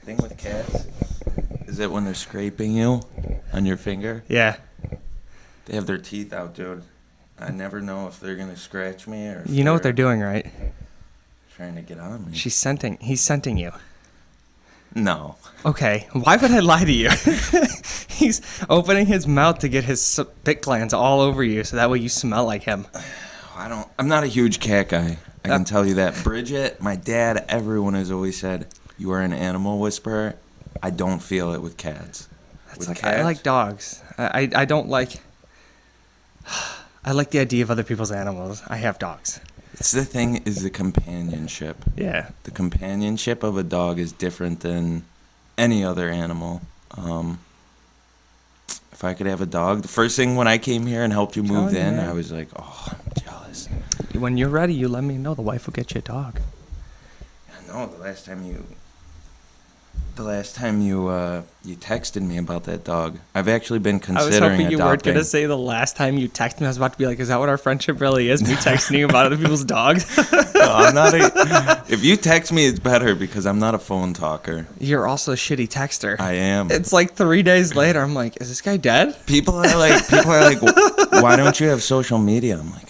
thing with cats is that when they're scraping you on your finger, Yeah. they have their teeth out, dude. I never know if they're gonna scratch me or if You know what they're doing, right? trying to get on me. He's scenting you. No. Okay, why would I lie to you? He's opening his mouth to get his spit glands all over you so that way you smell like him. I'm not a huge cat guy. I can tell you that. Bridget, my dad, everyone has always said, you are an animal whisperer. I don't feel it with cats. That's like, I like dogs. I don't like... I like the idea of other people's animals. I have dogs. It's the thing is the companionship. Yeah. The companionship of a dog is different than any other animal. If I could have a dog, the first thing when I came here and helped you move in, I was like, oh, I'm jealous. When you're ready, you let me know. The wife will get you a dog. I know, the last time you texted me about that dog. I've actually been considering adopting. I was hoping you weren't going to say the last time you texted me. I was about to be like, is that what our friendship really is? Me texting you about other people's dogs? No, I'm not if you text me, it's better because I'm not a phone talker. You're also a shitty texter. I am. It's like 3 days later, I'm like, is this guy dead? People are like, why don't you have social media? I'm like,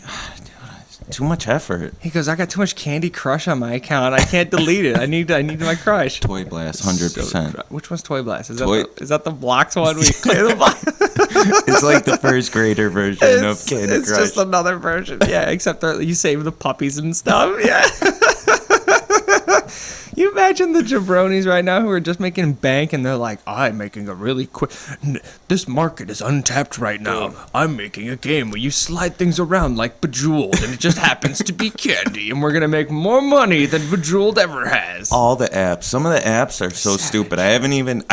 too much effort. He goes, I got too much Candy Crush on my account. I can't delete it. I need my crush. Toy Blast, 100%. Which one's Toy Blast? Is that the blocks one? We clear the blocks. It's like the first grader version of Candy Crush. It's just another version. Yeah, except you save the puppies and stuff. Yeah. You imagine the jabronis right now who are just making bank and they're like, I'm making a really quick... This market is untapped right now. I'm making a game where you slide things around like Bejeweled and it just happens to be candy and we're going to make more money than Bejeweled ever has. All the apps. Some of the apps are so stupid. I haven't even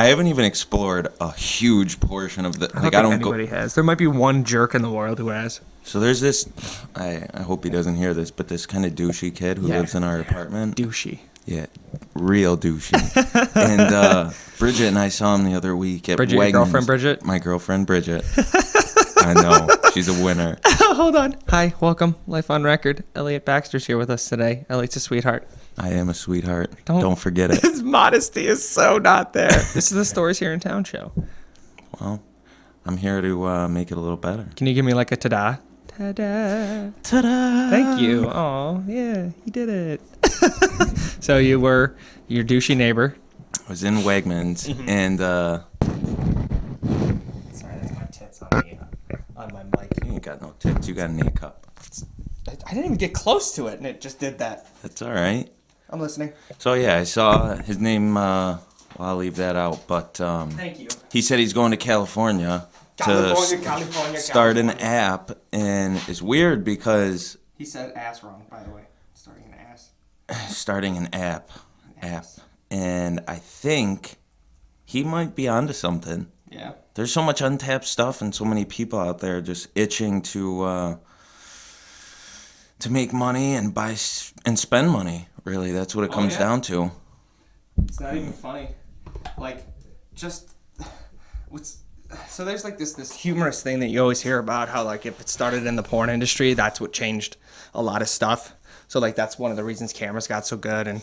explored a huge portion of the... I don't think anybody has. There might be one jerk in the world who has. So there's this... I hope he doesn't hear this, but this kind of douchey kid who lives in our apartment. Douchey. Yeah, real douchey. And Bridget and I saw him the other week at Bridget, Wegmans. your girlfriend Bridget? My girlfriend Bridget. I know, she's a winner. Hold on. Hi, welcome. Life on Record. Elliot Baxter's here with us today. Elliot's a sweetheart. I am a sweetheart. Don't forget it. His modesty is so not there. This is the Stories Here in Town show. Well, I'm here to make it a little better. Can you give me like a ta-da? Ta-da. Ta-da. Thank you. Oh, yeah, he did it. So you were your douchey neighbor. I was in Wegmans, and... Sorry, that's my tits on my mic. You ain't got no tits. You got an A cup. I didn't even get close to it, and it just did that. That's all right. I'm listening. So, yeah, I saw his name... well, I'll leave that out, but... Thank you. He said he's going to California to start an app, and it's weird because... He said ass wrong, by the way. Starting an ass. Starting an app. And I think he might be onto something. Yeah. There's so much untapped stuff and so many people out there just itching to make money and buy and spend money. Really, that's what it comes down to. It's not even funny. Like, just so there's like this humorous thing that you always hear about how like if it started in the porn industry, that's what changed a lot of stuff. So like that's one of the reasons cameras got so good and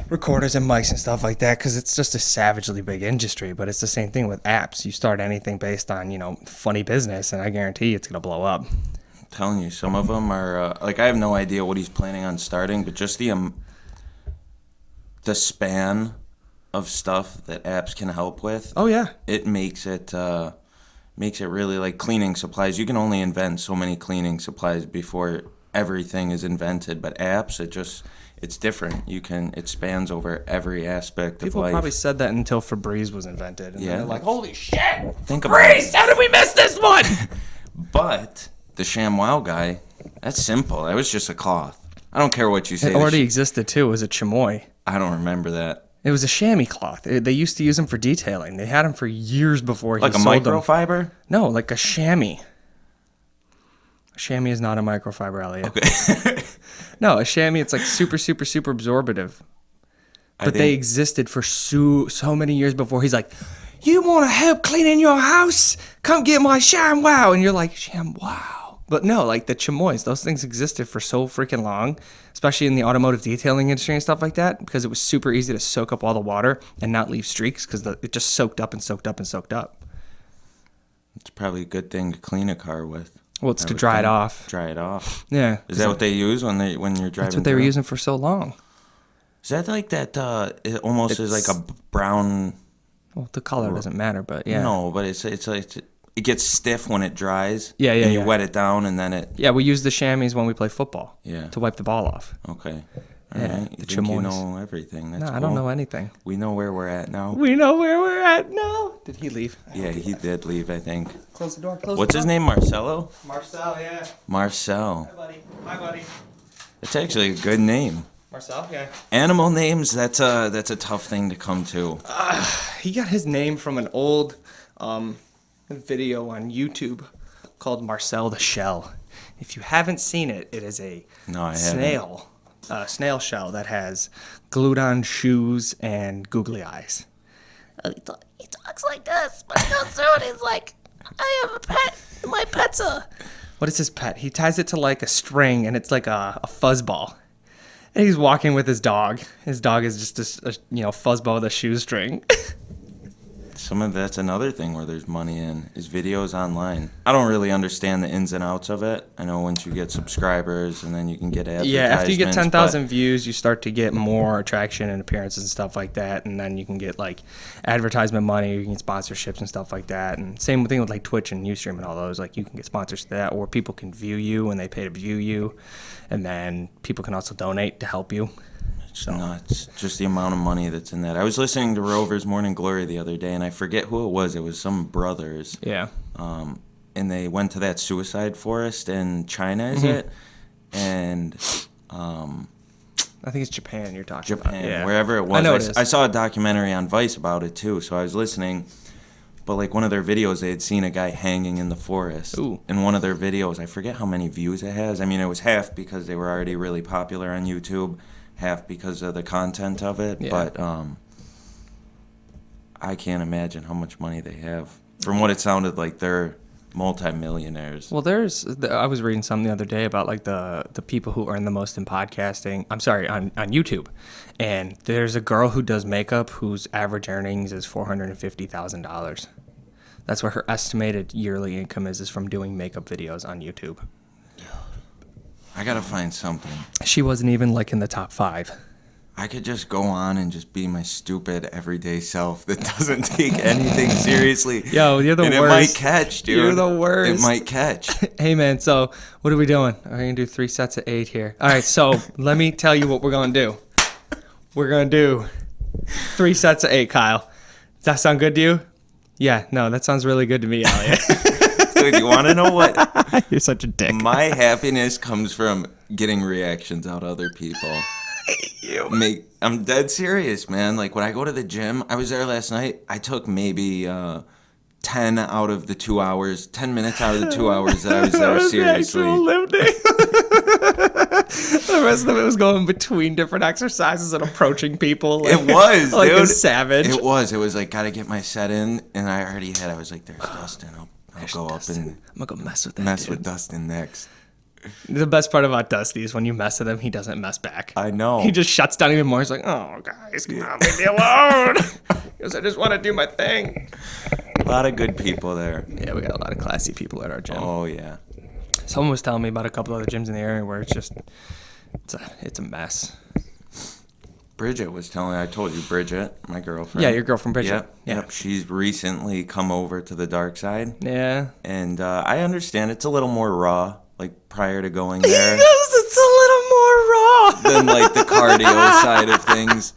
recorders and mics and stuff like that, because it's just a savagely big industry. But it's the same thing with apps. You start anything based on funny business, and I guarantee it's gonna blow up. I'm telling you, some of them are like I have no idea what he's planning on starting, but just the span of stuff that apps can help with. Oh yeah, it makes it really like cleaning supplies. You can only invent so many cleaning supplies before everything is invented, but apps, it's different. It spans over every aspect of life. People probably said that until Febreze was invented, and they're like, "Holy shit, think Febreze! How did we miss this one?" But the ShamWow guy, that's simple. That was just a cloth. I don't care what you say. It already existed too. It was a chamois. I don't remember that. It was a chamois cloth. They used to use them for detailing. They had them for years before he sold them. Like a microfiber? No, like a chamois. A chamois is not a microfiber, Elliot. Okay. No, a chamois, it's like super, super, super absorbative. But they existed for so many years before. He's like, you want to help cleaning your house? Come get my ShamWow. And you're like, ShamWow? But no, like the chamois, those things existed for so freaking long, especially in the automotive detailing industry and stuff like that, because it was super easy to soak up all the water and not leave streaks because it just soaked up and soaked up and soaked up. It's probably a good thing to clean a car with. Well, it's to dry it off. Dry it off. Yeah. Is that what they use when you're driving? That's what they were using for so long. Is that like that? It almost is like a brown. Well, the color doesn't matter, but yeah. No, but it's like it gets stiff when it dries. Yeah, and you wet it down, and then it. Yeah, we use the chamois when we play football. Yeah. To wipe the ball off. Okay. All Yeah, right. the You think chamois. you know everything. That's No, cool. I don't know anything. We know where we're at now. We know where we're at now. Did he leave? Yeah, he did leave, I think. Close the door. Close What's the his door. name? Marcelo? Marcel, yeah. Marcel. Hi, buddy. Hi, buddy. That's actually a good name. Marcel, yeah. Animal names, that's a tough thing to come to. He got his name from an old video on YouTube called Marcel the Shell. If you haven't seen it, it is a No, I haven't. snail shell that has glued-on shoes and googly eyes. He talks like this, but he goes through it. He's like, I have a pet. My pet's a. What is his pet? He ties it to like a string, and it's like a fuzzball. And he's walking with his dog. His dog is just a fuzzball with a shoestring. That's another thing where there's money in is videos online. I don't really understand the ins and outs of it. I know once you get subscribers and then you can get advertisements. Yeah, after you get 10,000 but views, you start to get more traction and appearances and stuff like that, and then you can get like advertisement money, you can get sponsorships and stuff like that. And same thing with like Twitch and Ustream and all those. Like you can get sponsors to that, or people can view you and they pay to view you, and then people can also donate to help you. It's nuts. Just the amount of money that's in that. I was listening to Rover's Morning Glory the other day, and I forget who it was. It was some brothers. Yeah. And they went to that suicide forest in China, is Mm-hmm. it? And I think it's Japan you're talking about. Japan, Yeah. wherever it was. I know it is. I saw a documentary on Vice about it too, so I was listening. But like one of their videos, they had seen a guy hanging in the forest. Ooh. In one of their videos, I forget how many views it has. I mean, it was half because they were already really popular on YouTube, half because of the content of it. Yeah. But I can't imagine how much money they have. From what it sounded like, they're multimillionaires. Well, I was reading something the other day about like the people who earn the most in podcasting. I'm sorry, on YouTube. And there's a girl who does makeup whose average earnings is $450,000. That's where her estimated yearly income is from doing makeup videos on YouTube. I gotta find something. She wasn't even like in the top 5. I could just go on and just be my stupid everyday self that doesn't take anything seriously. Yo, you're the and worst. It might catch, dude. You're the worst. It might catch. Hey, man, so what are we doing? We're going to do 3 sets of 8 here. All right, so let me tell you what we're going to do. We're going to do 3 sets of 8, Kyle. Does that sound good to you? Yeah, no, that sounds really good to me, Elliot. Dude, you want to know what? You're such a dick. My happiness comes from getting reactions out of other people. I'm dead serious, man. Like when I go to the gym, I was there last night. I took maybe 10 out of the 2 hours, 10 minutes out of the 2 hours that I was there seriously. The rest of it was going between different exercises and approaching people. Like, It was, like dude. a savage. It was like, gotta get my set in, and I already had. I was like, there's Dustin. I'll go up and I'm gonna go mess with that. mess dude. with Dustin next. The best part about Dusty is when you mess with him, he doesn't mess back. I know. He just shuts down even more. He's like, oh, guys, come on, leave me alone. Because I just want to do my thing. A lot of good people there. Yeah, we got a lot of classy people at our gym. Oh yeah. Someone was telling me about a couple other gyms in the area where it's just, it's a mess. Bridget was telling. I told you, Bridget, my girlfriend. Yeah, your girlfriend Bridget. Yep. Yeah. Yep. She's recently come over to the dark side, Yeah. and I understand it's a little more raw. Like prior to going there, It's a little more raw. than like the cardio side of things.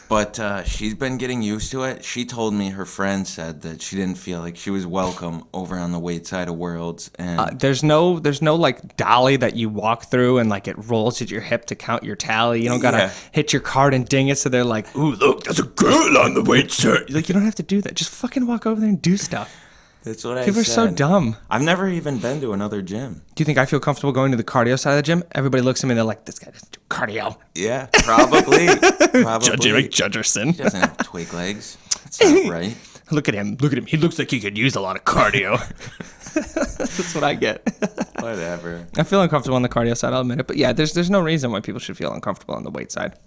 But she's been getting used to it. She told me her friend said that she didn't feel like she was welcome over on the weight side of Worlds. And There's no like dolly that you walk through and like it rolls at your hip to count your tally. You don't gotta Yeah. hit your card and ding it so they're like, ooh, look, there's a girl on the weight set. Like you don't have to do that. Just fucking walk over there and do stuff. that's what I People are said. so dumb. I've never even been to another gym. Do you think I feel comfortable going to the cardio side of the gym? Everybody looks at me and they're like, this guy doesn't do cardio. Yeah, probably. Probably. Judgerson. He doesn't have twig legs. That's not right. Look at him. He looks like he could use a lot of cardio. That's what I get. Whatever. I feel uncomfortable on the cardio side, I'll admit it. But yeah, there's no reason why people should feel uncomfortable on the weight side.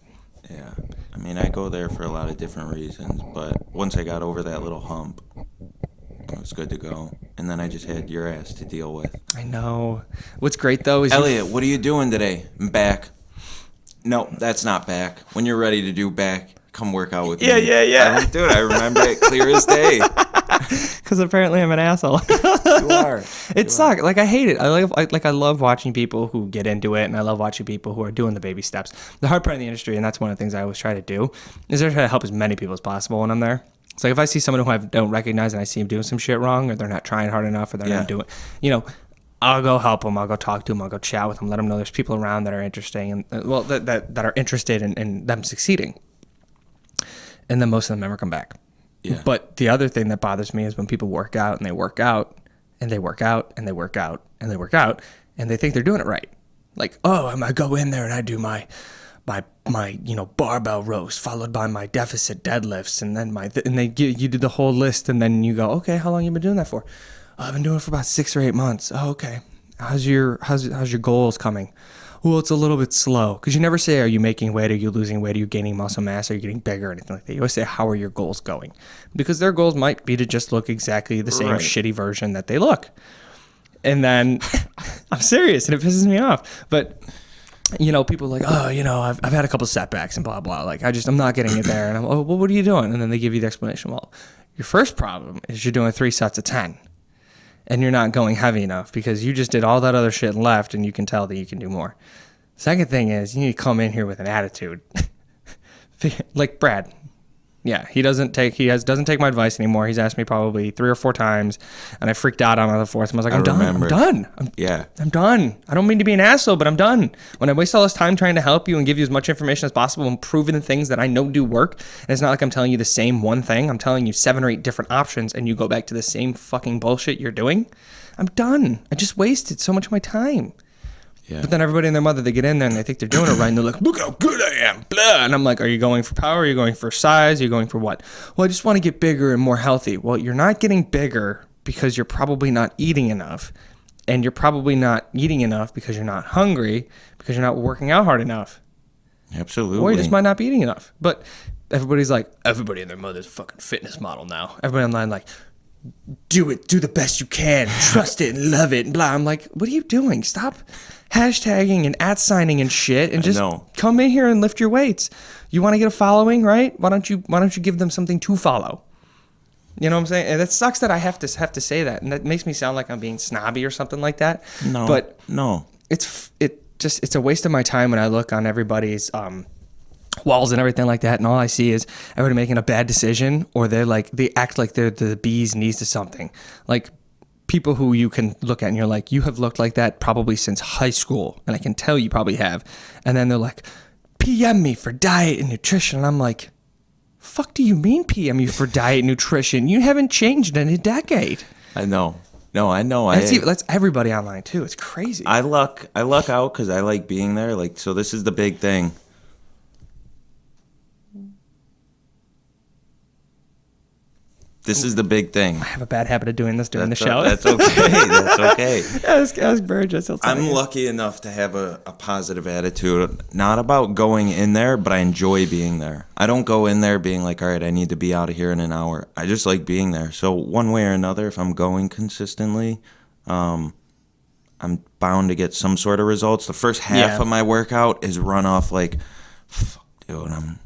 Yeah. I mean, I go there for a lot of different reasons, but once I got over that little hump, it was good to go. And then I just had your ass to deal with. I know. What's great though is Elliot, what are you doing today? I'm back. No, that's not back. When you're ready to do back, come work out with me. Yeah. Dude, I remember it clear as day. Because apparently I'm an asshole. You are. It sucks. Like I hate it. I love watching people who get into it, and I love watching people who are doing the baby steps. The hard part of the industry, and that's one of the things I always try to do, is I try to help as many people as possible when I'm there. It's like if I see someone who I don't recognize and I see them doing some shit wrong, or they're not trying hard enough, or they're not doing, I'll go help them. I'll go talk to them. I'll go chat with them. Let them know there's people around that are interesting and that are interested in them succeeding. And then most of them never come back. Yeah. But the other thing that bothers me is when people work out and they work out and they work out and they work out and they work out and they think they're doing it right. Like, oh, I go in there and I do my barbell rows followed by my deficit deadlifts and then you do the whole list and then you go, okay, how long you been doing that for? Oh, I've been doing it for about 6 or 8 months. Oh, okay. How's your goals coming? Well, it's a little bit slow because you never say, are you making weight? Are you losing weight? Are you gaining muscle mass? Are you getting bigger or anything like that? You always say, how are your goals going? Because their goals might be to just look exactly the same shitty version that they look. And then I'm serious and it pisses me off. But, people are like, oh, I've had a couple setbacks and blah, blah. Like, I'm not getting it there. And I'm, oh, well, what are you doing? And then they give you the explanation. Well, your first problem is you're doing 3 sets of 10. And you're not going heavy enough because you just did all that other shit left and you can tell that you can do more. Second thing is you need to come in here with an attitude. Like Brad. Yeah, he doesn't take my advice anymore. He's asked me probably 3 or 4 times and I freaked out on the fourth. And I was like, I'm done. I'm done. I'm done. I don't mean to be an asshole, but I'm done. When I waste all this time trying to help you and give you as much information as possible and proving the things that I know do work, and it's not like I'm telling you the same one thing. I'm telling you 7 or 8 different options and you go back to the same fucking bullshit you're doing. I'm done. I just wasted so much of my time. Yeah. But then everybody and their mother, they get in there and they think they're doing it right. And they're like, look how good I am. Blah. And I'm like, are you going for power? Are you going for size? Are you going for what? Well, I just want to get bigger and more healthy. Well, you're not getting bigger because you're probably not eating enough. And you're probably not eating enough because you're not hungry, because you're not working out hard enough. Absolutely. Or you just might not be eating enough. But everybody's like, everybody and their mother's a fucking fitness model now. Everybody online like, do it. Do the best you can. Trust it and love it. And blah. I'm like, what are you doing? Stop hashtagging and @signing and shit and just come in here and lift your weights. You want to get a following, right? Why don't you give them something to follow? You know what I'm saying? And that sucks that I have to say that, and that makes me sound like I'm being snobby or something like that. No, but no, it's a waste of my time when I look on everybody's walls and everything like that, and all I see is everybody making a bad decision, or they act like they're the bee's knees to something. Like people who you can look at and you're like, you have looked like that probably since high school, and I can tell you probably have. And then they're like, PM me for diet and nutrition. And I'm like, fuck do you mean PM you for diet and nutrition? You haven't changed in a decade. I know. No, I know. That's everybody online too. It's crazy. I luck out because I like being there. Like, so this is the big thing. This is the big thing. I have a bad habit of doing this during the show. That's okay. That's okay. Ask Burgess. I'm lucky enough to have a positive attitude. Not about going in there, but I enjoy being there. I don't go in there being like, all right, I need to be out of here in an hour. I just like being there. So one way or another, if I'm going consistently, I'm bound to get some sort of results. The first half of my workout is run off like, fuck, dude, I'm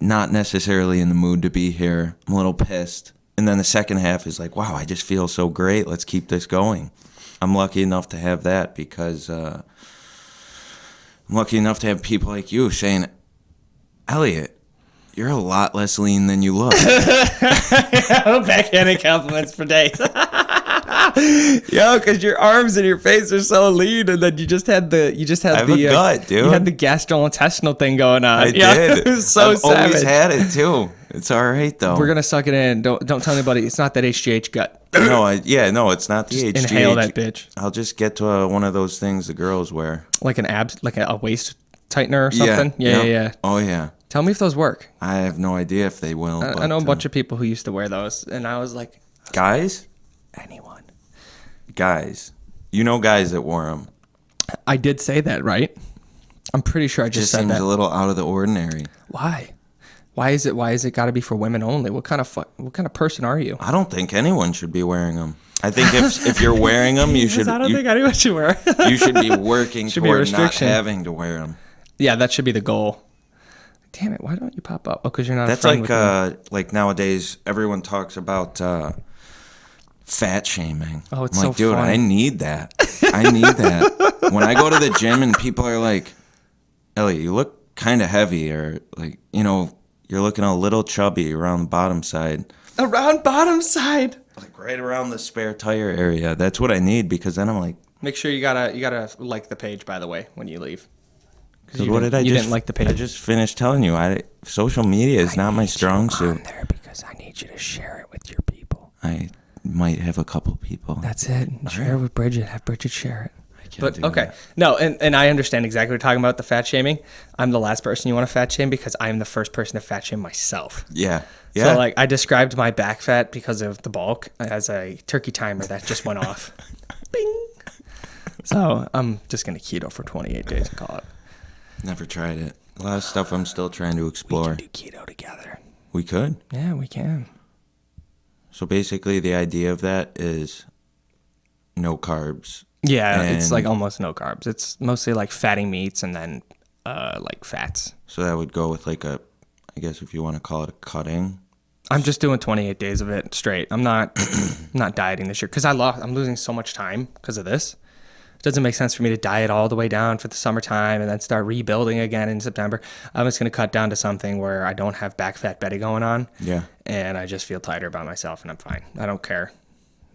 not necessarily in the mood to be here. I'm a little pissed. And then the second half is like, wow, I just feel so great. Let's keep this going. I'm lucky enough to have that because I'm lucky enough to have people like you saying, Elliot, you're a lot less lean than you look. Backhanded compliments for days. Yo, because your arms and your face are so lean, and then you just had I have a gut, dude. You had the gastrointestinal thing going on. I did. It was so I've savage. always had it too. It's all right though. We're gonna suck it in. Don't tell anybody. It's not that HGH gut. No, it's not the HGH. Inhale that bitch. I'll just get to one of those things the girls wear, like an like a waist tightener or something. Yeah. Oh yeah. Tell me if those work. I have no idea if they will. I know a bunch of people who used to wear those, and I was like, guys, anyone. guys. You know guys that wore them. I did say that, right? I'm pretty sure I just said Seems that. a little out of the ordinary. Why? Why is it got to be for women only? What kind of person are you? I don't think anyone should be wearing them. I think if you're wearing them, you should. I don't think anyone should wear. You should be working Should be a toward not restriction. having to wear them. Yeah, that should be the goal. Damn it! Why don't you pop up? Oh, because you're not. That's a friend with me. like nowadays everyone talks about fat shaming. Oh, it's I'm so like, dude, funny. I need that. I need that. When I go to the gym and people are like, Elliot, you look kind of heavy, or like, you're looking a little chubby around the bottom side. Around bottom side. Like right around the spare tire area. That's what I need, because then I'm like, Make sure you gotta like the page, by the way, when you leave. dude, what did I you just? didn't like the page. I just finished telling you, social media is not my strong suit. there because I need you to share it with your people. I might have a couple people. That's it. Share it with Bridget. Have Bridget share it. I can't But do okay, that. no, and I understand exactly what you're talking about, the fat shaming. I'm the last person you want to fat shame because I'm the first person to fat shame myself. Yeah. Yeah. So like I described my back fat because of the bulk as a turkey timer that just went off. Bing. So I'm just gonna keto for 28 days and call it. Never tried it. A lot of stuff I'm still trying to We explore. can do keto together. We could. Yeah, we can. So basically, the idea of that is no carbs. Yeah, it's like And- almost no carbs. It's mostly like fatty meats and then like fats. So that would go with like I guess if you want to call it a cutting. I'm just doing 28 days of it straight. I'm not not dieting this year because I'm losing so much time because of this. It doesn't make sense for me to diet all the way down for the summertime and then start rebuilding again in September. I'm just going to cut down to something where I don't have back fat Betty going on. Yeah. And I just feel tighter about myself and I'm fine. I don't care.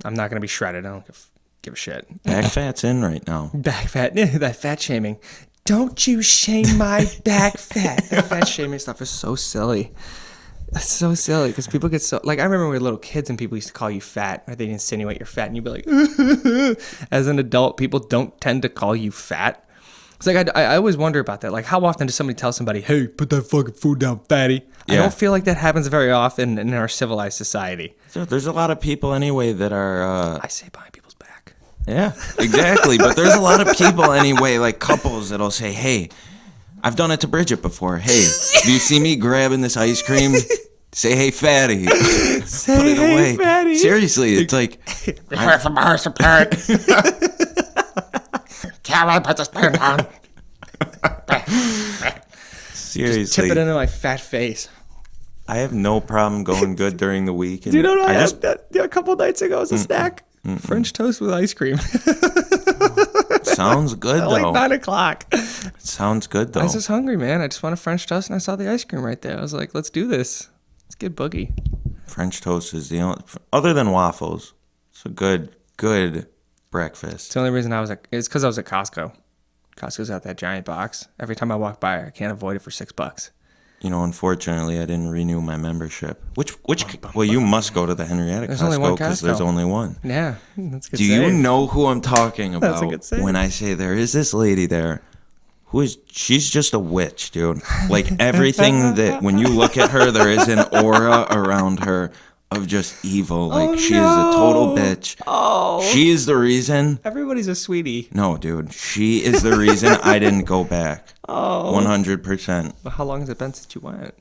I'm not going to be shredded. I don't give a shit. Back fat's in right now. Back fat, that fat shaming. Don't you shame my back fat. That fat shaming stuff is so silly. That's so silly because people get so like I remember when we were little kids and people used to call you fat or they'd insinuate you're fat and you'd be like, as an adult, people don't tend to call you fat. It's like I always wonder about that. Like, how often does somebody tell somebody, "Hey, put that fucking food down, fatty"? I Yeah. don't feel like that happens very often in our civilized society. So there's a lot of people anyway that are. I say behind people's back. Yeah, exactly. But there's a lot of people anyway, like couples that'll say, "Hey, I've done it to Bridget before. Hey, do you see me grabbing this ice cream? Say, hey, fatty. Say, Put it hey, away." fatty. Seriously, it's like, We're from our support. Carol, put the spoon down. seriously, Tip it into my fat face. I have no problem going good during the week. And Do you know what I just had that a couple nights ago as a snack? French toast with ice cream. sounds good At like though. 9 o'clock. It sounds good I though. was just hungry, man. I just wanted French toast and I saw the ice cream right there. I was like, let's do this. Let's get boogie. French toast is the only, other than waffles. It's a good It's breakfast. the only reason it's because I was at Costco. Costco's got that giant box. Every time I walk by, I can't avoid it for $6. Unfortunately, I didn't renew my membership. Well, you must go to the Henrietta There's only Costco one because there's Costco. only one. Yeah, that's good. Do you know who I'm talking about? That's a good save. When I say there is this lady there she's just a witch, dude. Like everything that when you look at her, there is an aura around her of just evil. Like she is a total bitch. Oh, She is the reason. everybody's a sweetie. No, dude. She is the reason I didn't go back. Oh, 100%. But how long has it been since you went?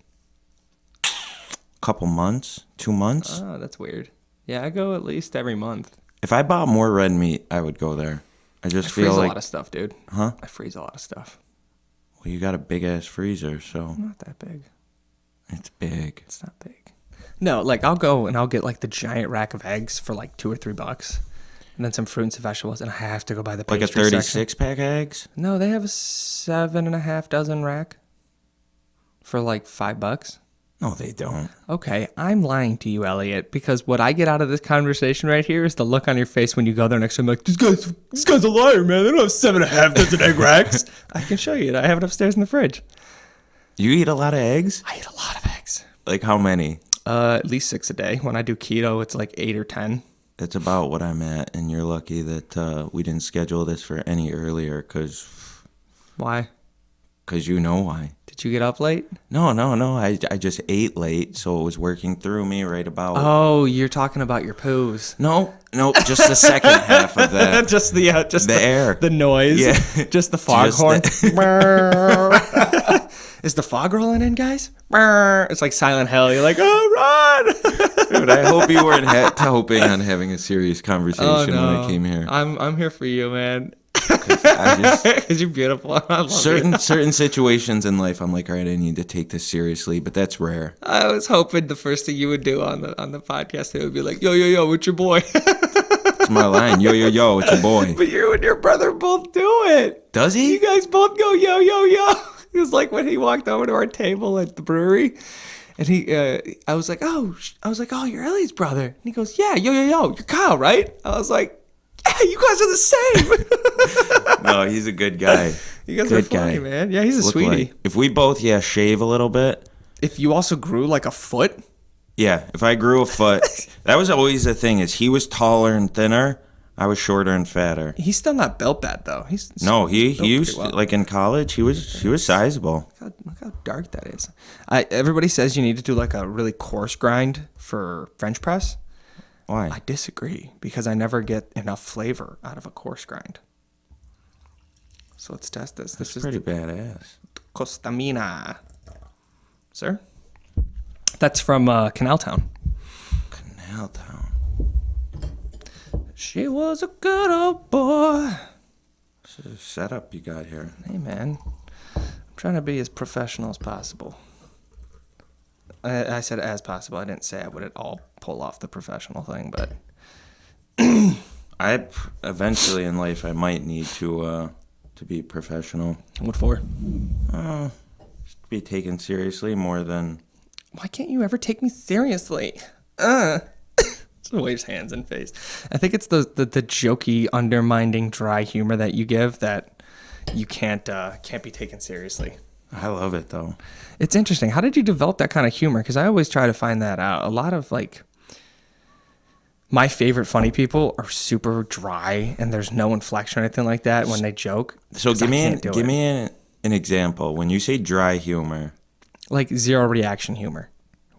Couple months, 2 months. Oh, that's weird. Yeah, I go at least every month. If I bought more red meat, I would go there. I just I freeze feel a like, lot of stuff, dude. huh? I freeze a lot of stuff. Well, you got a big ass freezer, so Not that big. it's big. It's not big. No, like I'll go and I'll get like the giant rack of eggs for like $2 or $3, and then some fruits and vegetables, and I have to go buy the Like pastry a section. 36 pack of eggs? No, they have a 7.5 dozen rack for like $5. No, they don't. Okay, I'm lying to you, Elliot, because what I get out of this conversation right here is the look on your face when you go there next to him, like, this guy's a liar, man. They don't have 7.5 dozen egg racks. I can show you it. I have it upstairs in the fridge. You eat a lot of eggs? I eat a lot of eggs. Like how many? At least 6 a day. When I do keto, it's like 8 or 10. That's about what I'm at, and you're lucky that we didn't schedule this for any earlier, because Why? you know why. Did you get up late? No. I just ate late, so it was working through me right about. Oh, you're talking about your poos. No, just the second half of that. just the air. The noise. Yeah. Just the foghorn. Is the fog rolling in, guys? It's like Silent Hill. You're like, oh, run! Dude, I hope you weren't hoping on having a serious conversation when I came here. I'm here for you, man. I Because you're beautiful. I love you. certain situations in life, I'm like, all right, I need to take this seriously, but that's rare. I was hoping the first thing you would do on the podcast, it would be like, yo, it's your boy. It's my line. Yo, it's your boy. But you and your brother both do it. Does he? You guys both go, yo. It was like when he walked over to our table at the brewery, and I was like, oh, you're Ellie's brother. And he goes, yeah, yo, you're Kyle, right? I was like, yeah, you guys are the same. No, he's a good guy. You guys are funny, man. Yeah, he's a sweetie. Like, if we both, shave a little bit. If you also grew like a foot. Yeah, if I grew a foot. That was always the thing, is he was taller and thinner. I was shorter and fatter. He's still not built bad, though. He used well. Like in college, he was sizable. Look how dark that is. Everybody says you need to do like a really coarse grind for French press. Why? I disagree, because I never get enough flavor out of a coarse grind. So let's test this. This is pretty badass. Costamina. Sir? That's from Canal Town. Canal Town. She was a good old boy. What's the setup you got here? Hey, man. I'm trying to be as professional as possible. I said as possible. I didn't say I would at all pull off the professional thing, but I eventually in life I might need to be professional. What for? Just to be taken seriously more than. Why can't you ever take me seriously? Waves hands and face. I think it's the jokey, undermining, dry humor that you give that you can't be taken seriously. I love it though. It's interesting. How did you develop that kind of humor? Because I always try to find that out. A lot of like my favorite funny people are super dry and there's no inflection or anything like that when they joke. So give me an example. When you say dry humor, like zero reaction humor,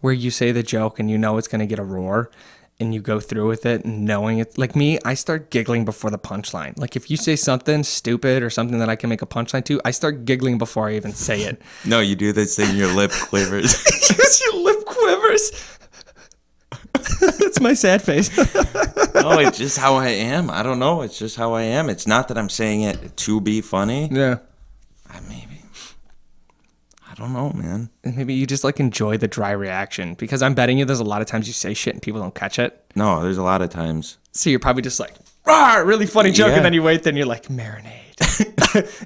where you say the joke and you know it's going to get a roar. And you go through with it knowing it. Like me, I start giggling before the punchline. Like if you say something stupid or something that I can make a punchline to, I start giggling before I even say it. No, you do this thing, your lip quivers. Yes, your lip quivers. That's my sad face. No, it's just how I am. I don't know. It's just how I am. It's not that I'm saying it to be funny. Yeah. I don't know, man. And maybe you just like enjoy the dry reaction, because I'm betting you there's a lot of times you say shit and people don't catch it. No, there's a lot of times. So you're probably just like, "Rah!" Really funny joke, and then you wait, then you're like, marinade.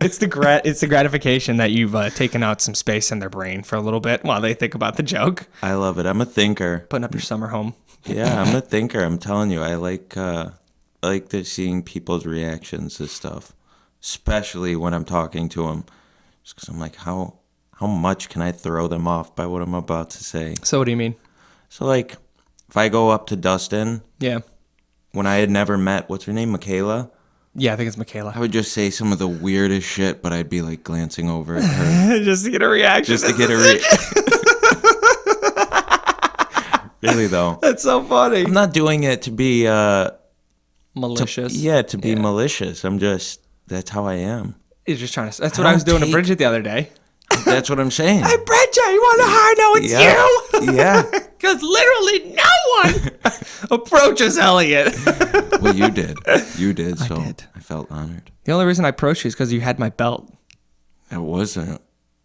It's the gratification that you've taken out some space in their brain for a little bit while they think about the joke. I love it. I'm a thinker. Putting up your summer home. Yeah, I'm a thinker. I'm telling you, I like seeing people's reactions to stuff, especially when I'm talking to them, just because I'm like, how much can I throw them off by what I'm about to say? So what do you mean? So like, if I go up to Dustin, yeah, when I had never met, what's her name, Michaela? Yeah, I think it's Michaela. I would just say some of the weirdest shit, but I'd be like glancing over at her. Just to get a reaction. Just to get a reaction. Really though. That's so funny. I'm not doing it to be malicious. To be malicious. That's how I am. You're just trying to. That's what I was doing to Bridget the other day. That's what I'm saying. Hey, Bridget, you want to hire? No, it's you. Yeah. Because literally no one approaches Elliot. Well, you did. You did, so I did. I felt honored. The only reason I approached you is because you had my belt. It wasn't.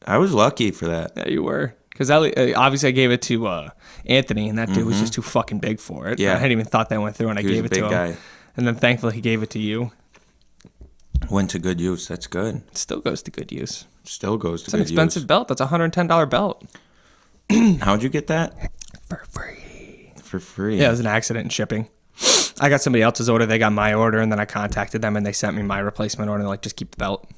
I was lucky for that. Yeah, you were. Because obviously I gave it to Anthony, and that dude was just too fucking big for it. Yeah. I hadn't even thought that went through, and I gave it to him. Guy. And then thankfully he gave it to you. Went to good use. That's good. It still goes to good use. Still goes to It's good use. an expensive belt. That's a $110 belt. How'd you get that? For free. For free. Yeah, it was an accident in shipping. I got somebody else's order. They got my order, and then I contacted them, and they sent me my replacement order. They're like, just keep the belt.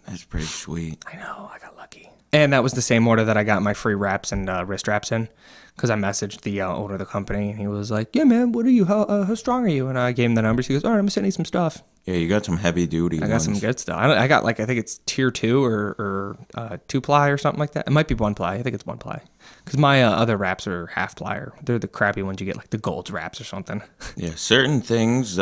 That's pretty sweet. I know. I got lucky. And that was the same order that I got my free wraps and wrist wraps in, because I messaged the owner of the company, and he was like, yeah, man, what are you? How strong are you? And I gave him the numbers. He goes, all right, I'm sending you some stuff. Yeah, you got some heavy duty. I got some good stuff. I got like, I think it's tier 2 or 2-ply or something like that. It might be 1-ply. I think it's 1-ply. Because my other wraps are half-ply. They're the crappy ones you get, like the gold wraps or something. Yeah, certain things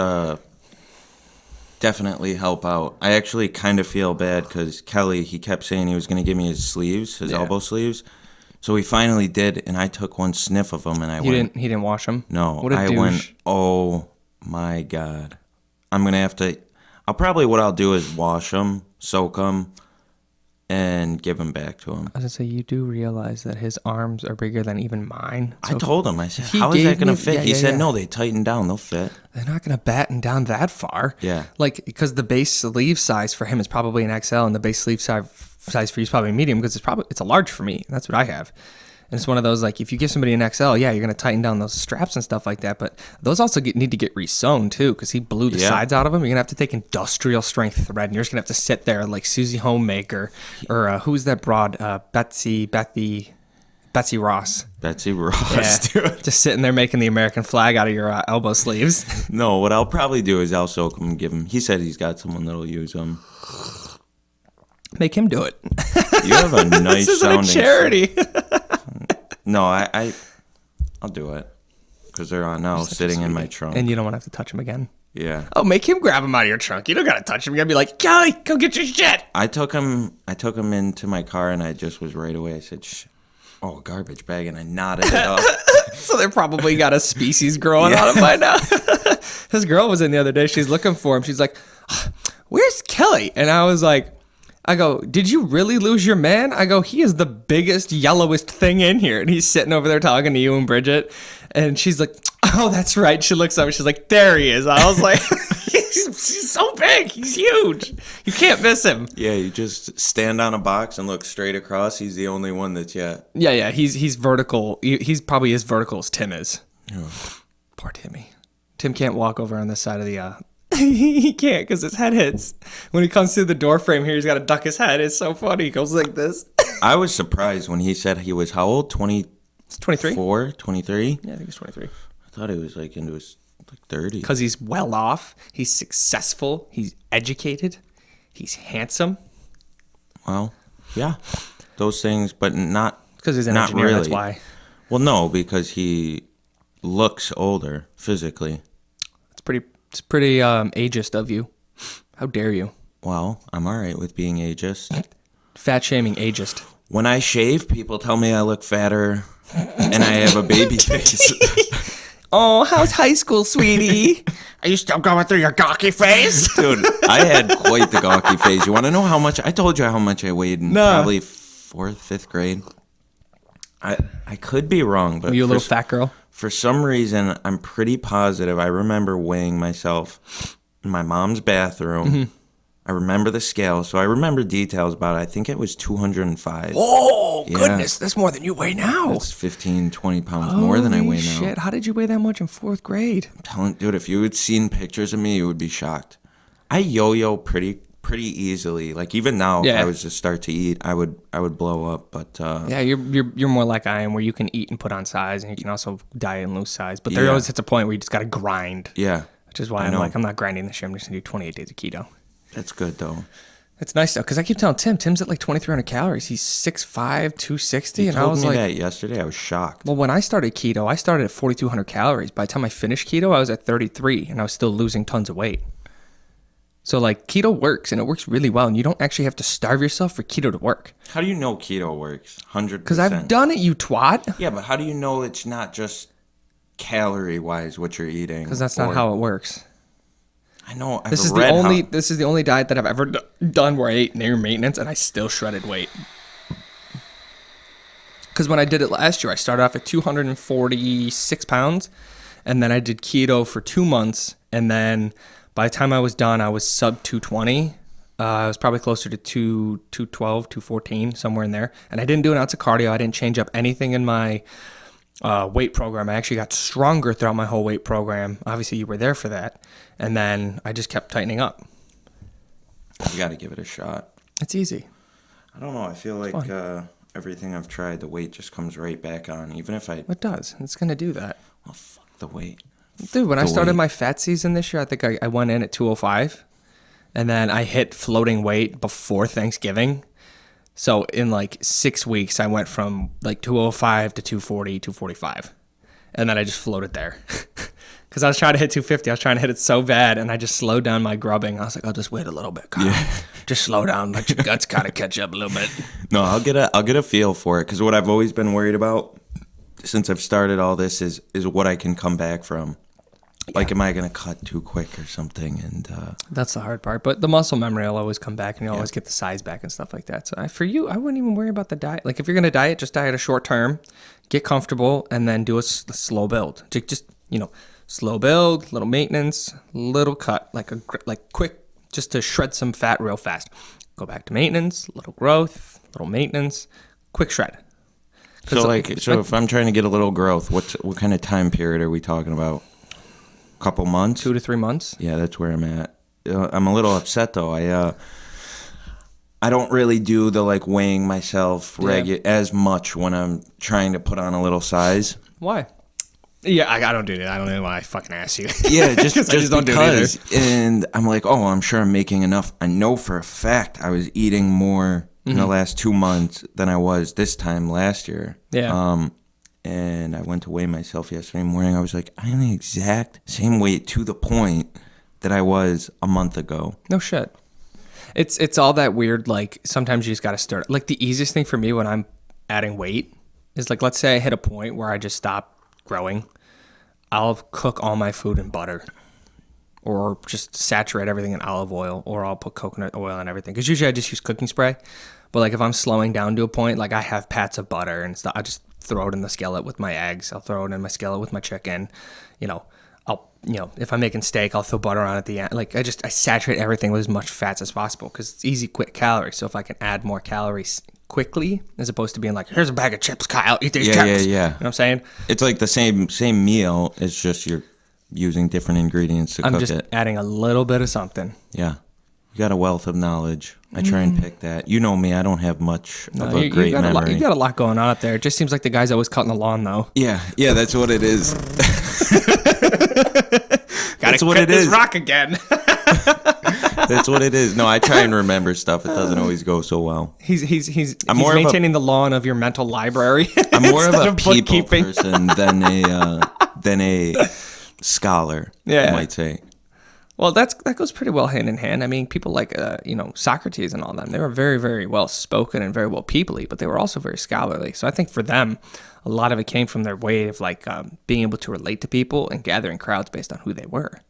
definitely help out. I actually kind of feel bad because Kelly, he kept saying he was going to give me his sleeves, his elbow sleeves. So he finally did, and I took one sniff of them, and He didn't wash them? No, What a I douche. went, oh my God. I'm going to have to, what I'll do is wash them, soak them, and give them back to him. I was going to say, you do realize that his arms are bigger than even mine. I told him, I said, he how is that gave going me- to fit? yeah, He yeah, said, yeah. no, they tighten down, they'll fit. They're not going to batten down that far. Yeah. Like, because the base sleeve size for him is probably an XL, and the base sleeve size for you is probably medium, because it's a large for me. That's what I have. And it's one of those, like, if you give somebody an XL, yeah, you're going to tighten down those straps and stuff like that. But those also need to get re-sewn, too, because he blew the sides out of them. You're going to have to take industrial strength thread, and you're just going to have to sit there like Susie Homemaker, or who's that broad? Betsy Ross. Betsy Ross, Yeah. dude. Just sitting there making the American flag out of your elbow sleeves. No, what I'll probably do is I'll soak them and give him. He said he's got someone that'll use them. Make him do it. You have a nice This isn't a sounding. charity. No, I'll do it because they're on now, sitting in my trunk. And you don't want to have to touch him again. Yeah, Oh, make him grab him out of your trunk. You don't got to touch him. You got to be like, Kelly, come get your shit. I took him into my car and I just was right away. I said, "Oh, garbage bag," and I nodded it up. So they probably got a species growing on him by now. His girl was in the other day. She's looking for him. She's like, where's Kelly? And I go, did you really lose your man? I go, he is the biggest, yellowest thing in here. And he's sitting over there talking to you and Bridget. And she's like, oh, that's right. She looks up and she's like, there he is. I was like, he's so big. He's huge. You can't miss him. Yeah, you just stand on a box and look straight across. He's the only one that's yet. Yeah. He's vertical. He's probably as vertical as Tim is. Poor Timmy. Tim can't walk over on this side of the he can't because his head hits. When he comes through the door frame here, he's got to duck his head. It's so funny. He goes like this. I was surprised when he said he was how old? 24, It's 23. 23? Yeah, I think he's 23. I thought he was like into his 30s. Because he's well off. He's successful. He's educated. He's handsome. Well, yeah, those things, but not Because he's an Not engineer. That's really. why. well. No, because he looks older physically. It's pretty ageist of you. How dare you? Well, I'm all right with being ageist. Fat shaming ageist. When I shave, people tell me I look fatter and I have a baby face. Oh, how's high school, sweetie? Are you still going through your gawky phase? Dude, I had quite the gawky phase. You want to know how much? I told you how much I weighed in probably 4th, 5th grade. I could be wrong, but Were you a little fat girl? for some reason, I'm pretty positive. I remember weighing myself in my mom's bathroom. Mm-hmm. I remember the scale, so I remember details about it. I think it was 205. Oh, Yeah. goodness. That's more than you weigh now. It's 15, 20 pounds more than I Holy weigh now. shit. How did you weigh that much in 4th grade? Dude, if you had seen pictures of me, you would be shocked. I yo-yo pretty easily. Like even now, if Yeah. I was to start to eat, I would blow up. But Yeah, you're more like I am, where you can eat and put on size, and you can also diet and lose size. But there Yeah. always hits a point where you just got to grind, yeah, which is why I I'm know. like, I'm not grinding this year. I'm just going to do 28 days of keto. that's good though. It's nice, though, because I keep telling Tim's at like 2,300 calories. He's 6'5", 260, You and I told was me like, that yesterday. I was shocked. well, when I started keto, I started at 4,200 calories. By the time I finished keto, I was at 33, and I was still losing tons of weight. So, like, keto works, and it works really well, and you don't actually have to starve yourself for keto to work. How do you know keto works? 100%. Because I've done it, you twat. Yeah, but how do you know it's not just calorie-wise what you're eating? Because that's not Or- how it works. I know. I've This is read this is the only diet that I've ever done where I ate near maintenance and I still shredded weight. Because when I did it last year, I started off at 246 pounds, and then I did keto for 2 months, and then by the time I was done, I was sub 220. I was probably closer to 212, 214, somewhere in there. And I didn't do an ounce of cardio. I didn't change up anything in my weight program. I actually got stronger throughout my whole weight program. Obviously, you were there for that. And then I just kept tightening up. You got to give it a shot. It's easy. I don't know. I feel like everything I've tried, the weight just comes right back on. Even if I, It does. It's going to do that. well, fuck the weight. Dude, when I The started weight. my fat season this year, I think I went in at 205. And then I hit floating weight before Thanksgiving. So in like 6 weeks, I went from like 205 to 240, 245. And then I just floated there. Because I was trying to hit 250. I was trying to hit it so bad, and I just slowed down my grubbing. I was like, I'll just wait a little bit, Kyle. Yeah. Just slow down. Let your guts kind of catch up a little bit. No, I'll get a feel for it, because what I've always been worried about since I've started all this is what I can come back from. Like, am I going to cut too quick or something? And that's the hard part. But the muscle memory will always come back, and you'll always get the size back and stuff like that. So for you, I wouldn't even worry about the diet. Like, if you're going to diet, just diet a short term, get comfortable, and then do a slow build. Just slow build, little maintenance, little cut, like quick, just to shred some fat real fast. Go back to maintenance, little growth, little maintenance, quick shred. So if I'm trying to get a little growth, what kind of time period are we talking about? Couple months? 2 to 3 months. Yeah, that's where I'm at. I'm a little upset though. I don't really do the like weighing myself as much when I'm trying to put on a little size. Why? Yeah, I don't do that. I don't know why I fucking asked you. Yeah, just don't because. do it either. And I'm like, oh, I'm sure I'm making enough. I know for a fact I was eating more in the last 2 months than I was this time last year. Yeah. And I went to weigh myself yesterday morning. I was like, I'm the exact same weight to the point that I was a month ago. No shit. It's all that weird, like, sometimes you just got to start. Like, the easiest thing for me when I'm adding weight is, like, let's say I hit a point where I just stop growing. I'll cook all my food in butter, or just saturate everything in olive oil, or I'll put coconut oil and everything. Because usually I just use cooking spray. But, like, if I'm slowing down to a point, like, I have pats of butter and stuff. I just throw it in the skillet with my eggs. I'll throw it in my skillet with my chicken. If I'm making steak, I'll throw butter on at the end. Like, I saturate everything with as much fats as possible, because it's easy, quick calories. So if I can add more calories quickly, as opposed to being like, here's a bag of chips, Kyle, eat these chips. Yeah. You know what I'm saying? It's like the same meal. It's just you're using different ingredients to cook it. I'm just adding a little bit of something. Yeah. You got a wealth of knowledge. I try and pick that. You know me, I don't have much of a great memory. You got a lot going on up there. It just seems like the guy's always cutting the lawn, though. Yeah, that's what it is. That's what it is. Rock again. That's what it is. No, I try and remember stuff. It doesn't always go so well. He's maintaining the lawn of your mental library. I'm more of a people person than a scholar, you might say. Well, that goes pretty well hand in hand. I mean, people like Socrates and all them, they were very, very well spoken and very well peoply, but they were also very scholarly. So I think for them, a lot of it came from their way of being able to relate to people and gathering crowds based on who they were.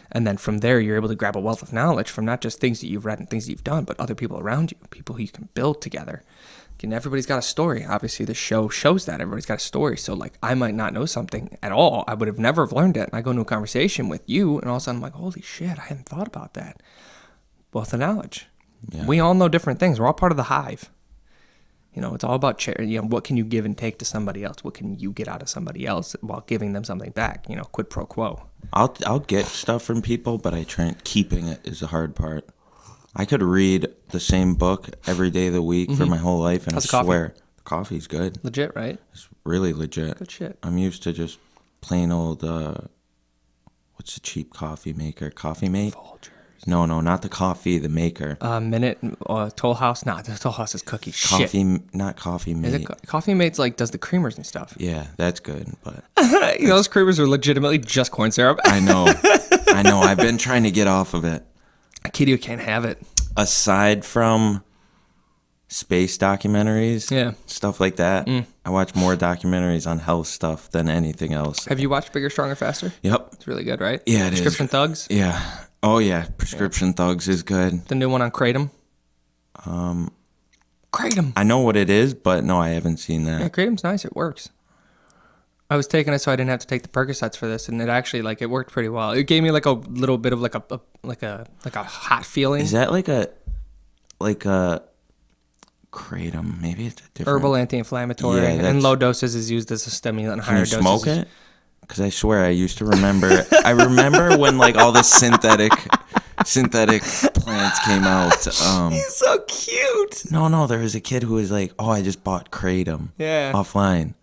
And then from there, you're able to grab a wealth of knowledge from not just things that you've read and things that you've done, but other people around you, people who you can build together. And everybody's got a story. Obviously, the show shows that. Everybody's got a story. So, like, I might not know something at all. I would have never have learned it. And I go into a conversation with you, and all of a sudden I'm like, holy shit, I hadn't thought about that. Wealth of knowledge. Yeah. We all know different things. We're all part of the hive. It's all about charity. What can you give and take to somebody else? What can you get out of somebody else while giving them something back? Quid pro quo. I'll get stuff from people, but keeping it is the hard part. I could read the same book every day of the week for my whole life, and I swear, the coffee's good. Legit, right? It's really legit. Good shit. I'm used to just plain old, what's the cheap coffee maker? Coffee Mate? Folgers. No, not the coffee, the maker. Minute, Toll House? Nah, the Toll House is cookie shit. Not Coffee Mate. Is it Coffee Mate's does the creamers and stuff. Yeah, that's good, but... those creamers are legitimately just corn syrup. I know. I've been trying to get off of it. Keto can't have it. Aside from space documentaries, stuff like that, I watch more documentaries on health stuff than anything else. Have you watched Bigger, Stronger, Faster? Yep. It's really good, right? Yeah, it is. Prescription Thugs? Yeah. Oh, yeah. Prescription Thugs is good. The new one on Kratom? Kratom. I know what it is, but no, I haven't seen that. Yeah, Kratom's nice. It works. I was taking it so I didn't have to take the Percocets for this, and it actually it worked pretty well. It gave me a little bit of a hot feeling. Is that like a Kratom? Maybe it's a different herbal anti-inflammatory. Yeah, in low doses is used as a stimulant. Can you smoke it? Because I swear I used to remember. I remember when all the synthetic plants came out. He's so cute. No, there was a kid who was like, "Oh, I just bought Kratom offline."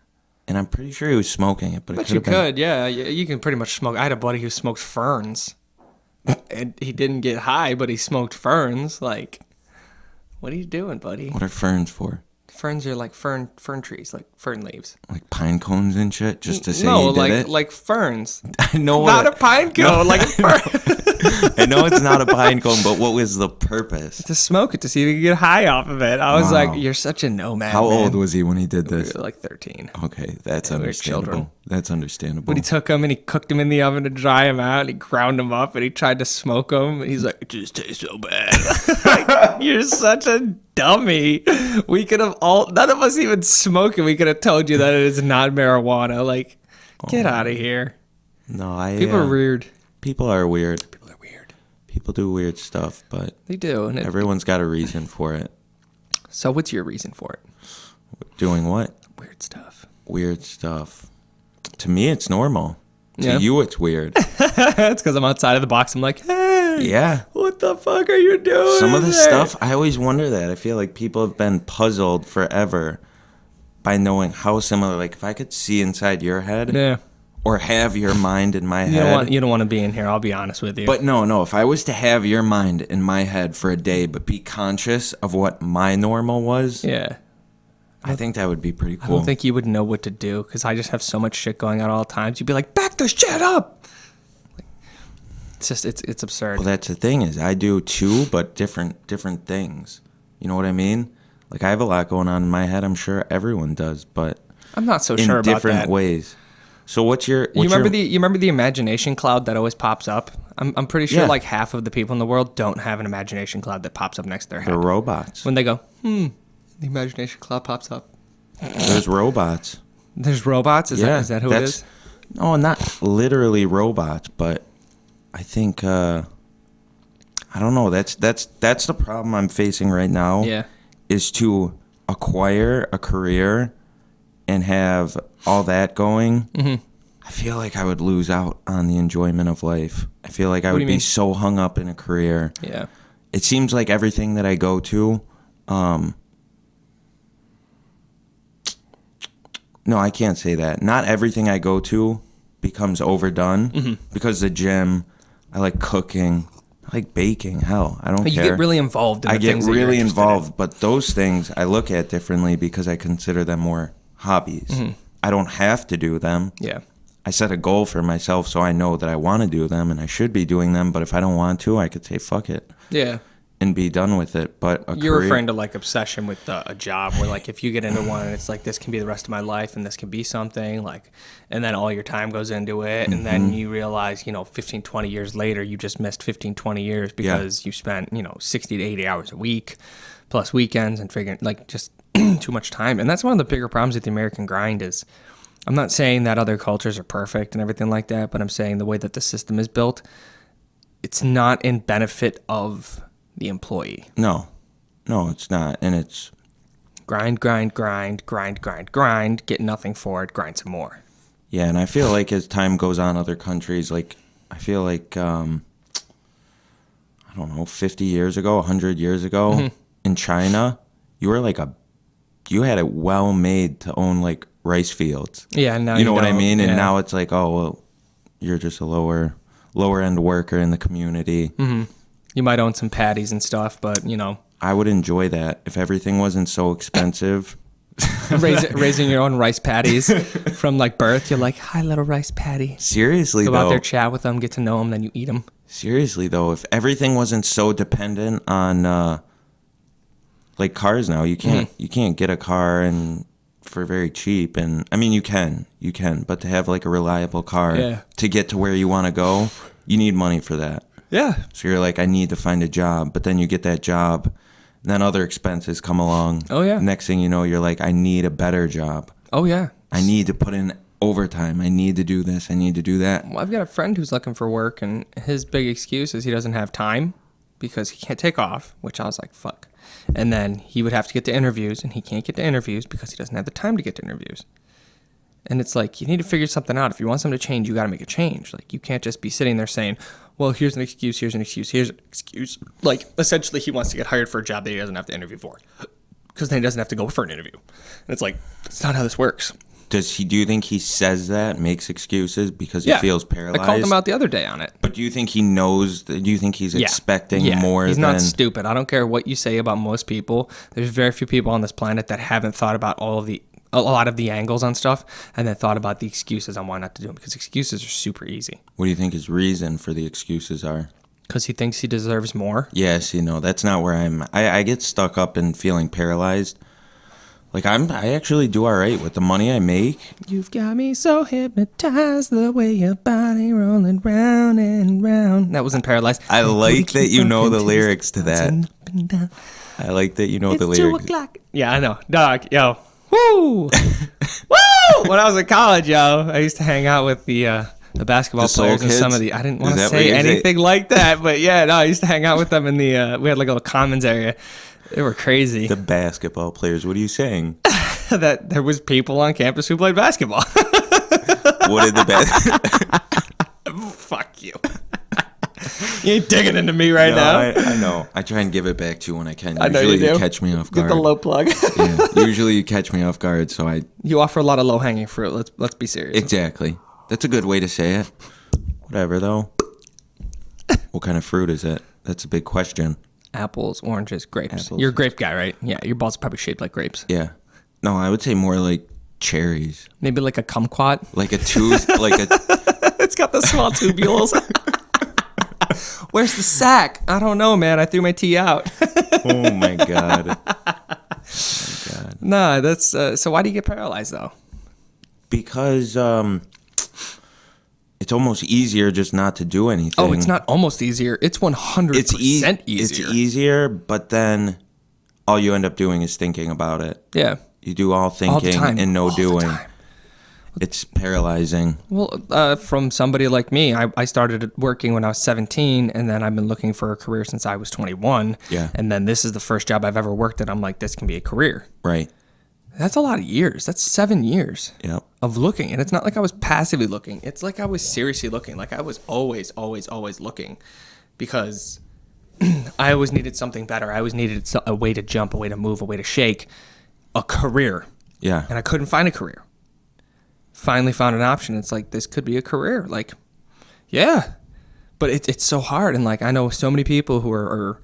And I'm pretty sure he was smoking it, but you could, yeah. You can pretty much smoke. I had a buddy who smoked ferns. and he didn't get high, but he smoked ferns. Like, what are you doing, buddy? What are ferns for? Ferns are like fern trees, like fern leaves. Like pine cones and shit, just to say No, he did like it? like ferns. I know Not a what pine cone, like a fern. I know it's not a pine cone, but what was the purpose? To smoke it to see if he could get high off of it. I was Wow. like, you're such a nomad. How man. old was he when he did We this? were like 13. Okay, that's we were understandable. children. That's understandable. But he took them and he cooked them in the oven to dry them out. And he ground them up and he tried to smoke them. And he's like, it just tastes so bad. Like, you're such a dummy. We could have none of us even smoke it. We could have told you that it is not marijuana. Like, get out of here. No, People are weird. People are weird. People are weird. People do weird stuff, but They do. And everyone's got a reason for it. so what's your reason for it? Doing what? Weird stuff. Weird stuff. To me, it's normal. To Yeah. you, it's weird. That's because I'm outside of the box. I'm like, hey, Yeah. what the fuck are you doing? Some of the there? stuff, I always wonder that. I feel like people have been puzzled forever by knowing how similar. Like, if I could see inside your head Yeah. or have your mind in my You head. don't want to be in here. I'll be honest with you. But no. If I was to have your mind in my head for a day, but be conscious of what my normal was, yeah. I think that would be pretty I cool. don't think you would know what to do because I just have so much shit going on at all times. You'd be like, back the shit up. It's just, it's absurd. Well, that's the thing is I do too, but different things. You know what I mean? Like I have a lot going on in my head. I'm sure everyone does, but I'm not so in sure about different that. ways. So what's your? You remember the imagination cloud that always pops up? I'm pretty sure Yeah. like half of the people in the world don't have an imagination cloud that pops up next to their head. the robots? When they go, the imagination cloud pops up. There's robots. There's robots? Is that who it is? No, not literally robots, but I think I don't know. That's the problem I'm facing right now. Yeah. Is to acquire a career and have all that going. Mm-hmm. I feel like I would lose out on the enjoyment of life. I feel like I What do would you be mean? so hung up in a career. Yeah. It seems like everything that I go to, no, I can't say that. Not everything I go to becomes overdone because the gym, I like cooking, I like baking. Hell, I don't You care. get really involved in the I get things that you're really interested involved, but those things I look at differently because I consider them more hobbies. I don't have to do them. in. Yeah. I set a goal for myself so I know that I want to do them and I should be doing them, but if I don't want to, I could say fuck it Yeah. and be done with it. But You're referring to like obsession with a job where like if you get into one and it's like this can be the rest of my life and this can be something like and then all your time goes into it and then you realize 15 20 years later you just missed 15 20 years because you spent 60 to 80 hours a week plus weekends and figuring like just too much time. And that's one of the bigger problems with the American grind is I'm not saying that other cultures are perfect and everything like that, but I'm saying the way that the system is built, it's not in benefit of the employee. No, it's not. And it's, Grind, get nothing for it, grind some more. yeah, and I feel like as time goes on, other countries, like, I feel like, I don't know, 50 years ago, 100 years ago, in China, you had it well made to own, like, rice fields. Yeah, now You know what I don't. mean? And Yeah. now it's like, oh, well, you're just a lower end worker in the community. You might own some patties and stuff, but, I would enjoy that if everything wasn't so expensive. raising your own rice patties from, like, birth. You're like, hi, little rice patty. Seriously, Go out though. there, chat with them, get to know them, then you eat them. Seriously, though, if everything wasn't so dependent on, like cars now, you can't get a car and for very cheap. And I mean, you can, but to have like a reliable car Yeah. to get to where you want to go, you need money for that. Yeah. So you're like, I need to find a job, but then you get that job, and then other expenses come along. Oh, yeah. Next thing you know, you're like, I need a better job. Oh, yeah. I need to put in overtime. I need to do this. I need to do that. Well, I've got a friend who's looking for work, and his big excuse is he doesn't have time because he can't take off, which I was like, fuck. And then he would have to get to interviews, and he can't get to interviews because he doesn't have the time to get to interviews. And it's like, you need to figure something out. If you want something to change, you got to make a change. Like, you can't just be sitting there saying, well, here's an excuse, here's an excuse, here's an excuse. Like, essentially, he wants to get hired for a job that he doesn't have to interview for because then he doesn't have to go for an interview. And it's like, that's not how this works. Do you think he says that, makes excuses because he feels paralyzed? I called him out the other day on it. But do you think he knows? Do you think he's expecting more? He's than... not stupid. I don't care what you say about most people. There's very few people on this planet that haven't thought about a lot of the angles on stuff and then thought about the excuses on why not to do them, because excuses are super easy. What do you think his reason for the excuses are? Because he thinks he deserves more. Yes, that's not where I get stuck up in feeling paralyzed. Like I actually do all right with the money I make. You've got me so hypnotized the way your body rolling round and round. That wasn't Paralyzed. I like that you know the lyrics to that. I like that you know the lyrics. It's 2 o'clock. Yeah, I know. Dog, yo. Woo! Woo! When I was in college, yo, I used to hang out with the basketball players and some of the... I didn't want to say anything like that, but yeah, no, I used to hang out with them in the... we had like a little commons area. They were crazy. The basketball players. What are you saying? That there was people on campus who played basketball. What did the Fuck you. You ain't digging into me right now. I know. I try and give it back to you when I can. I know Usually you do. catch me off guard. Get the low plug. Yeah. Usually you catch me off guard, so I... You offer a lot of low-hanging fruit. Let's be serious. Exactly. That's a good way to say it. Whatever, though. What kind of fruit is it? That's a big question. Apples, oranges, grapes. Apples. You're a grape guy, right? Yeah, your balls are probably shaped like grapes. Yeah. No, I would say more like cherries. Maybe like a kumquat. Like a tooth, like a... It's got the small tubules. Where's the sack? I don't know, man. I threw my tea out. Oh, my God. Nah, that's... so why do you get paralyzed, though? Because it's almost easier just not to do anything. Oh, it's not almost easier. It's 100% easier. It's easier, but then all you end up doing is thinking about it. Yeah. You do all thinking and no doing. It's paralyzing. Well, from somebody like me, I started working when I was 17, and then I've been looking for a career since I was 21. Yeah. And then this is the first job I've ever worked at. I'm like, this can be a career. Right. That's a lot of years. That's 7 years of looking. And it's not like I was passively looking. It's like I was seriously looking. Like I was always looking, because I always needed something better. I always needed a way to jump, a way to move, a way to shake, a career. Yeah. And I couldn't find a career. Finally found an option. It's like, this could be a career. Like, yeah. But it's so hard. And like, I know so many people who are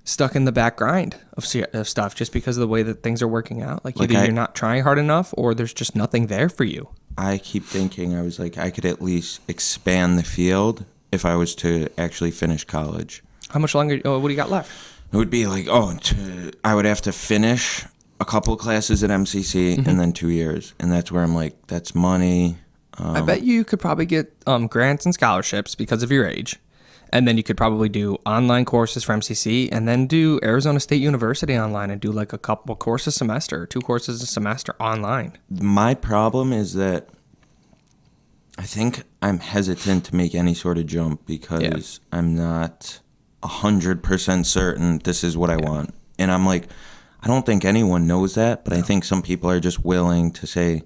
stuck in the back grind of stuff just because of the way that things are working out. Like either you're not trying hard enough or there's just nothing there for you. I keep thinking, I was like, I could at least expand the field if I was to actually finish college. How much longer? What do you got left? It would be like, I would have to finish a couple classes at MCC and then 2 years. And that's where I'm like, that's money. I bet you could probably get grants and scholarships because of your age. And then you could probably do online courses for MCC and then do Arizona State University online and do like a couple courses a semester or 2 courses a semester online. My problem is that I think I'm hesitant to make any sort of jump because I'm not 100% certain this is what I want. And I'm like, I don't think anyone knows that, but I think some people are just willing to say,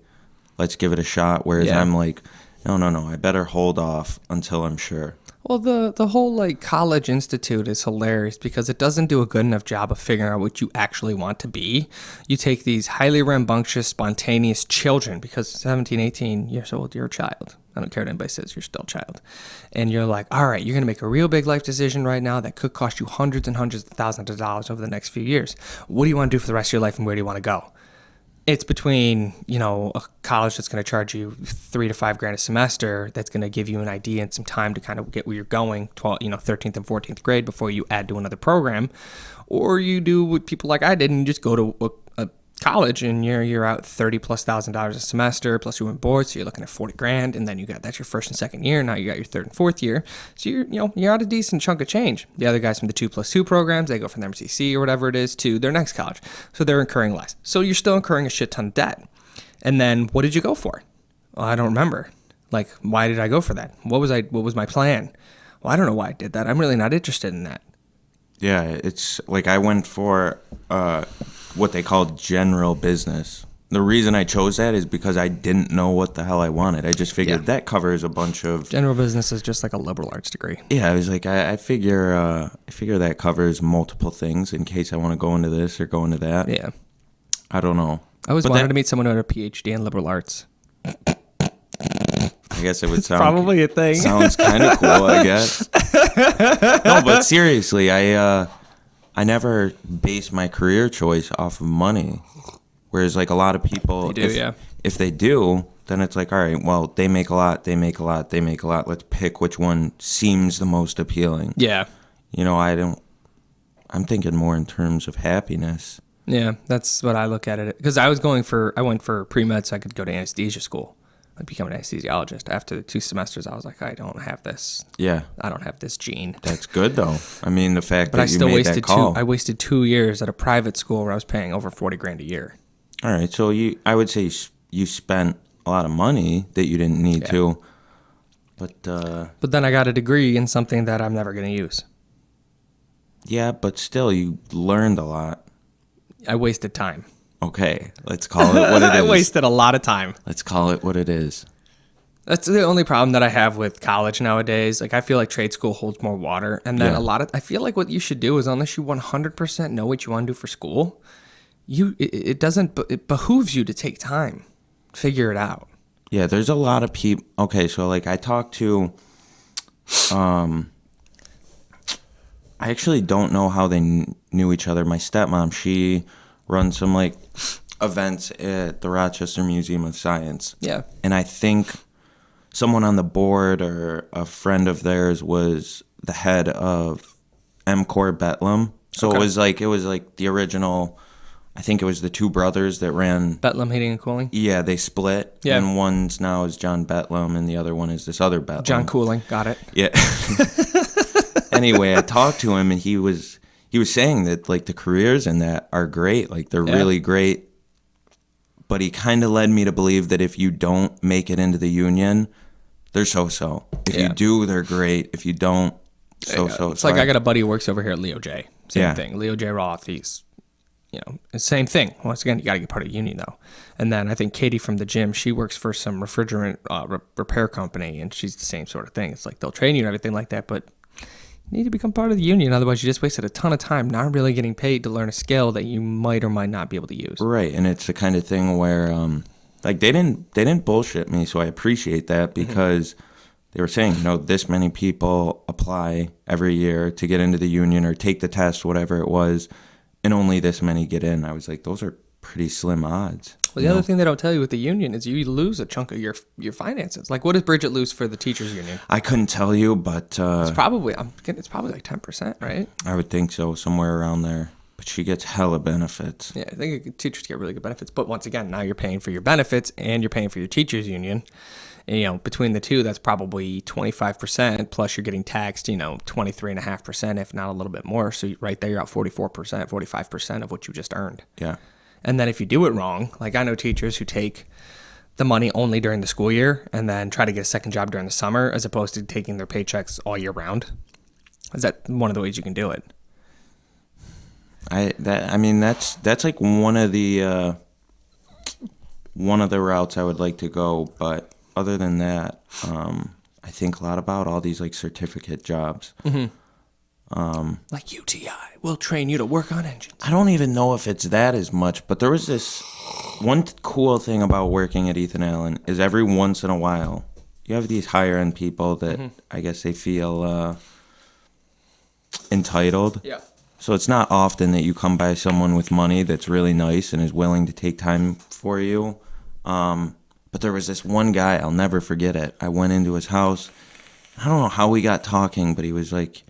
let's give it a shot. Whereas I'm like, no, I better hold off until I'm sure. Well, the whole like college institute is hilarious because it doesn't do a good enough job of figuring out what you actually want to be. You take these highly rambunctious, spontaneous children, because 17, 18 years old, you're a child. I don't care what anybody says, you're still a child. And you're like, all right, you're going to make a real big life decision right now that could cost you hundreds and hundreds of thousands of dollars over the next few years. What do you want to do for the rest of your life and where do you want to go? It's between, a college that's going to charge you $3,000 to $5,000 a semester that's going to give you an idea and some time to kind of get where you're going, 13th and 14th grade before you add to another program. Or you do what people like I did and you just go to a college and you're out $30,000+ a semester plus room and board, so you're looking at $40,000, and then that's your first and second year. Now you got your third and fourth year, so you're out a decent chunk of change. The other guys from the 2+2 programs, they go from the MCC or whatever it is to their next college, so they're incurring less. So you're still incurring a shit ton of debt. And then what did you go for? Well, I don't remember. Like, why did I go for that? What was my plan? Well, I don't know why I did that. I'm really not interested in that. Yeah, it's like I went for what they call general business. The reason I chose that is because I didn't know what the hell I wanted. I just figured that covers a bunch of... General business is just like a liberal arts degree. Yeah, I was like, I figure that covers multiple things in case I want to go into this or go into that. Yeah. I don't know. I always But wanted that- to meet someone who had a PhD in liberal arts. I guess it would sound Probably a thing. sounds kind of cool, I guess. No, but seriously, I never base my career choice off of money. Whereas like a lot of people, They do, if they do, then it's like, all right, well, they make a lot, they make a lot, they make a lot. Let's pick which one seems the most appealing. Yeah. You know, I'm thinking more in terms of happiness. Yeah, that's what I look at it. Because I went for pre-med so I could go to anesthesia school. I'd become an anesthesiologist. After the 2 semesters, I was like, I don't have this. Yeah. I don't have this gene. That's good though. I mean, the fact But that I you still made that wasted call. I wasted 2 years at a private school where I was paying over $40,000 a year. All right, so I would say you spent a lot of money that you didn't need to. But But then I got a degree in something that I'm never going to use. yeah, but still, you learned a lot. I wasted time. Okay, let's call it what it I is. wasted a lot of time. Let's call it what it is. That's the only problem that I have with college nowadays. Like, I feel like trade school holds more water. And then Yeah. I feel like what you should do is, unless you 100% know what you want to do for school, it behooves you to take time, figure it out. Yeah, there's a lot of people. Okay, so like I talked to, I actually don't know how they knew each other. My stepmom, she runs some like events at the Rochester Museum of Science. Yeah. And I think someone on the board or a friend of theirs was the head of MCOR Bedlam. So it was like the original. I think it was the 2 brothers that ran. Bedlam Heating and Cooling. Yeah, they split. Yeah. And one's now is John Bedlam, and the other one is this other Bedlam. John Cooling. Got it. Yeah. Anyway, I talked to him, and he was saying that like the careers in that are great, like they're really great. But he kind of led me to believe that if you don't make it into the union, they're so-so. If you do, they're great. If you don't, so-so. It's like I got a buddy who works over here at Leo J. Same Yeah. thing. Leo J. Roth, he's, same thing. Once again, you got to get part of the union, though. And then I think Katie from the gym, she works for some refrigerant repair company, and she's the same sort of thing. It's like they'll train you and everything like that, but you need to become part of the union. Otherwise, you just wasted a ton of time not really getting paid to learn a skill that you might or might not be able to use. Right, and it's the kind of thing where like they didn't bullshit me, so I appreciate that because they were saying, this many people apply every year to get into the union or take the test, whatever it was, and only this many get in. I was like, those are pretty slim odds. Well, the other thing they don't tell you with the union is you lose a chunk of your finances. Like, what does Bridget lose for the teachers union? I couldn't tell you, but It's probably like 10%, right? I would think so, somewhere around there. But she gets hella benefits. Yeah, I think teachers get really good benefits. But once again, now you're paying for your benefits and you're paying for your teachers union. And, between the two, that's probably 25%. Plus, you're getting taxed, 23.5%, if not a little bit more. So right there, you're at 44%, 45% of what you just earned. Yeah. And then if you do it wrong, like I know teachers who take the money only during the school year and then try to get a second job during the summer as opposed to taking their paychecks all year round. Is that one of the ways you can do it? That's like one of the routes I would like to go, but other than that, I think a lot about all these like certificate jobs. Like UTI, we'll train you to work on engines. I don't even know if it's that as much, but there was this one cool thing about working at Ethan Allen is every once in a while you have these higher end people that I guess they feel entitled. Yeah. So it's not often that you come by someone with money that's really nice and is willing to take time for you. But there was this one guy, I'll never forget it. I went into his house. I don't know how we got talking, but he was like,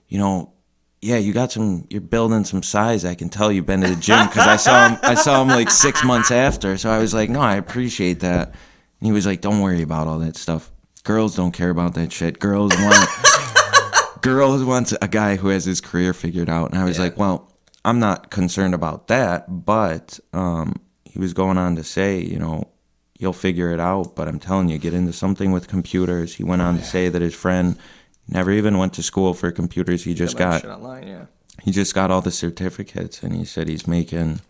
yeah, you're building some size. I can tell you've been to the gym because I saw him like 6 months after. So I was like, no, I appreciate that. And he was like, don't worry about all that stuff. Girls don't care about that shit. Girls want a guy who has his career figured out. And I was like, well, I'm not concerned about that. But he was going on to say, you'll figure it out. But I'm telling you, get into something with computers. He went on to say that his friend never even went to school for computers. He just got shit online, yeah. He just got all the certificates, and he said he's making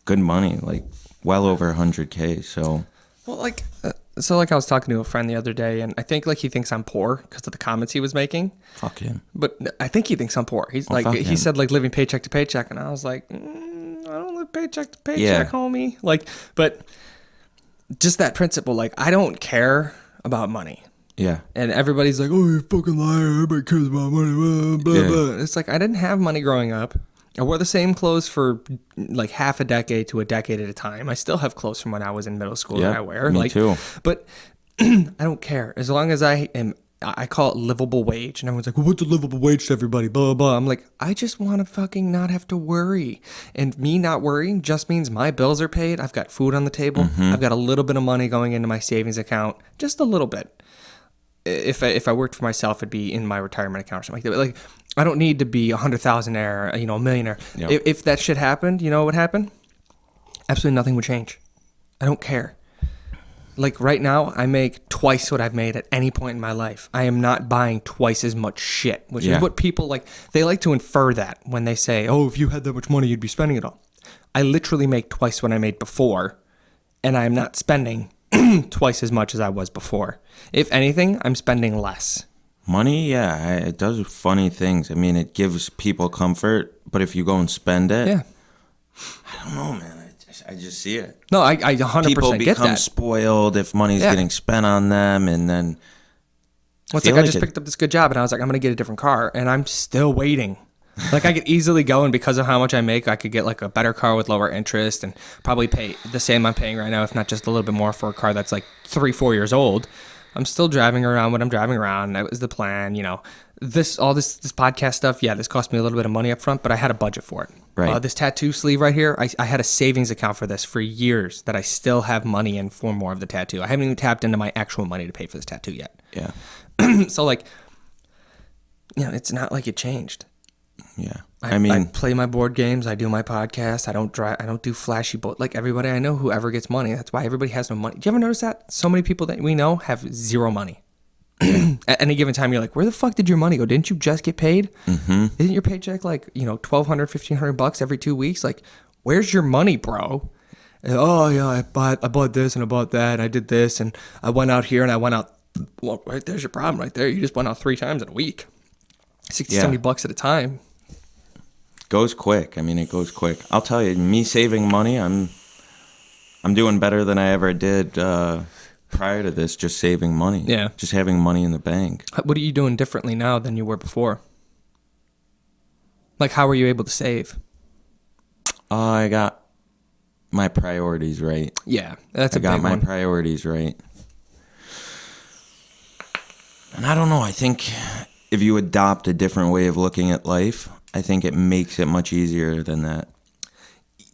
good money, like well over 100K. So, well, like I was talking to a friend the other day, and I think like he thinks I'm poor because of the comments he was making. fuck him. But I think he thinks I'm poor. He's Well, like fuck he him. said like living paycheck to paycheck, and I was like, I don't live paycheck to paycheck, homie. Like, but just that principle, like, I don't care about money. Yeah. And everybody's like, oh, you're a fucking liar. Everybody cares about money. Blah, blah, blah. It's like, I didn't have money growing up. I wore the same clothes for like half a decade to a decade at a time. I still have clothes from when I was in middle school that I wear. Me too. But I don't care. As long as I call it livable wage. And everyone's like, well, what's a livable wage to everybody? Blah, blah, blah. I'm like, I just want to fucking not have to worry. And me not worrying just means my bills are paid. I've got food on the table. I've got a little bit of money going into my savings account. Just a little bit. If I worked for myself, it'd be in my retirement account or something like that. Like, I don't need to be 100,000-aire, a millionaire. Yep. If that shit happened, you know what would happen? Absolutely nothing would change. I don't care. Like right now, I make twice what I've made at any point in my life. I am not buying twice as much shit, which is what people like. They like to infer that when they say, oh, if you had that much money, you'd be spending it all. I literally make twice what I made before, and I am not spending twice as much as I was before. If anything, I'm spending less. Money, yeah, it does funny things. I mean, it gives people comfort, but if you go and spend it, I don't know, man. I just see it. No, I 100% get that. People become spoiled if money's getting spent on them, and then... Well, it's like I just picked up this good job, and I was like, I'm going to get a different car, and I'm still waiting. Like, I could easily go, and because of how much I make, I could get, like, a better car with lower interest and probably pay the same I'm paying right now, if not just a little bit more for a car that's, like, 3-4 years old. I'm still driving around what I'm driving around. That was the plan, This podcast stuff, this cost me a little bit of money up front, but I had a budget for it. Right. This tattoo sleeve right here, I had a savings account for this for years that I still have money in for more of the tattoo. I haven't even tapped into my actual money to pay for this tattoo yet. Yeah. So, like, it's not like it changed. Yeah. I play my board games. I do my podcast. I don't do flashy like everybody I know who ever gets money. That's why everybody has no money. Do you ever notice that? So many people that we know have zero money. At any given time, you're like, where the fuck did your money go? Didn't you just get paid? Mm-hmm. Isn't your paycheck like, $1,200, $1,500 every 2 weeks? Like, where's your money, bro? And, oh, yeah, I bought this and I bought that. And I did this and I went out here and I went out. Well, right there's your problem right there. You just went out 3 times in a week. $60-$70 at a time. Goes quick. I mean, it goes quick. I'll tell you, me saving money, I'm doing better than I ever did prior to this, just saving money. Yeah. Just having money in the bank. What are you doing differently now than you were before? Like, how were you able to save? I got my priorities right. Yeah, that's a big one. I got my priorities right. And I don't know, I think if you adopt a different way of looking at life, I think it makes it much easier than that.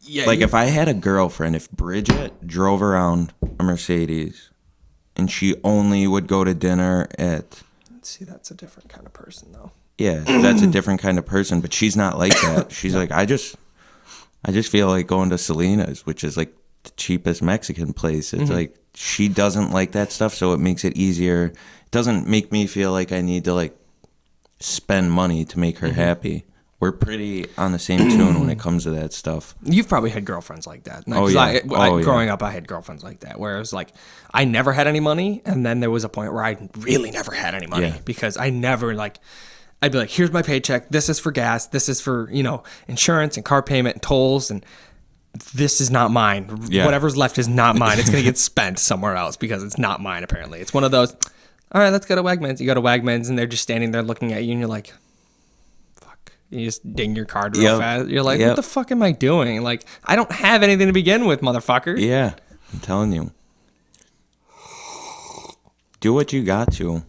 Yeah. Like, if I had a girlfriend, if Bridget drove around a Mercedes and she only would go to dinner at... See, that's a different kind of person, though. Yeah, that's a different kind of person, but she's not like that. She's like, I just feel like going to Selena's, which is like the cheapest Mexican place. It's like, she doesn't like that stuff, so it makes it easier. It doesn't make me feel like I need to, like, spend money to make her happy. We're pretty on the same tune when it comes to that stuff. You've probably had girlfriends like that. Oh, yeah. Growing up, I had girlfriends like that, where it was like, I never had any money, and then there was a point where I really never had any money because I never, like, I'd be like, here's my paycheck. This is for gas. This is for, insurance and car payment and tolls, and this is not mine. Yeah. Whatever's left is not mine. It's going to get spent somewhere else because it's not mine, apparently. It's one of those, all right, let's go to Wegmans. You go to Wegmans, and they're just standing there looking at you, and you're like, you just ding your card real fast. You're like, what the fuck am I doing? Like, I don't have anything to begin with, motherfucker. Yeah, I'm telling you. Do what you got to.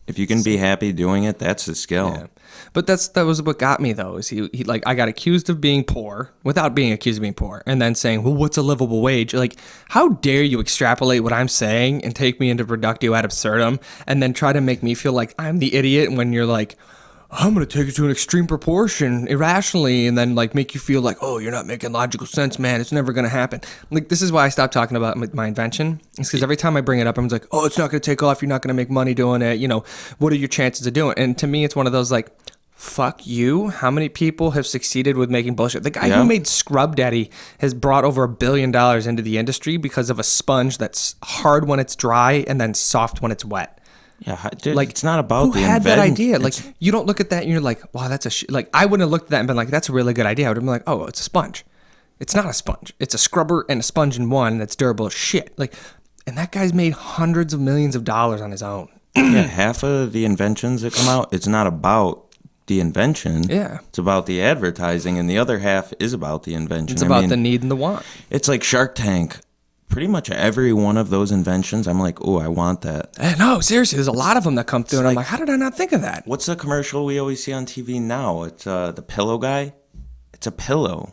If you can be happy doing it, that's the skill. Yeah. But that was what got me, though, is he like, I got accused of being poor without being accused of being poor. And then saying, well, what's a livable wage? Like, how dare you extrapolate what I'm saying and take me into reductio ad absurdum and then try to make me feel like I'm the idiot when you're like, I'm going to take it to an extreme proportion irrationally and then like make you feel like, oh, you're not making logical sense, man. It's never going to happen. Like, this is why I stopped talking about my invention. It's because every time I bring it up, I'm like, oh, it's not going to take off. You're not going to make money doing it. What are your chances of doing it? And to me, it's one of those like, fuck you. How many people have succeeded with making bullshit? The guy who made Scrub Daddy has brought over $1 billion into the industry because of a sponge that's hard when it's dry and then soft when it's wet. Yeah, dude, like, it's not about who had that idea. Like, you don't look at that and you're like, wow, that's like, I wouldn't have looked at that and been like, that's a really good idea. I would have been like, oh, it's a sponge. It's not a sponge. It's a scrubber and a sponge in one that's durable as shit. Like, and that guy's made hundreds of millions of dollars on his own. Yeah, half of the inventions that come out, it's not about the invention. Yeah. It's about the advertising, and the other half is about the invention. It's about the need and the want. It's like Shark Tank. Pretty much every one of those inventions, I'm like, oh, I want that. No, seriously, there's a lot of them that come through, and I'm like, how did I not think of that? What's the commercial we always see on TV now? It's the pillow guy. It's a pillow.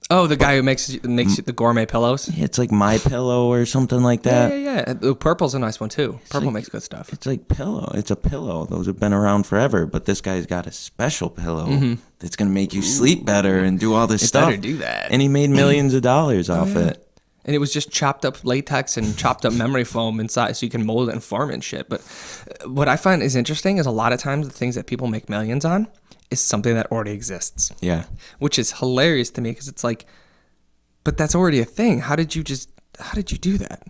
Oh, the guy who makes the gourmet pillows? It's like My Pillow or something like that. Yeah. The purple's a nice one, too. Purple makes good stuff. It's like pillow. It's a pillow. Those have been around forever, but this guy's got a special pillow that's going to make you sleep better and do all this stuff. Better do that. And he made millions of dollars off it. And it was just chopped up latex and chopped up memory foam inside so you can mold it and form it and shit. But what I find is interesting is a lot of times the things that people make millions on is something that already exists. Yeah. Which is hilarious to me because it's like, but that's already a thing. How did you do that?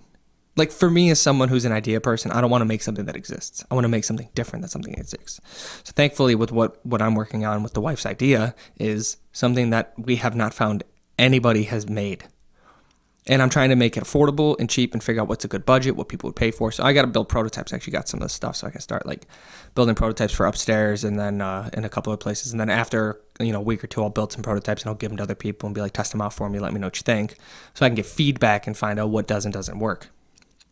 Like for me as someone who's an idea person, I don't want to make something that exists. I want to make something different than something that exists. So thankfully with what I'm working on with the wife's idea is something that we have not found anybody has made. And I'm trying to make it affordable and cheap and figure out what's a good budget, what people would pay for. So I got to build prototypes. I actually got some of this stuff so I can start like building prototypes for upstairs and then in a couple of places. And then after, a week or two, I'll build some prototypes and I'll give them to other people and be like, test them out for me. Let me know what you think. So I can get feedback and find out what does and doesn't work.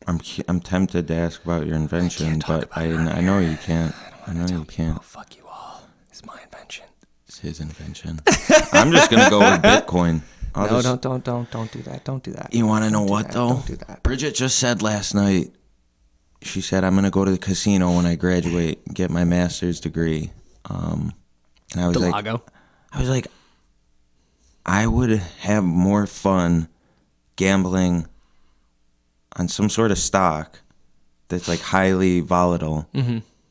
I'm tempted to ask about your invention, but I know you can't. I know you can't. Oh, fuck you all. It's my invention. It's his invention. I'm just going to go with Bitcoin. Don't do that. Don't do that. You want to know what, though? Don't do that. Bridget just said last night, she said, I'm going to go to the casino when I graduate and get my master's degree. And I was like, I would have more fun gambling on some sort of stock that's like highly volatile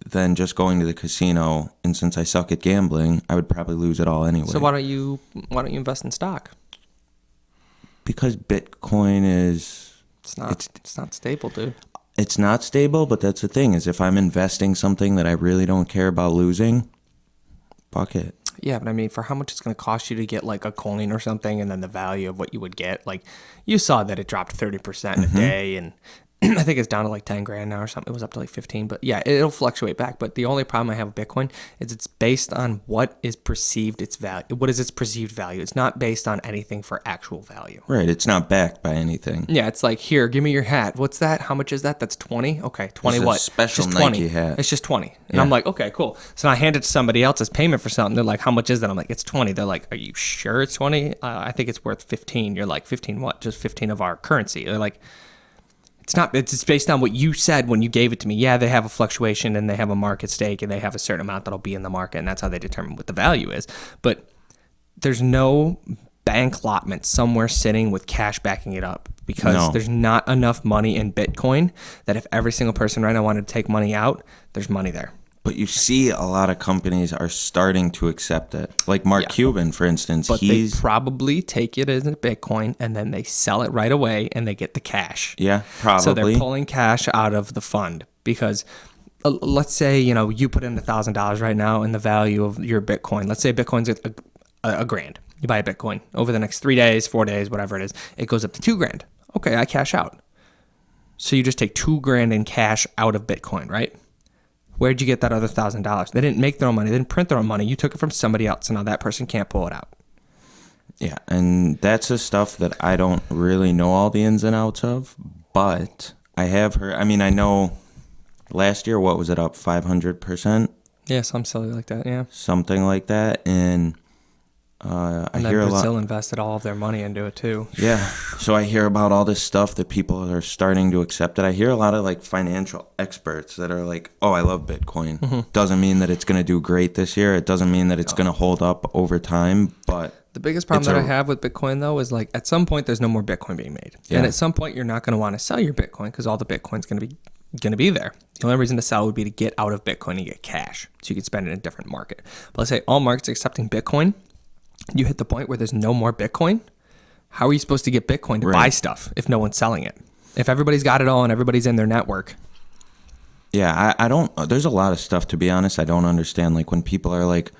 than just going to the casino. And since I suck at gambling, I would probably lose it all anyway. So why don't you invest in stock? Because Bitcoin is... It's not stable, dude. It's not stable, but that's the thing, is if I'm investing something that I really don't care about losing, fuck it. Yeah, but I mean, for how much it's going to cost you to get like a coin or something and then the value of what you would get, like you saw that it dropped 30% in a day and I think it's down to like 10 grand now or something. It was up to like 15, but yeah, it'll fluctuate back. But the only problem I have with Bitcoin is it's based on what is perceived its value. What is its perceived value? It's not based on anything for actual value. Right. It's not backed by anything. Yeah. It's like, here, give me your hat. What's that? How much is that? That's 20. Okay. 20 It's a what? special just Nike 20. hat. It's just 20. And Yeah. I'm like, okay, cool. So I hand it to somebody else as payment for something. They're like, how much is that? I'm like, it's 20. They're like, are you sure it's 20? I think it's worth 15. You're like, 15 what? Just 15 of our currency. They're like, it's based on what you said when you gave it to me. Yeah, they have a fluctuation and they have a market stake and they have a certain amount that'll be in the market and that's how they determine what the value is. But there's no bank allotment somewhere sitting with cash backing it up because there's not enough money in Bitcoin that if every single person right now wanted to take money out, there's money there. But you see a lot of companies are starting to accept it. Like Mark Cuban, for instance. But they probably take it as a Bitcoin and then they sell it right away and they get the cash. Yeah, probably. So they're pulling cash out of the fund because let's say, you put in $1,000 right now in the value of your Bitcoin. Let's say Bitcoin's a grand. You buy a Bitcoin over the next 3 days, 4 days, whatever it is. It goes up to $2,000. Okay, I cash out. So you just take $2,000 in cash out of Bitcoin, right? Where'd you get that other $1,000? They didn't make their own money. They didn't print their own money. You took it from somebody else, so now that person can't pull it out. Yeah, and that's the stuff that I don't really know all the ins and outs of, but I have heard. I mean, I know last year, what was it up? 500%? Yeah, some silly like that, yeah. Something like that, and I hear a lot. Brazil invested all of their money into it too. Yeah, so I hear about all this stuff that people are starting to accept it. I hear a lot of like financial experts that are like, "Oh, I love Bitcoin." Doesn't mean that it's going to do great this year. It doesn't mean that it's going to hold up over time. But the biggest problem that I have with Bitcoin though is like at some point there's no more Bitcoin being made, and at some point you're not going to want to sell your Bitcoin because all the Bitcoin's going to be there. The only reason to sell would be to get out of Bitcoin and get cash, so you can spend it in a different market. But let's say all markets are accepting Bitcoin. You hit the point where there's no more Bitcoin. How are you supposed to get Bitcoin to buy stuff if no one's selling it? If everybody's got it all and everybody's in their network. Yeah, I don't. There's a lot of stuff, to be honest, I don't understand. Like when people are like,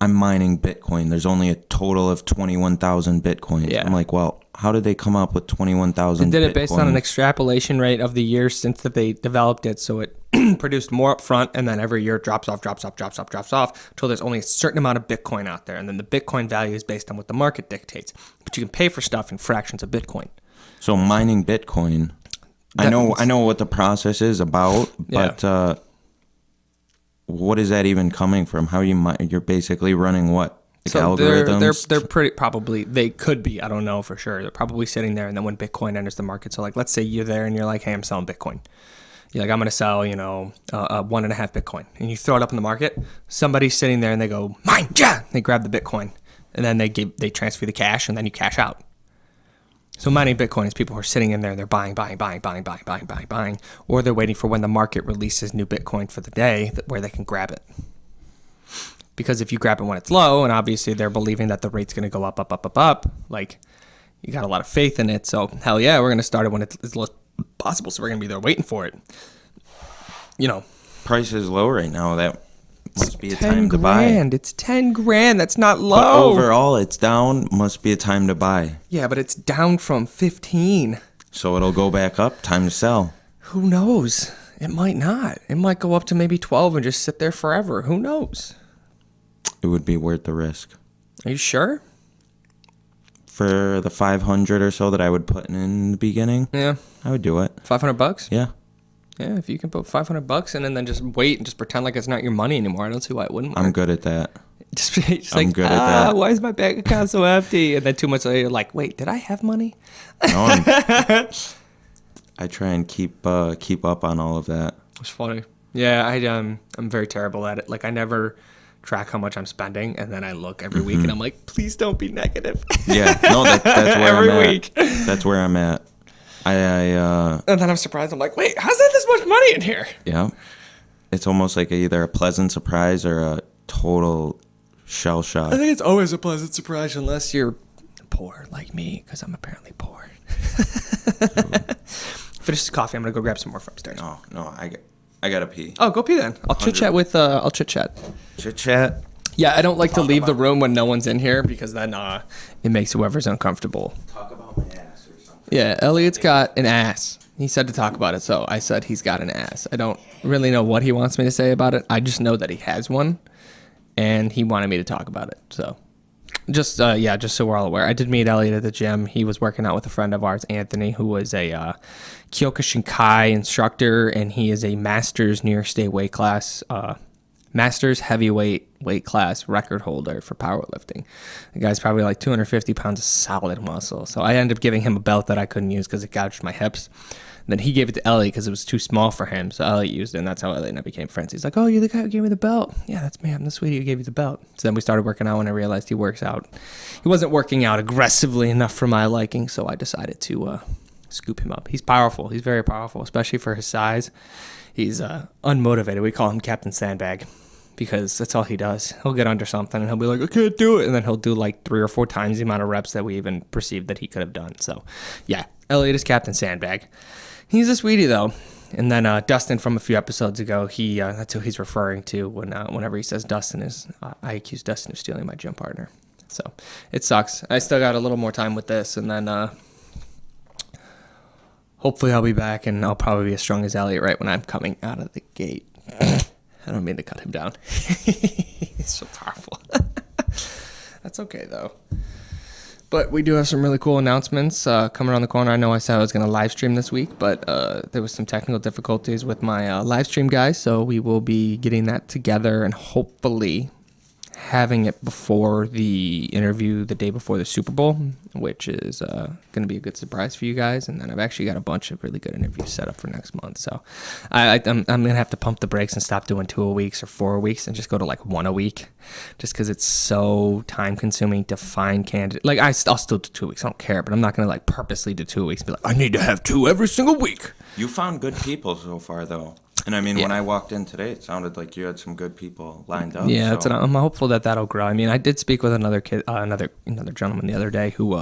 I'm mining Bitcoin. There's only a total of 21,000 Bitcoins. Yeah. I'm like, well, how did they come up with 21,000 They did it based on an Bitcoins? extrapolation rate of the years since that they developed it. So it produced more up front, and then every year it drops off until there's only a certain amount of Bitcoin out there. And then the Bitcoin value is based on what the market dictates. But you can pay for stuff in fractions of Bitcoin. So mining Bitcoin, I know what the process is about, but what is that even coming from? How you're basically running what? Like So algorithms? they're pretty probably, they could be, I don't know for sure. They're probably sitting there, and then when Bitcoin enters the market, so like let's say you're there and you're like, hey, I'm selling Bitcoin. You're like, I'm going to sell, 1.5 Bitcoin, and you throw it up in the market. Somebody's sitting there and they go, mine, yeah. They grab the Bitcoin, and then they transfer the cash, and then you cash out. So mining Bitcoin is people who are sitting in there, they're buying, or they're waiting for when the market releases new Bitcoin for the day where they can grab it. Because if you grab it when it's low, and obviously they're believing that the rate's going to go up, like you got a lot of faith in it. So hell yeah, we're going to start it when it's as low as possible. So we're going to be there waiting for it. Price is low right now. That must be a 10 time to buy. It's 10 grand. That's not But low. overall, it's down. Must be a time to buy. Yeah, but it's down from 15. So it'll go back up. Time to sell. Who knows? It might not. It might go up to maybe 12 and just sit there forever. Who knows? It would be worth the risk. Are you sure? For the 500 or so that I would put in the beginning, Yeah. I would do it. $500? Yeah. Yeah, if you can put $500 in and then just wait and just pretend like it's not your money anymore, I don't see why it wouldn't work. I'm good at that. Just I'm like, good at that. why is my bank account so empty? And then 2 months later, you're like, wait, did I have money? No, I try and keep up on all of that. It's funny. Yeah, I'm very terrible at it. Like, I never track how much I'm spending, and then I look every week, and I'm like, please don't be negative. Yeah, no, that's where Every I'm week. at. That's where I'm at. And then I'm surprised. I'm like, wait, how's there this much money in here? Yeah, it's almost like either a pleasant surprise or a total shell shock. I think it's always a pleasant surprise unless you're poor like me, because I'm apparently poor. Finish this coffee. I'm gonna go grab some more from upstairs. No, I gotta pee. Oh, go pee then. I'll chit chat with. I'll chit chat. Chit chat. Yeah, I don't like to leave the room when no one's in here because then it makes whoever's uncomfortable. Talk about my ass or something. Yeah, Elliot's got an ass. He said to talk about it, so I said he's got an ass. I don't really know what he wants me to say about it. I just know that he has one, and he wanted me to talk about it. So, just so we're all aware. I did meet Elliot at the gym. He was working out with a friend of ours, Anthony, who was a Kyokushinkai instructor, and he is a Masters New York State weight class, Masters heavyweight weight class record holder for powerlifting. The guy's probably like 250 pounds of solid muscle. So I ended up giving him a belt that I couldn't use because it gouged my hips. Then he gave it to Elliot because it was too small for him. So Elliot used it, and that's how Elliot and I became friends. He's like, oh, you're the guy who gave me the belt. Yeah, that's me. I'm the sweetie who gave you the belt. So then we started working out when I realized he works out. He wasn't working out aggressively enough for my liking, so I decided to scoop him up. He's powerful. He's very powerful, especially for his size. He's unmotivated. We call him Captain Sandbag because that's all he does. He'll get under something, and he'll be like, I can't do it. And then he'll do like 3 or 4 times the amount of reps that we even perceived that he could have done. So, yeah, Elliot is Captain Sandbag. He's a sweetie, though. And then Dustin from a few episodes ago, that's who he's referring to whenever he says Dustin is. I accuse Dustin of stealing my gym partner. So it sucks. I still got a little more time with this, and then hopefully I'll be back, and I'll probably be as strong as Elliot right when I'm coming out of the gate. I don't mean to cut him down. He's so powerful. That's okay, though. But we do have some really cool announcements coming around the corner. I know I said I was going to live stream this week, but there was some technical difficulties with my live stream guys, so we will be getting that together and hopefully having it before the interview the day before the Super Bowl, which is going to be a good surprise for you guys. And then I've actually got a bunch of really good interviews set up for next month. So I'm going to have to pump the brakes and stop doing 2 a week or 4 a week and just go to like 1 a week, just because it's so time consuming to find candidates. Like I'll still do 2 weeks. I don't care, but I'm not going to like purposely do 2 weeks and be like, I need to have 2 every single week. You found good people so far, though. And I mean, when I walked in today, it sounded like you had some good people lined up. Yeah, so. I'm hopeful that'll grow. I mean, I did speak with another kid, another gentleman the other day who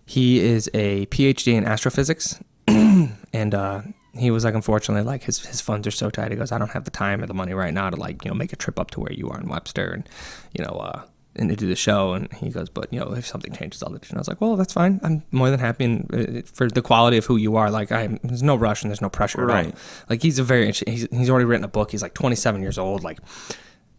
he is a PhD in astrophysics, and he was like, unfortunately, like his funds are so tight. He goes, I don't have the time or the money right now to like, make a trip up to where you are in Webster and, and to do the show. And he goes, but if something changes, I'll let you know. I was like, well, that's fine. I'm more than happy. And for the quality of who you are, like there's no rush and there's no pressure at all. Like he's he's already written a book. He's like 27 years old. Like,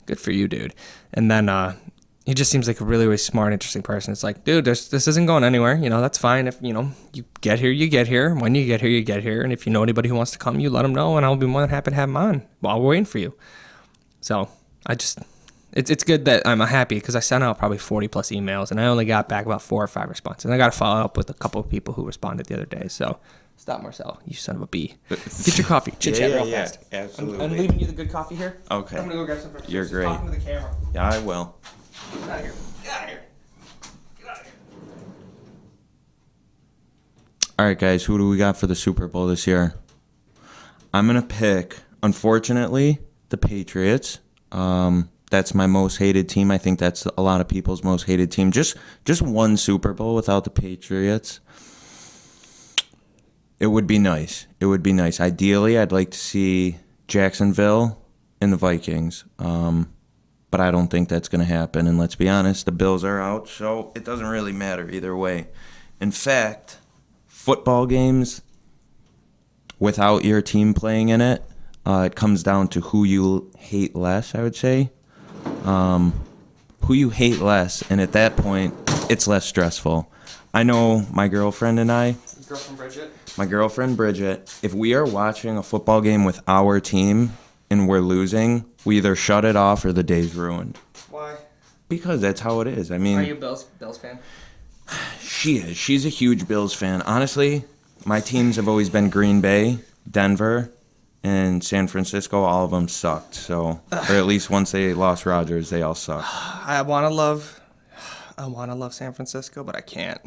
good for you, dude. And then, he just seems like a really, really smart, interesting person. It's like, dude, this isn't going anywhere. That's fine. If, you get here, you get here. When you get here, you get here. And if you know anybody who wants to come, you let them know, and I'll be more than happy to have them on while we're waiting for you. So it's good that I'm happy because I sent out probably 40 plus emails, and I only got back about 4 or 5 responses. And I got to follow up with a couple of people who responded the other day. So stop, Marcel, you son of a bee. Get your coffee. Chit-chat real fast. Absolutely. I'm leaving you the good coffee here. Okay. I'm going to go grab some first. You're great. Talking to the camera. Yeah, I will. Get out of here. Get out of here. Get out of here. All right, guys, who do we got for the Super Bowl this year? I'm going to pick, unfortunately, the Patriots. That's my most hated team. I think that's a lot of people's most hated team. Just one Super Bowl without the Patriots. It would be nice. It would be nice. Ideally, I'd like to see Jacksonville and the Vikings. But I don't think that's going to happen. And let's be honest, the Bills are out, so it doesn't really matter either way. In fact, football games without your team playing in it, it comes down to who you hate less, I would say. Who you hate less, and at that point, it's less stressful. I know my girlfriend and I, my girlfriend Bridget, if we are watching a football game with our team and we're losing, we either shut it off or the day's ruined. Why? Because that's how it is. I mean, are you a Bills fan? She is. She's a huge Bills fan. Honestly, my teams have always been Green Bay, Denver, and San Francisco. All of them sucked. So, or at least once they lost Rodgers, they all sucked. I want to love San Francisco, but I can't.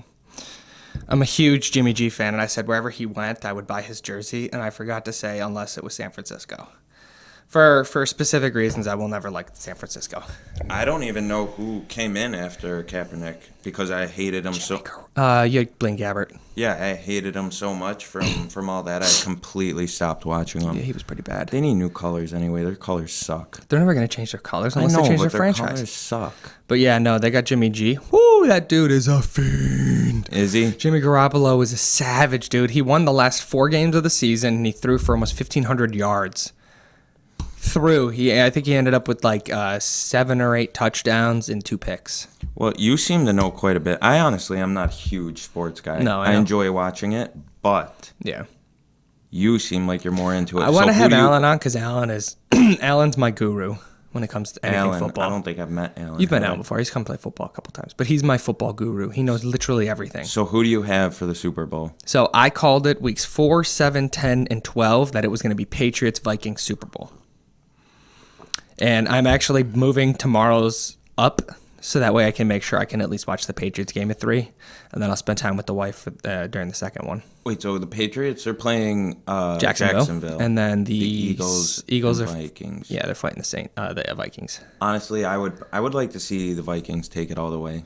I'm a huge Jimmy G fan, and I said wherever he went, I would buy his jersey, and I forgot to say unless it was San Francisco. For specific reasons, I will never like San Francisco. I don't even know who came in after Kaepernick because I hated him so. You Blaine Gabbert. Yeah, I hated him so much from all that. I completely stopped watching them. Yeah, he was pretty bad. They need new colors anyway. Their colors suck. They're never gonna change their colors unless they change their franchise. Colors suck. But yeah, no, they got Jimmy G. Woo, that dude is a fiend. Is he? Jimmy Garoppolo is a savage, dude. He won the last 4 games of the season, and he threw for almost 1,500 yards. I think he ended up with like 7 or 8 touchdowns and 2 picks. Well, you seem to know quite a bit. I honestly, I'm not a huge sports guy. No, I enjoy watching it, but yeah, you seem like you're more into it. I want to have Alan on because Alan's my guru when it comes to anything football. I don't think I've met Alan. You've met Alan before. He's come play football a couple times, but he's my football guru. He knows literally everything. So who do you have for the Super Bowl? So I called it weeks 4, 7, 10, and 12 that it was going to be Patriots Vikings Super Bowl. And I'm actually moving tomorrow's up so that way I can make sure I can at least watch the Patriots game at 3, and then I'll spend time with the wife during the second one. Wait, so the Patriots are playing Jacksonville, and then the Eagles are Vikings. Yeah, they're fighting the Vikings. Honestly, I would like to see the Vikings take it all the way.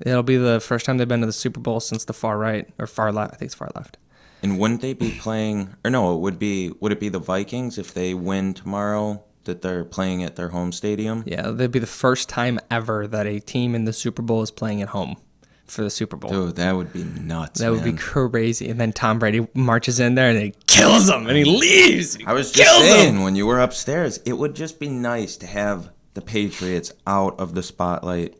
It'll be the first time they've been to the Super Bowl since the far right or far left. I think it's far left. And wouldn't they be playing? Or no, would it be the Vikings if they win tomorrow? That they're playing at their home stadium? Yeah, that'd be the first time ever that a team in the Super Bowl is playing at home for the Super Bowl. Dude, that would be nuts. That would be crazy. And then Tom Brady marches in there and he kills him and he leaves. I was just saying, when you were upstairs, it would just be nice to have the Patriots out of the spotlight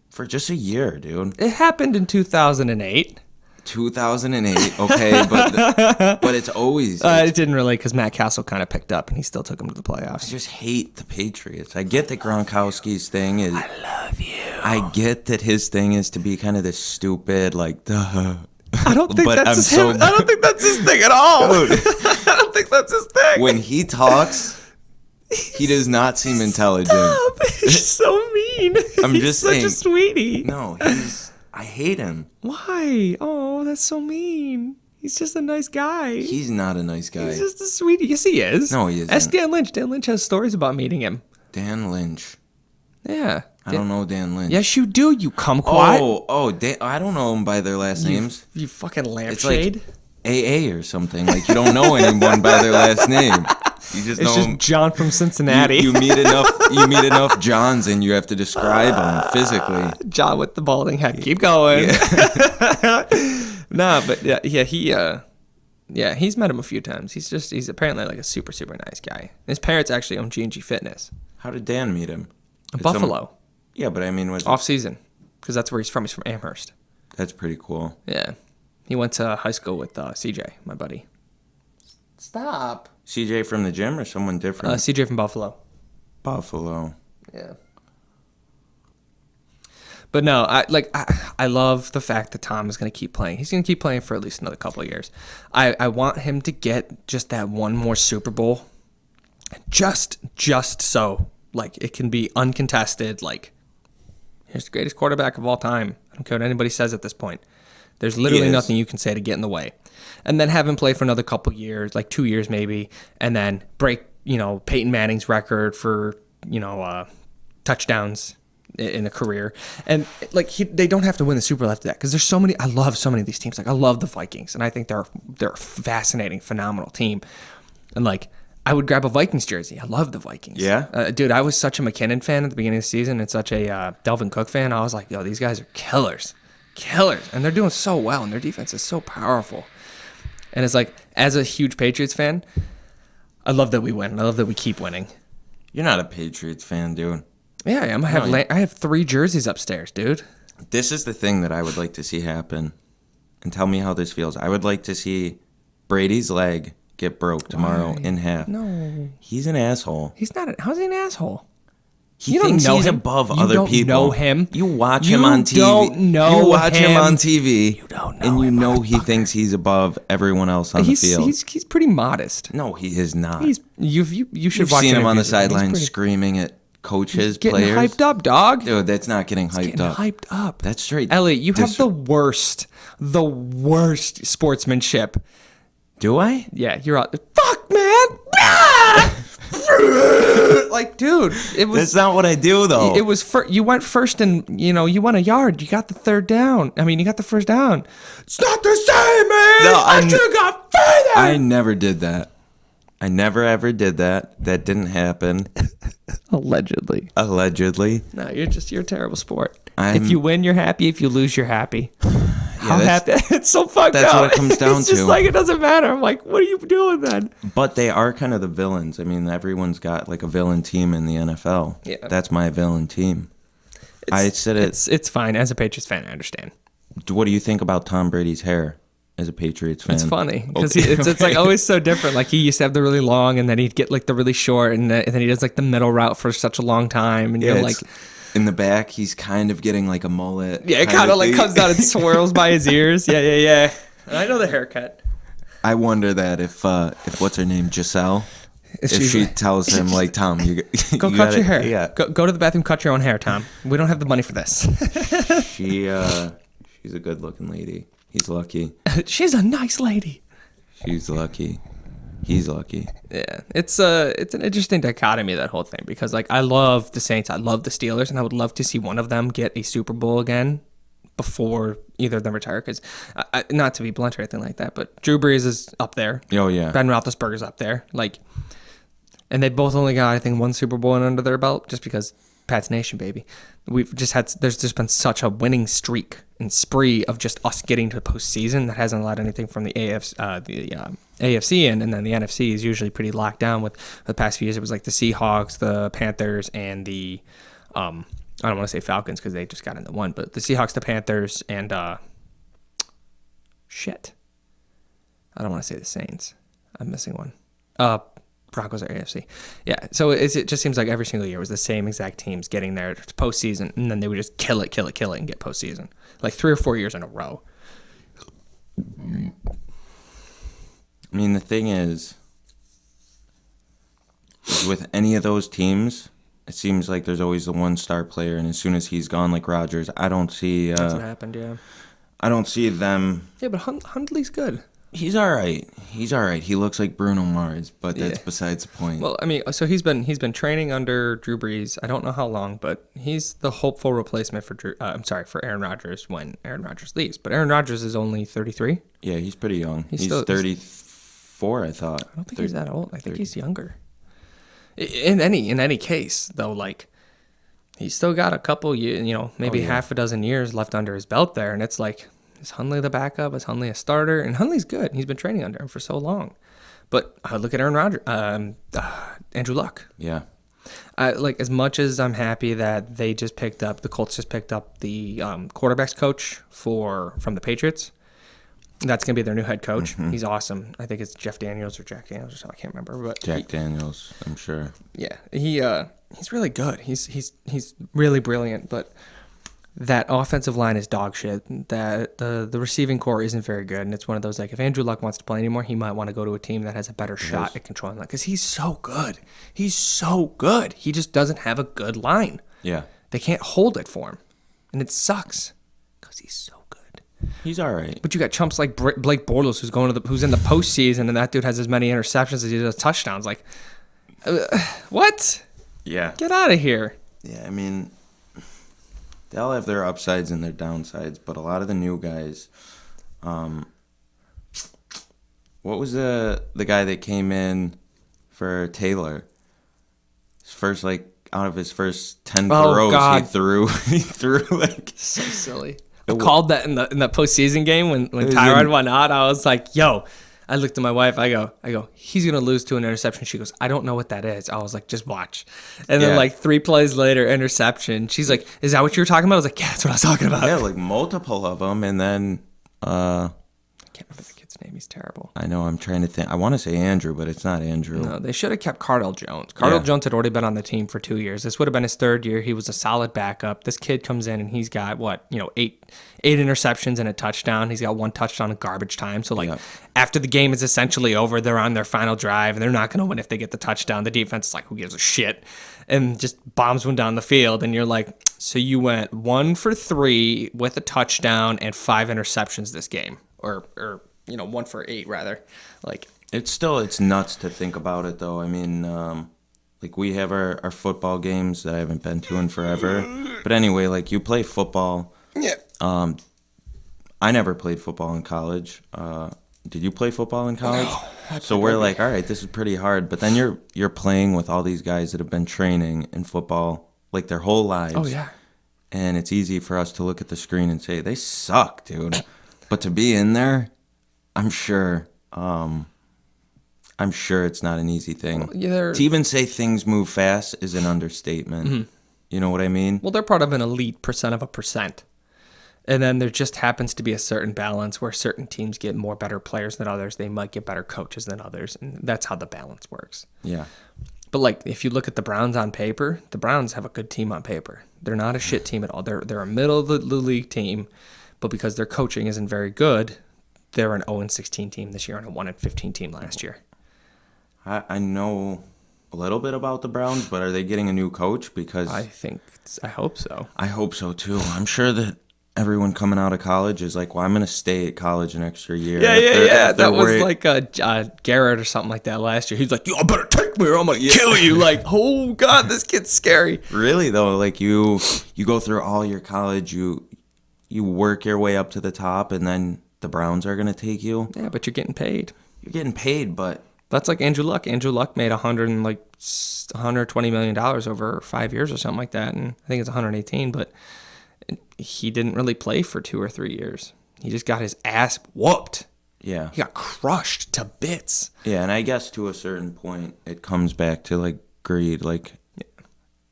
for just a year, dude. It happened in 2008. 2008, okay, but it's always... it didn't really, because Matt Castle kind of picked up, and he still took him to the playoffs. I just hate the Patriots. I get that Gronkowski's thing is... I love you. I get that his thing is to be kind of this stupid, like, duh. I don't think that's him. I don't think that's his thing at all. I don't think that's his thing. When he talks, he does not seem intelligent. Stop. He's so mean. I'm just saying. He's such a sweetie. No, I hate him. Why? Oh, that's so mean. He's just a nice guy. He's not a nice guy. He's just a sweetie. Yes, he is. No, he isn't. Ask Dan Lynch. Dan Lynch has stories about meeting him. Dan Lynch. Yeah. I don't know Dan Lynch. Yes, you do, you kumquat. I don't know them by their last names. You fucking lampshade. AA or something. Like, you don't know anyone by their last name. You just It's know just 'em- John from Cincinnati. You meet enough Johns, and you have to describe them physically. John with the balding head. Keep going. No, but he's met him a few times. He's apparently like a super, super nice guy. His parents actually own G&G Fitness. How did Dan meet him? Did Buffalo. Yeah, but I mean, was Off season. Because that's where he's from. He's from Amherst. that's pretty cool. Yeah. He went to high school with CJ, my buddy. Stop. CJ from the gym or someone different? CJ from Buffalo. Buffalo. Yeah. But no, I love the fact that Tom is going to keep playing. He's going to keep playing for at least another couple of years. I want him to get just that one more Super Bowl. Just so, like, it can be uncontested. Like, here's the greatest quarterback of all time. I don't care what anybody says at this point. There's literally nothing you can say to get in the way. And then have him play for another couple years, like 2 years maybe, and then break, Peyton Manning's record for, touchdowns in a career. And like they don't have to win the Super Bowl after that, because there's so many. I love so many of these teams. Like, I love the Vikings, and I think they're a fascinating, phenomenal team. And like, I would grab a Vikings jersey. I love the Vikings. Yeah? Dude, I was such a McKinnon fan at the beginning of the season and such a Delvin Cook fan. I was like, yo, these guys are killers. And they're doing so well, and their defense is so powerful. And it's like, as a huge Patriots fan, I love that we win. I love that we keep winning. You're not a Patriots fan, dude. Yeah, I am. I have 3 jerseys upstairs, dude. This is the thing that I would like to see happen. And tell me how this feels. I would like to see Brady's leg get broke tomorrow in half. No. He's an asshole. He's not. How's he an asshole? He You don't thinks know he's him. above You other don't people. know him. You watch You him on TV. don't know You watch him him. on TV. You don't know and you him, know he thinks he's above everyone else on the field. He's pretty modest. No, he is not. You should You've watch seen him on the interviews with him. He's sideline pretty- screaming at coaches, getting players. hyped up, dog. Dude, that's not getting hyped Getting up. hyped up. That's straight. Elliot, you have the worst sportsmanship. Do I? Yeah, you're out. Fuck, man. Ah! Like, dude, it was. That's not what I do, though. It was. You went first, and you went a yard. You got the third down. I mean, you got the first down. It's not the same, man. No, I should have got further. I never did that. I never ever did that. That didn't happen. Allegedly. Allegedly. No, you're a terrible sport. I'm- If you win, you're happy. If you lose, you're happy. How happy? that's- It's so fucked that's up. what it comes down It's just to. like, it doesn't matter. I'm like, what are you doing then? But they are kind of the villains. I mean, everyone's got like a villain team in the NFL. Yeah. That's my villain team. I said it. It's fine. As a Patriots fan, I understand. What do you think about Tom Brady's hair as a Patriots fan? It's funny because Okay. it's like always so different. Like, he used to have the really long, and then he'd get like the really short, and then he does like the middle route for such a long time, and Yeah, you're like, in the back, he's kind of getting like a mullet. yeah, it kind of like thing. comes out and swirls by his ears. Yeah. I know the haircut. I wonder that if what's her name, Giselle, if she's she like- tells him like, Tom, you Go you cut gotta- your hair. Yeah, Go to the bathroom, cut your own hair, Tom. We don't have the money for this. she's a good looking lady. He's lucky. She's a nice lady. She's lucky. He's lucky. Yeah, it's an interesting dichotomy, that whole thing, because like, I love the Saints, I love the Steelers, and I would love to see one of them get a Super Bowl again before either of them retire. Because not to be blunt or anything like that, but Drew Brees is up there. Oh yeah. Ben Roethlisberger's up there. Like, and they both only got, I think, 1 Super Bowl under their belt, just because Pat's Nation, baby. There's just been such a winning streak and spree of just us getting to the postseason that hasn't allowed anything from the AFC in, and then the NFC is usually pretty locked down. With the past few years, it was like the Seahawks, the Panthers, and the I don't want to say Falcons because they just got into one, but the Seahawks, the Panthers, and shit. I don't want to say the Saints. I'm missing one. Broncos are AFC. Yeah, so it just seems like every single year was the same exact teams getting there to postseason, and then they would just kill it, and get postseason. Like 3 or 4 years in a row. I mean, the thing is with any of those teams, it seems like there's always the one star player, and as soon as he's gone, like Rodgers, I don't see. That's what happened, yeah. I don't see them. Yeah, but Hundley's good. He's all right. He's all right. He looks like Bruno Mars, but that's besides the point. Well, I mean, so he's been training under Drew Brees. I don't know how long, but he's the hopeful replacement for for Aaron Rodgers when Aaron Rodgers leaves. But Aaron Rodgers is only 33. Yeah, he's pretty young. He's still 34, I thought. I don't think he's that old. I think he's younger. In any case, though, like he's still got a couple years, maybe half a dozen years left under his belt there, and it's like. Is Hundley the backup? Is Hundley a starter? And Hundley's good. He's been training under him for so long. But look at Aaron Rodgers, Andrew Luck. Yeah. Like as much as I'm happy that the Colts just picked up the quarterbacks coach from the Patriots. That's gonna be their new head coach. Mm-hmm. He's awesome. I think it's Jeff Daniels or Jack Daniels or something. I can't remember. But Daniels, I'm sure. Yeah, he's really good. He's really brilliant, but. That offensive line is dog shit. That the receiving core isn't very good, and it's one of those like if Andrew Luck wants to play anymore, he might want to go to a team that has a better shot at controlling that because he's so good. He's so good. He just doesn't have a good line. Yeah, they can't hold it for him, and it sucks because he's so good. He's all right. But you got chumps like Blake Bortles who's in the postseason, and that dude has as many interceptions as he does touchdowns. Like, what? Yeah, get out of here. Yeah, I mean. They'll have their upsides and their downsides, but a lot of the new guys. What was the guy that came in for Taylor? Out of his first 10 throws, God. he threw like so silly. I called that in the postseason game when Tyrod went out. I was like, yo. I looked at my wife. I go, he's going to lose to an interception. She goes, I don't know what that is. I was like, just watch. And then like 3 plays later, interception. She's like, is that what you were talking about? I was like, yeah, that's what I was talking about. Yeah, like multiple of them. And then, I can't remember the kid's name. He's terrible. I know. I'm trying to think. I want to say Andrew, but it's not Andrew. No, they should have kept Cardell Jones. Cardell Jones had already been on the team for 2 years. This would have been his 3rd year. He was a solid backup. This kid comes in and he's got 8 interceptions and a touchdown. He's got 1 touchdown in garbage time. So after the game is essentially over, they're on their final drive and they're not going to win if they get the touchdown. The defense is like, who gives a shit? And just bombs one down the field. And you're like, so you went 1 for 3 with a touchdown and 5 interceptions this game, or 1 for 8 rather. Like it's nuts to think about it though. I mean, like we have our football games that I haven't been to in forever. But anyway, like you play football. Yeah. I never played football in college. Did you play football in college? No, so we're like, all right, this is pretty hard. But then you're playing with all these guys that have been training in football like their whole lives. Oh yeah. And it's easy for us to look at the screen and say they suck, dude. But to be in there, I'm sure it's not an easy thing. Well, to even say things move fast is an understatement. Mm-hmm. You know what I mean? Well, they're part of an elite percent of a percent. And then there just happens to be a certain balance where certain teams get more better players than others. They might get better coaches than others. And that's how the balance works. Yeah. But like if you look at the Browns on paper, the Browns have a good team on paper. They're not a shit team at all. They're a middle of the league team, but because their coaching isn't very good, they're an 0-16 team this year and a 1-15 team last year. I know a little bit about the Browns, but are they getting a new coach? Because I hope so. I hope so too. I'm sure that everyone coming out of college is like, well, I'm going to stay at college an extra year. Yeah. That was like Garrett or something like that last year. He's like, you better take me or I'm going to kill you. Like, oh, God, this kid's scary. Really, though? Like, you go through all your college, you work your way up to the top, and then the Browns are going to take you? Yeah, but you're getting paid. You're getting paid, but... That's like Andrew Luck. Andrew Luck made $120 million over 5 years or something like that, and I think it's 118, but... He didn't really play for 2 or 3 years. He just got his ass whooped. Yeah. He got crushed to bits. Yeah, and I guess to a certain point, it comes back to, like, greed. Like,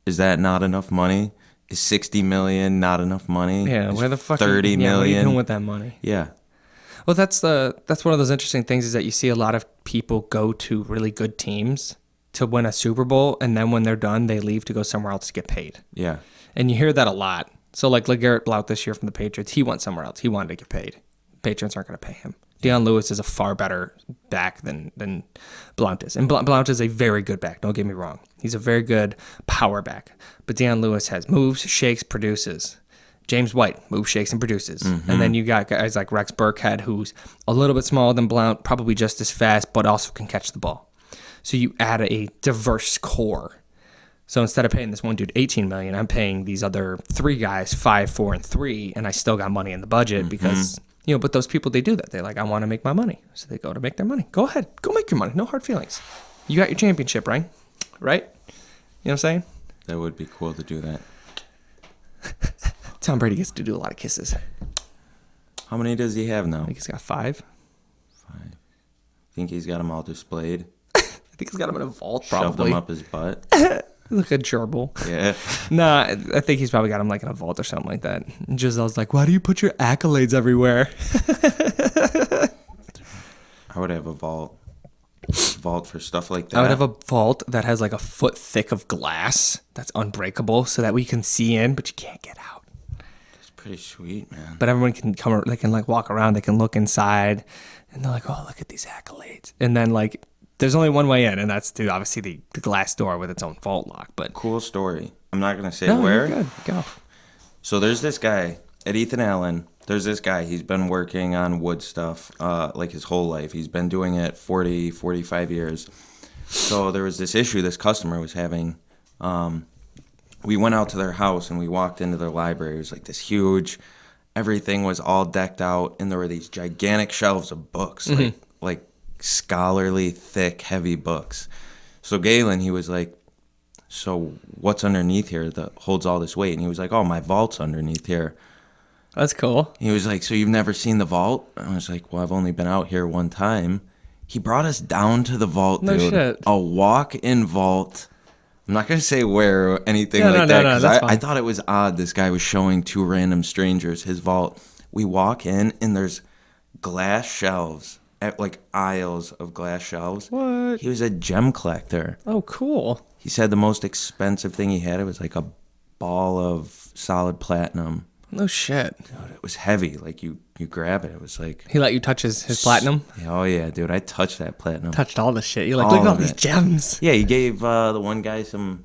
is that not enough money? Is $60 million not enough money? Yeah, is where the fuck $30 million? What are you doing with that money? Yeah. Well, that's one of those interesting things is that you see a lot of people go to really good teams to win a Super Bowl, and then when they're done, they leave to go somewhere else to get paid. Yeah. And you hear that a lot. So like LeGarrette Blount this year from the Patriots, he went somewhere else. He wanted to get paid. Patriots aren't going to pay him. Deion Lewis is a far better back than Blount is. And Blount is a very good back. Don't get me wrong. He's a very good power back. But Deion Lewis has moves, shakes, produces. James White moves, shakes, and produces. And then you got guys like Rex Burkhead, who's a little bit smaller than Blount, probably just as fast, but also can catch the ball. So you add a diverse core. So instead of paying this one dude $18 million, I'm paying these other 3 guys $5, $4, and $3, and I still got money in the budget because, but those people, they do that. They're like, I want to make my money. So they go to make their money. Go ahead. Go make your money. No hard feelings. You got your championship, right? Right? You know what I'm saying? That would be cool to do that. Tom Brady gets to do a lot of kisses. How many does he have now? I think he's got 5. 5. Think he's got them all displayed? I think he's got them in a vault, Shoved probably. them up his butt? Look at gerbil. Yeah. Nah, I think he's probably got them like in a vault or something like that. And Giselle's like, why do you put your accolades everywhere? I would have a vault for stuff like that. I would have a vault that has like a foot thick of glass that's unbreakable so that we can see in, but you can't get out. It's pretty sweet, man. But everyone can come, they can like walk around, they can look inside, and they're like, oh, look at these accolades. And then like, there's only one way in, and that's through obviously the glass door with its own vault lock. But Cool story. I'm not going to say no, where. you're good. Go. So there's this guy at Ethan Allen. There's this guy. He's been working on wood stuff like his whole life. He's been doing it 40, 45 years. So there was this issue this customer was having. We went out to their house and we walked into their library. It was like this huge, everything was all decked out, and there were these gigantic shelves of books, like scholarly, thick, heavy books. So Galen, he was like, so what's underneath here that holds all this weight? And he was like, oh, my vault's underneath here. That's cool. He was like, so you've never seen the vault? I was like, well, I've only been out here one time. He brought us down to the vault, No dude. shit. A walk-in vault. I'm not going to say where or anything Yeah, like no, that, no, because that's I fine. thought it was odd. This guy was showing 2 random strangers his vault. We walk in, and there's glass shelves, like aisles of glass shelves. What? He was a gem collector. Oh, cool. He said the most expensive thing he had, it was like a ball of solid platinum. No shit. Dude, it was heavy. Like, you grab it. It was like... He let you touch his platinum? Oh, yeah, dude. I touched that platinum. Touched all the shit. You're like, All look at all of these it. gems. Yeah, he gave the one guy some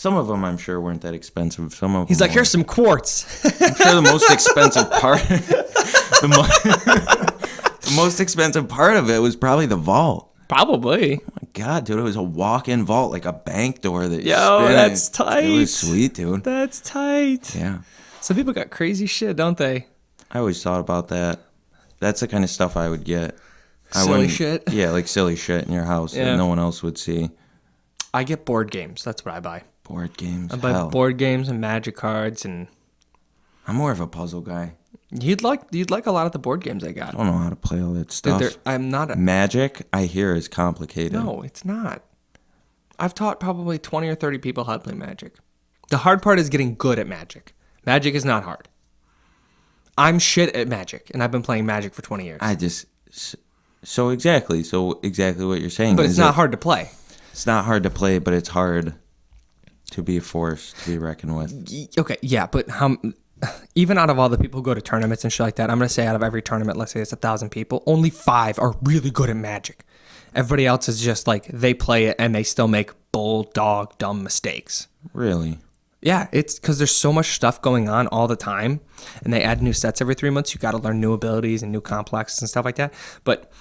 of them, I'm sure, weren't that expensive. Some of He's them like, here's some quartz. I'm sure the most expensive part... the most expensive part of it was probably the vault. Probably. Oh my God, dude, it was a walk-in vault, like a bank door that you Yo, spin. that's tight. It was sweet, dude. That's tight. Yeah. Some people got crazy shit, don't they? I always thought about that. That's the kind of stuff I would get. I Silly wouldn't- shit? Yeah, like silly shit in your house Yeah. that no one else would see. I get board games. That's what I buy. Board games. I buy Hell. board games and magic cards, and I'm more of a puzzle guy. you'd like a lot of the board games I got. I don't know how to play all that Dude, stuff. I'm not a... Magic, I hear, is complicated. No, it's not. I've taught probably 20 or 30 people how to play Magic. The hard part is getting good at Magic. Magic is not hard. I'm shit at Magic, and I've been playing Magic for 20 years. So exactly what you're saying. But it's is not that hard to play. It's not hard to play, but it's hard to be a force to be reckoned with. Okay, yeah, but even out of all the people who go to tournaments and shit like that, I'm going to say out of every tournament, let's say it's 1,000 people, only 5 are really good at Magic. Everybody else is just like, they play it and they still make bulldog dumb mistakes. Really? Yeah, it's because there's so much stuff going on all the time, and they add new sets every 3 months. You got to learn new abilities and new complexes and stuff like that. But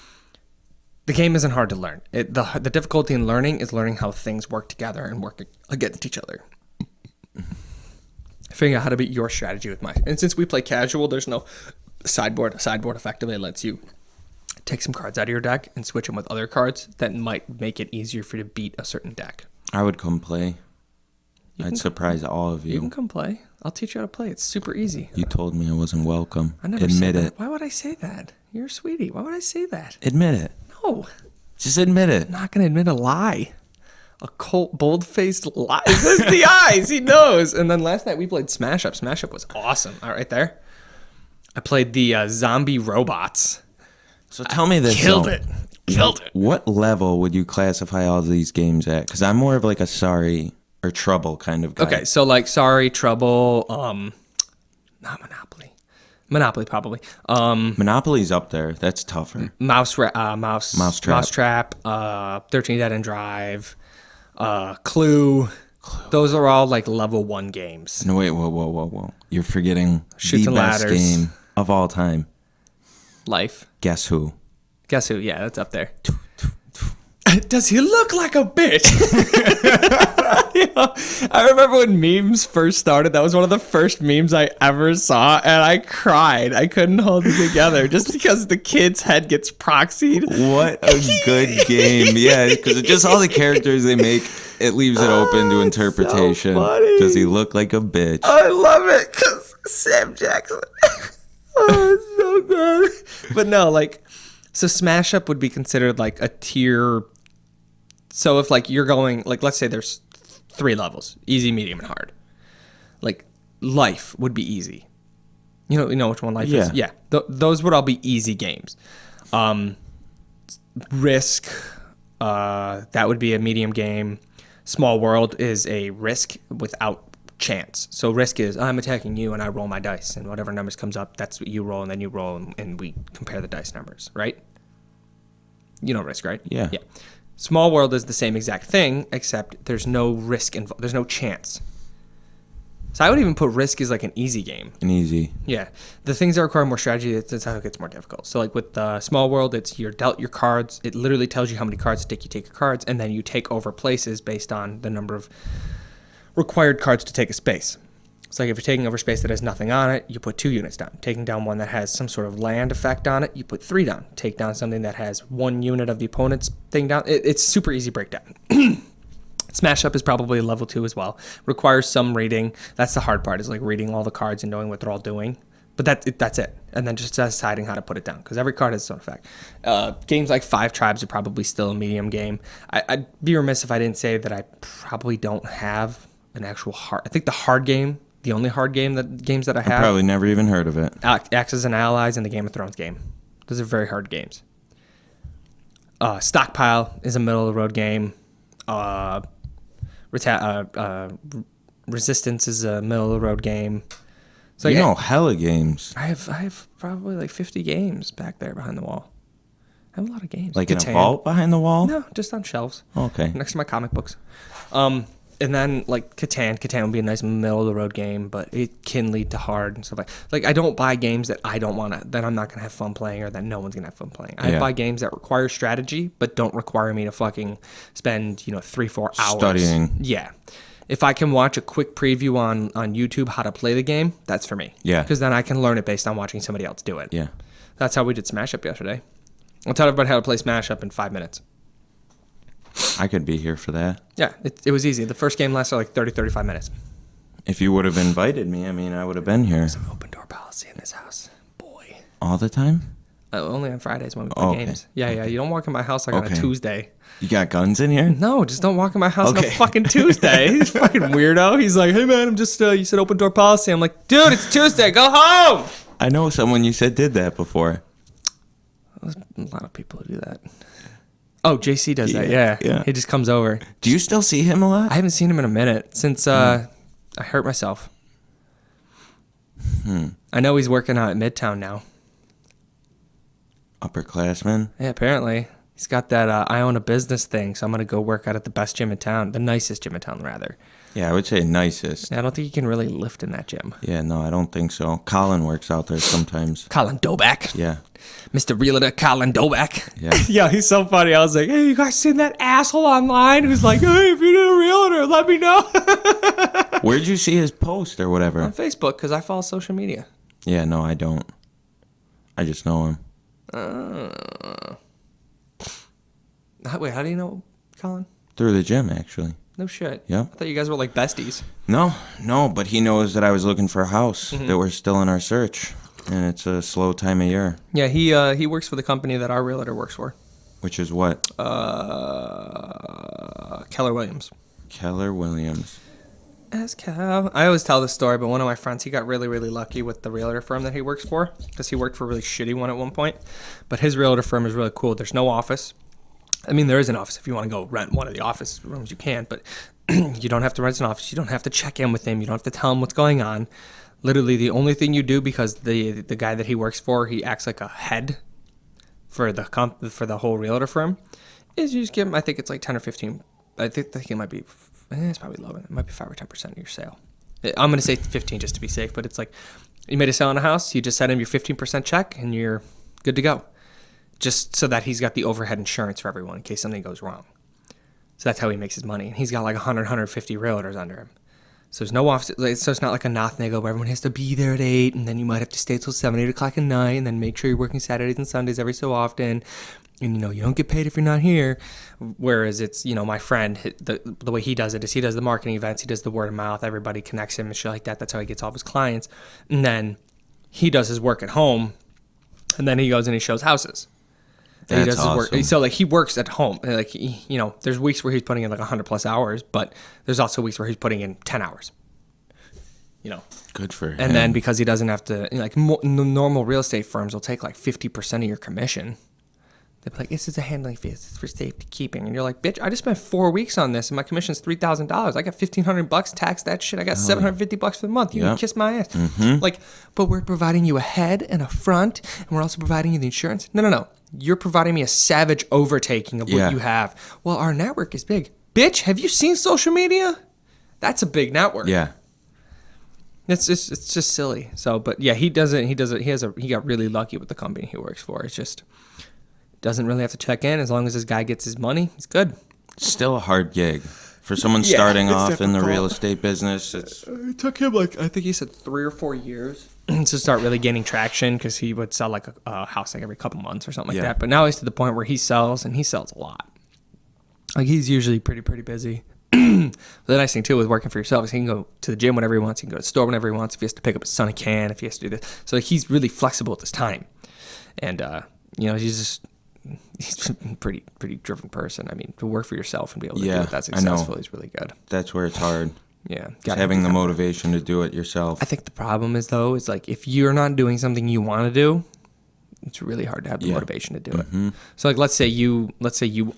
the game isn't hard to learn. The difficulty in learning is learning how things work together and work against each other. Figuring out how to beat your strategy with mine. And since we play casual, there's no sideboard. A sideboard effectively lets you take some cards out of your deck and switch them with other cards that might make it easier for you to beat a certain deck. I would come play. I'd surprise all of You can you. come play. I'll teach you how to play. It's super easy. You told me I wasn't welcome. I never Admit said it. that. Why would I say that? You're a sweetie. Why would I say that? Admit it. No, Just admit it. I'm not going to admit a lie. A cold, bold-faced lie. It's just the eyes. He knows. And then last night we played Smash Up. Smash Up was awesome. All right, there. I played the zombie robots. So tell me this. Killed though. it. Killed it. What level would you classify all these games at? Because I'm more of like a sorry or trouble kind of guy. Okay, so like Sorry, Trouble, not Monopoly. Monopoly probably. Monopoly's up there. That's tougher. Mousetrap, 13 Dead End Drive, Clue. Those are all like level 1 games. No, wait, whoa. You're forgetting Chutes the and best ladders. game of all time. Life. Guess who? Guess who? Yeah, that's up there. Does he look like a bitch? I remember when memes first started. That was one of the first memes I ever saw, and I cried. I couldn't hold it together just because the kid's head gets proxied. What a good game. Yeah, because just all the characters they make, it leaves it open to interpretation. so funny. Does he look like a bitch? I love it because Sam Jackson. Oh, it's so good. But no, like, so Smash Up would be considered like a tier. So if like you're going, like, let's say there's 3 levels: easy, medium, and hard. Like, Life would be easy. You know which one Life is? Yeah. Those would all be easy games. Risk, that would be a medium game. Small World is a risk without chance. So Risk is, I'm attacking you and I roll my dice, and whatever numbers comes up, that's what you roll, and then you roll, and we compare the dice numbers, right? You know Risk, right? Yeah. Yeah. Small World is the same exact thing, except there's no risk involved. There's no chance. So I would even put Risk as like an easy game. An easy. Yeah. The things that require more strategy, that's how it gets more difficult. So like with Small World, it's you're dealt your cards. It literally tells you how many cards to take. You take your cards, and then you take over places based on the number of required cards to take a space. It's like if you're taking over space that has nothing on it, you put 2 units down. Taking down one that has some sort of land effect on it, you put 3 down. Take down something that has 1 unit of the opponent's thing down. It's super easy breakdown. Smash Up is probably level 2 as well. Requires some reading. That's the hard part, is like reading all the cards and knowing what they're all doing. But that's it. And then just deciding how to put it down, because every card has its own effect. Games like 5 Tribes are probably still a medium game. I'd be remiss if I didn't say that I probably don't have an actual hard. I think the hard game, the only hard game games that I have, Probably never even heard of it. Axis and Allies and the Game of Thrones game. Those are very hard games. Stockpile is a middle of the road game. Resistance is a middle of the road game. So You know hella games. I have probably like 50 games back there behind the wall. I have a lot of games. Like in a Catan. vault behind the wall? No, just on shelves. Okay. Next to my comic books. And then like Catan would be a nice middle of the road game, but it can lead to hard and stuff like I don't buy games that I don't want to, that I'm not going to have fun playing, or that no one's going to have fun playing. I buy games that require strategy, but don't require me to fucking spend, 3-4 hours studying. Yeah. If I can watch a quick preview on YouTube how to play the game, that's for me. Yeah. Because then I can learn it based on watching somebody else do it. Yeah. That's how we did Smash Up yesterday. I'll tell everybody how to play Smash Up in 5 minutes. I could be here for that. Yeah, it was easy. The first game lasted like 35 minutes. If you would have invited me, I would have been here. There's an open door policy in this house. Boy. All the time? Only on Fridays when we play Okay. games. Yeah. You don't walk in my house like on a Okay. Tuesday. You got guns in here? No, just don't walk in my house on a Okay. fucking Tuesday. He's a fucking weirdo. He's like, hey man, I'm just, you said open door policy. I'm like, dude, it's Tuesday. Go home. I know someone you said did that before. There's a lot of people who do that. Oh, JC does that. Yeah. Yeah. He just comes over. Do you still see him a lot? I haven't seen him in a minute since I hurt myself. I know he's working out at Midtown now. Upperclassman? Yeah, apparently. He's got that I own a business thing, so I'm going to go work out at the best gym in town. The nicest gym in town, rather. Yeah, I would say nicest. I don't think you can really lift in that gym. Yeah, no, I don't think so. Colin works out there sometimes. Colin Doback. Yeah. Mr. Realtor Colin Doback. Yeah. Yeah, he's so funny. I was like, hey, you guys seen that asshole online who's like, hey, if you need a realtor, let me know. Where'd you see his post or whatever? On Facebook, because I follow social media. Yeah, no, I don't. I just know him. Wait, how do you know Colin? Through the gym, actually. No shit. Yep. I thought you guys were like besties. No, but he knows that I was looking for a house, that we're still in our search. And it's a slow time of year. Yeah, he works for the company that our realtor works for. Which is what? Keller Williams. Keller Williams. As Cal. I always tell this story, but one of my friends, he got really, really lucky with the realtor firm that he works for, because he worked for a really shitty one at one point. But his realtor firm is really cool. There's no office. I mean, there is an office. If you want to go rent one of the office rooms, you can, but you don't have to rent an office. You don't have to check in with him. You don't have to tell him what's going on. Literally, the only thing you do, because the guy that he works for, he acts like a head for the whole realtor firm, is you just give him, I think it's like 10 or 15. I think it might be it's probably lower. It might be 5 or 10% of your sale. I'm going to say 15 just to be safe, but it's like you made a sale on a house, you just send him your 15% check and you're good to go. Just so that he's got the overhead insurance for everyone in case something goes wrong. So that's how he makes his money. And he's got like 100, 150 realtors under him. So there's no office. So it's not like a Nothnagel where everyone has to be there at 8 and then you might have to stay till 7, 8 o'clock at night and then make sure you're working Saturdays and Sundays every so often. And, you don't get paid if you're not here. Whereas it's, my friend, the way he does it is he does the marketing events, he does the word of mouth, everybody connects him and shit like that. That's how he gets all of his clients. And then he does his work at home and then he goes and he shows houses. He does awesome. his work. So he works at home. Like there's weeks where he's putting in like 100+ hours, but there's also weeks where he's putting in 10 hours. Good for him. And then because he doesn't have to, normal real estate firms will take like 50% of your commission. They'll be like, this is a handling fee. This is for safety keeping. And you're like, bitch, I just spent 4 weeks on this and my commission's $3,000. I got $1,500, tax that shit. I got $750 for the month. You can kiss my ass. But we're providing you a head and a front, and we're also providing you the insurance. No. You're providing me a savage overtaking of what you have. Well, our network is big. Bitch, have you seen social media? That's a big network. Yeah. It's just silly. So, but yeah, he got really lucky with the company he works for. It's just doesn't really have to check in as long as this guy gets his money. He's good. Still a hard gig for someone starting off in the real estate business. It took him I think he said 3 or 4 years to start really gaining traction because he would sell like a house like every couple months or something like that. But now he's to the point where he sells a lot. Like he's usually pretty busy. The nice thing too with working for yourself is he can go to the gym whenever he wants. He can go to the store whenever he wants. If he has to pick up his son, he can. If he has to do this, so he's really flexible at this time. And he's a pretty driven person. I mean, to work for yourself and be able to do it that successfully is really good. That's where it's hard. Yeah, having the motivation to do it yourself. I think the problem is though, is like if you're not doing something you want to do, it's really hard to have the motivation to do it. So like, let's say you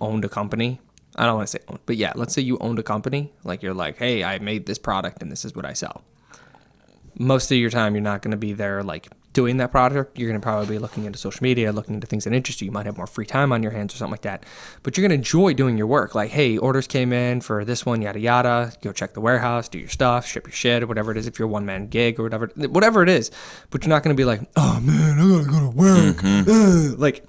owned a company. I don't want to say own, but yeah, let's say you owned a company. Like you're like, hey, I made this product and this is what I sell. Most of your time, you're not going to be there like doing that product. You're going to probably be looking into social media, looking into things that interest you. You might have more free time on your hands or something like that. But you're going to enjoy doing your work. Like, hey, orders came in for this one, yada, yada. Go check the warehouse, do your stuff, ship your shit, or whatever it is. If you're a one-man gig or whatever it is. But you're not going to be like, oh, man, I got to go to work. Like,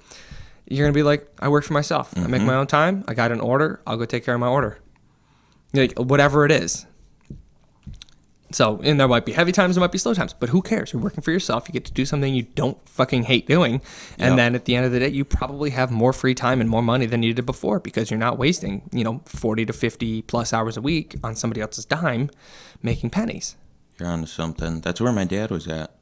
you're going to be like, I work for myself. I make my own time. I got an order. I'll go take care of my order. Like, whatever it is. So, and there might be heavy times, there might be slow times, but who cares? You're working for yourself. You get to do something you don't fucking hate doing. And then at the end of the day, you probably have more free time and more money than you did before because you're not wasting, 40 to 50 plus hours a week on somebody else's dime making pennies. You're onto something. That's where my dad was at.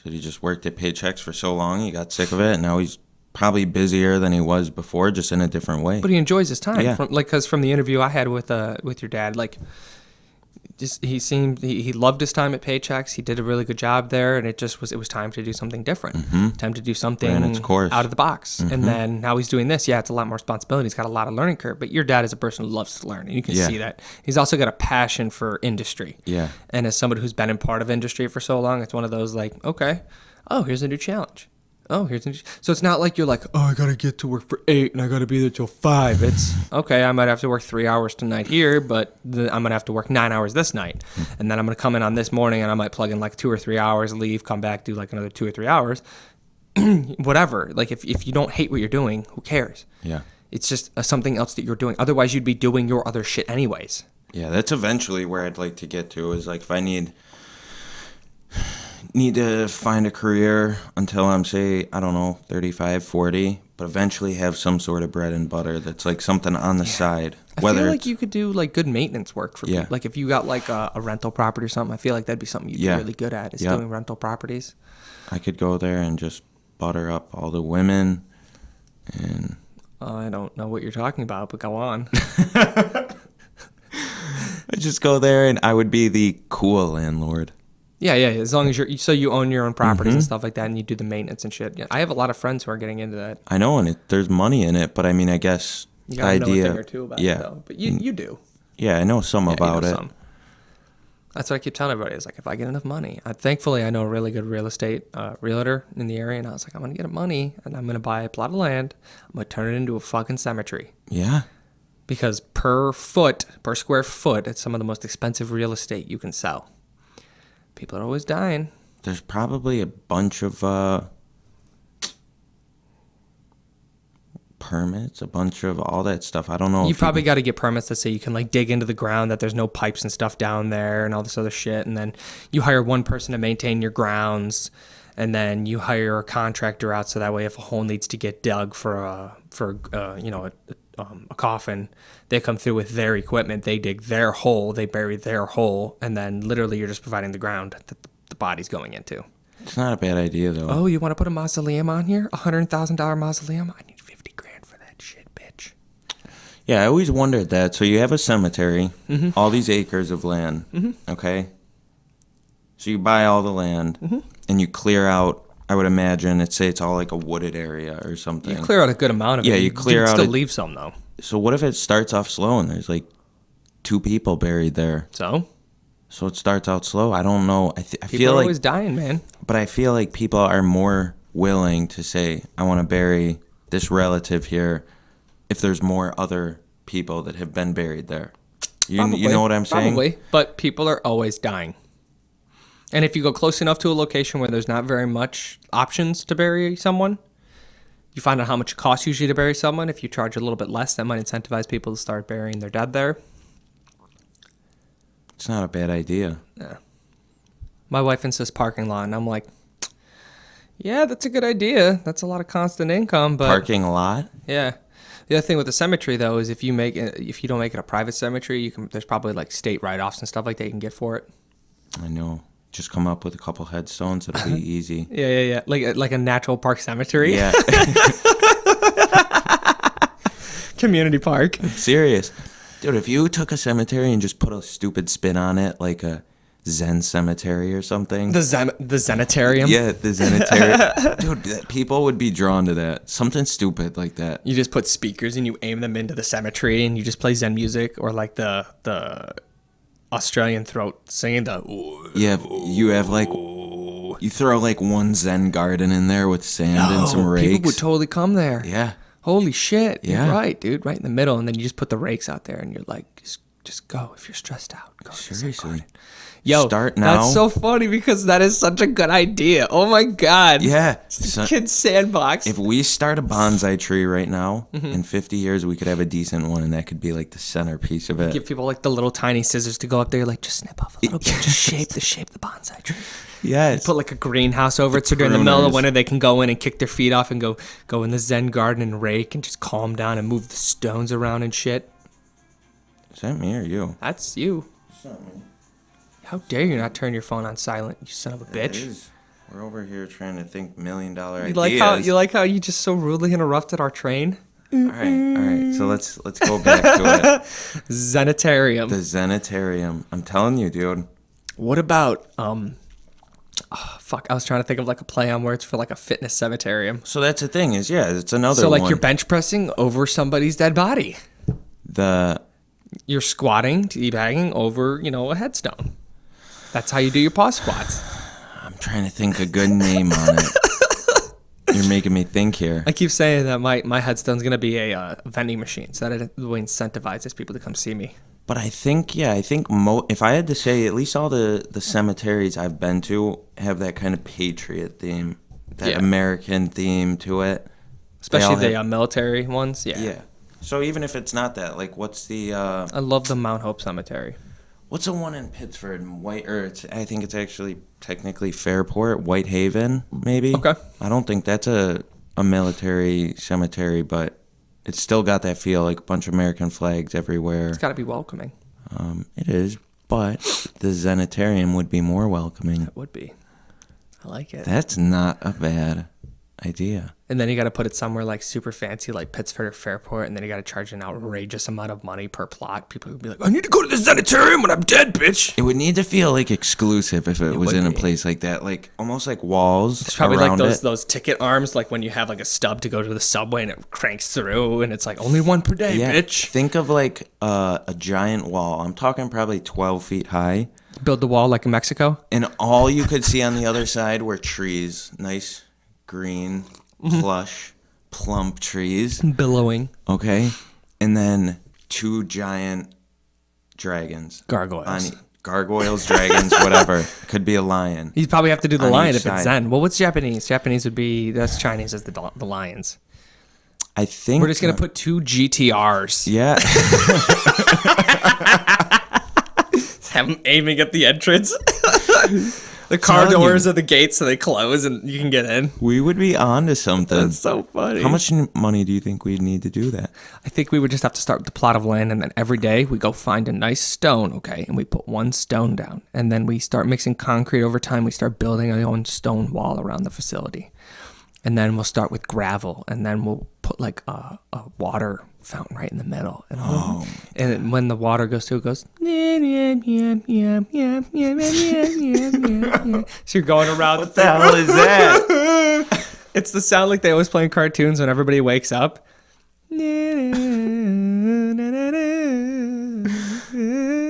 So he just worked at Paychecks for so long, he got sick of it, and now he's probably busier than he was before, just in a different way. But he enjoys his time. Yeah. Because from the interview I had with your dad, he loved his time at Paychecks. He did a really good job there, and it was time to do something different. Time to do something out of the box. And then now he's doing this. Yeah, it's a lot more responsibility. He's got a lot of learning curve, but your dad is a person who loves to learn, and you can see that. He's also got a passion for industry. Yeah. And as somebody who's been in part of industry for so long, it's one of those like, okay, oh, here's a new challenge. Oh, so it's not like you're like, oh, I got to get to work for 8 and I got to be there till 5. It's, okay, I might have to work 3 hours tonight here, but I'm going to have to work 9 hours this night. And then I'm going to come in on this morning and I might plug in like 2 or 3 hours, leave, come back, do like another 2 or 3 hours. Whatever. Like if you don't hate what you're doing, who cares? Yeah. It's just something else that you're doing. Otherwise, you'd be doing your other shit anyways. Yeah, that's eventually where I'd like to get to is like if I need to find a career until I'm, say, I don't know, 35, 40, but eventually have some sort of bread and butter that's like something on the side. I feel like you could do like good maintenance work for people. Like if you got like a rental property or something, I feel like that'd be something you'd be really good at is doing rental properties. I could go there and just butter up all the women and... I don't know what you're talking about, but go on. I'd just go there and I would be the cool landlord. Yeah. As long as you own your own properties and stuff like that, and you do the maintenance and shit. Yeah, I have a lot of friends who are getting into that. I know, and there's money in it, but I mean, I guess you gotta know a thing or two about it, though. But you do. Yeah, I know some about it. Some. That's what I keep telling everybody. Is like if I get enough money, thankfully I know a really good real estate realtor in the area, and I was like, I'm gonna get money, and I'm gonna buy a plot of land. I'm gonna turn it into a fucking cemetery. Yeah. Because per square foot, it's some of the most expensive real estate you can sell. People are always dying. There's probably a bunch of permits, a bunch of all that stuff. I don't know. You probably got to get permits that say you can like dig into the ground, that there's no pipes and stuff down there and all this other shit. And then you hire one person to maintain your grounds, and then you hire a contractor out so that way if a hole needs to get dug for a coffin, they come through with their equipment, they dig their hole, they bury their hole, and then literally you're just providing the ground that the body's going into. It's not a bad idea though. Oh, you want to put a mausoleum on here? $100,000 mausoleum? I need $50,000 for that shit, bitch. Yeah, I always wondered that. So you have a cemetery, all these acres of land, okay? So you buy all the land, and you clear out, I would imagine, it's all like a wooded area or something. You clear out a good amount of it. Yeah, you clear out still a- leave some, though. So what if it starts off slow and there's like 2 people buried there? So it starts out slow. I don't know. I people feel are like, always dying, man. but I feel like people are more willing to say, I want to bury this relative here if there's more other people that have been buried there. You know what I'm saying? Probably, but people are always dying. And if you go close enough to a location where there's not very much options to bury someone, you find out how much it costs usually to bury someone. If you charge a little bit less, that might incentivize people to start burying their dead there. It's not a bad idea. Yeah. My wife insists parking lot, and I'm like, yeah, that's a good idea. That's a lot of constant income, but Parking a lot? yeah. The other thing with the cemetery though is if you don't make it a private cemetery, there's probably like state write-offs and stuff like that you can get for it. I know. Just come up with a couple headstones. It'll be easy. Yeah. Like a natural park cemetery. Yeah. Community park. Serious. Dude, if you took a cemetery and just put a stupid spin on it, like a Zen cemetery or something. The Zenitarium. Yeah, the Zenitarium. Dude, people would be drawn to that. Something stupid like that. You just put speakers and you aim them into the cemetery and you just play Zen music, or like the Australian throat singing the. Yeah, you have like, you throw like one Zen garden in there with sand and some rakes. People would totally come there. Yeah. Holy shit. Yeah. You're right, dude. Right in the middle. And then you just put the rakes out there and you're like, just go. If you're stressed out, go. Seriously. Yo, Start now. That's so funny because that is such a good idea. Oh my God. Yeah. Kid's sandbox. If we start a bonsai tree right now, in 50 years, we could have a decent one, and that could be like the centerpiece of it. Give people like the little tiny scissors to go up there, like just snip off a little bit, just shape the bonsai tree. Yes. Put like a greenhouse over it, so during the middle of pruners. winter they can go in and kick their feet off and go in the Zen garden and rake and just calm down and move the stones around and shit. Is that me or you? That's you. How dare you not turn your phone on silent, you son of a It bitch. is. We're over here trying to think $1 million ideas. You like how you just so rudely interrupted our train? All right. So let's go back to it. Zenitarium. The Zenitarium. I'm telling you, dude. What about I was trying to think of like a play on words for like a fitness cemeterium. So that's the thing is, yeah, it's another So like one. you're bench pressing over somebody's dead body. You're squatting, teabagging over, a headstone. That's how you do your pause squats. I'm trying to think a good name on it. You're making me think here. I keep saying that my headstone's gonna be a vending machine, so that it will incentivize people to come see me. But I think if I had to say, at least all the cemeteries I've been to have that kind of patriot theme, that American theme to it. Especially the military ones. Yeah. So even if it's not that, like, what's the? I love the Mount Hope Cemetery. What's the one in Pittsford? I think it's actually technically Fairport, Whitehaven, maybe. Okay. I don't think that's a military cemetery, but it's still got that feel, like a bunch of American flags everywhere. It's got to be welcoming. It is, but the Zenitarium would be more welcoming. It would be. I like it. That's not a bad idea. And then you got to put it somewhere like super fancy, like Pittsford or Fairport, and then you got to charge an outrageous amount of money per plot. People would be like, I need to go to the Zenitarium when I'm dead, bitch. It would need to feel like exclusive if it was would in a be. place like that, like almost like walls It's probably around like it. those ticket arms, like when you have like a stub to go to the subway and it cranks through, and it's like only one per day, Yeah, bitch. think of like a giant wall. I'm talking probably 12 feet high. Build the wall like in Mexico. And all you could see on the other side were trees. Nice, green, plush, plump trees. Billowing. Okay? And then 2 giant dragons. Gargoyles. Gargoyles, dragons, whatever. Could be a lion. You probably have to do the on lion each if it's side. Zen. Well, what's Japanese? Japanese would be, that's Chinese as the lions. I think We're just going to put 2 GTRs. Yeah. Have them aiming at the entrance. The car Telling doors you. are the gates, so they close and you can get in. We would be on to something. That's so funny. How much money do you think we'd need to do that? I think we would just have to start with the plot of land, and then every day we go find a nice stone, okay, and we put 1 stone down, and then we start mixing concrete over time. We start building our own stone wall around the facility, and then we'll start with gravel, and then we'll put like a water fountain right in the middle, and when the water goes through, it goes. So you're going around. What the hell is that? It's the sound like they always play in cartoons when everybody wakes up. And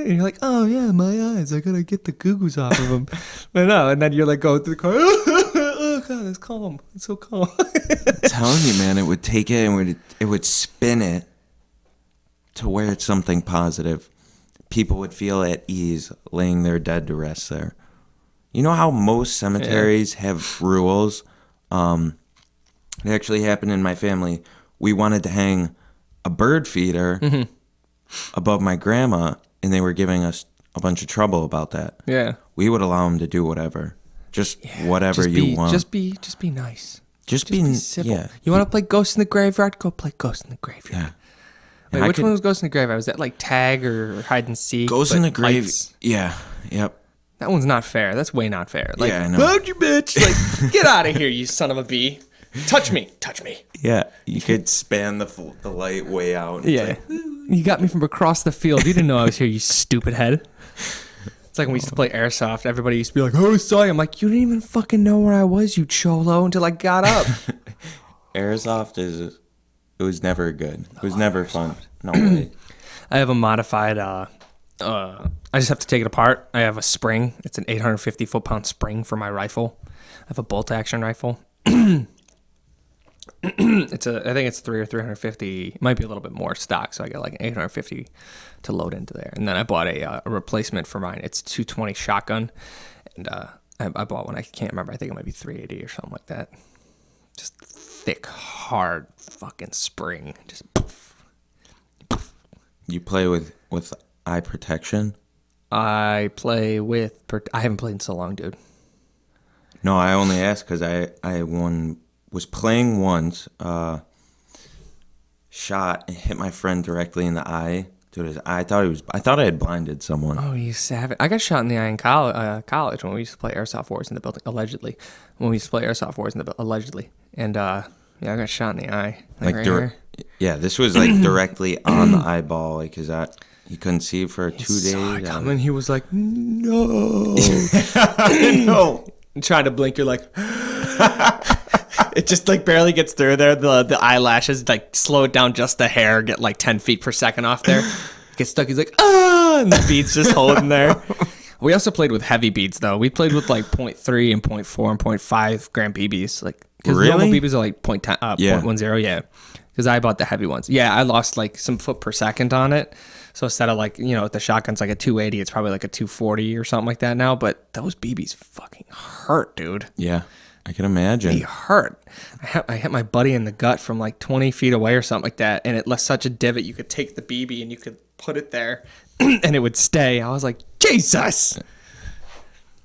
you're like, oh yeah, my eyes, I gotta get the goo-goos off of them. But no, and then you're like going through the car. Oh god, it's calm. It's so calm. I'm telling you, man, it would take it and it would spin it to where it's something positive. People would feel at ease laying their dead to rest there. You know how most cemeteries have rules? It actually happened in my family. We wanted to hang a bird feeder above my grandma, and they were giving us a bunch of trouble about that. Yeah. We would allow them to do whatever. Just whatever you want. Just be nice. Just be Civil. yeah. You want to play Ghost in the Graveyard? Go play Ghost in the Graveyard. Yeah. Wait, which one was Ghost in the Graveyard? Was that like tag or hide and seek? Ghost but in the Grave. lights? Yeah. Yep. That one's not fair. That's way not fair. Like, Yeah, I know. found you, bitch. Like, get out of here, you son of a bee. Touch me. Touch me. Yeah. You could span the light way out. Yeah. You got me from across the field. You didn't know I was here, you stupid head. It's like when we used to play airsoft. Everybody used to be like, oh, I saw you. I'm like, you didn't even fucking know where I was, you cholo, until I got up. Airsoft it was never good. It was never fun. No way. I have a modified, I just have to take it apart. I have a spring. It's an 850 foot-pound spring for my rifle. I have a bolt-action rifle. I think it's 3 or 350. It might be a little bit more stock, so I got like an 850 to load into there. And then I bought a replacement for mine. It's 220 shotgun, and I bought one. I can't remember. I think it might be 380 or something like that. Just thick, hard fucking spring. Just. You play with eye protection? I play with. I haven't played in so long, dude. No, I only asked because I was playing once, shot and hit my friend directly in the eye. Dude, I thought I had blinded someone. Oh, you savage! I got shot in the eye in college when we used to play Airsoft Wars in the building. Allegedly, and yeah, I got shot in the eye. Like right here. Yeah, this was like directly on the eyeball, like he couldn't see for 2 days. Saw it coming. He was like, no. No. And trying to blink, you're like, it just like barely gets through there. The eyelashes like slow it down just a hair, get like 10 feet per second off there. Gets stuck. He's like, ah, and the bead's just holding there. We also played with heavy beads though. We played with like 0.3 and 0.4 and 0.5 gram BBs. Like, because normal BBs are like 0.10, yeah. Because I bought the heavy ones. Yeah, I lost like some foot per second on it. So instead of like, the shotgun's like a 280, it's probably like a 240 or something like that now. But those BBs fucking hurt, dude. Yeah, I can imagine. They hurt. I hit my buddy in the gut from like 20 feet away or something like that. And it left such a divot. You could take the BB and you could put it there and it would stay. I was like, Jesus.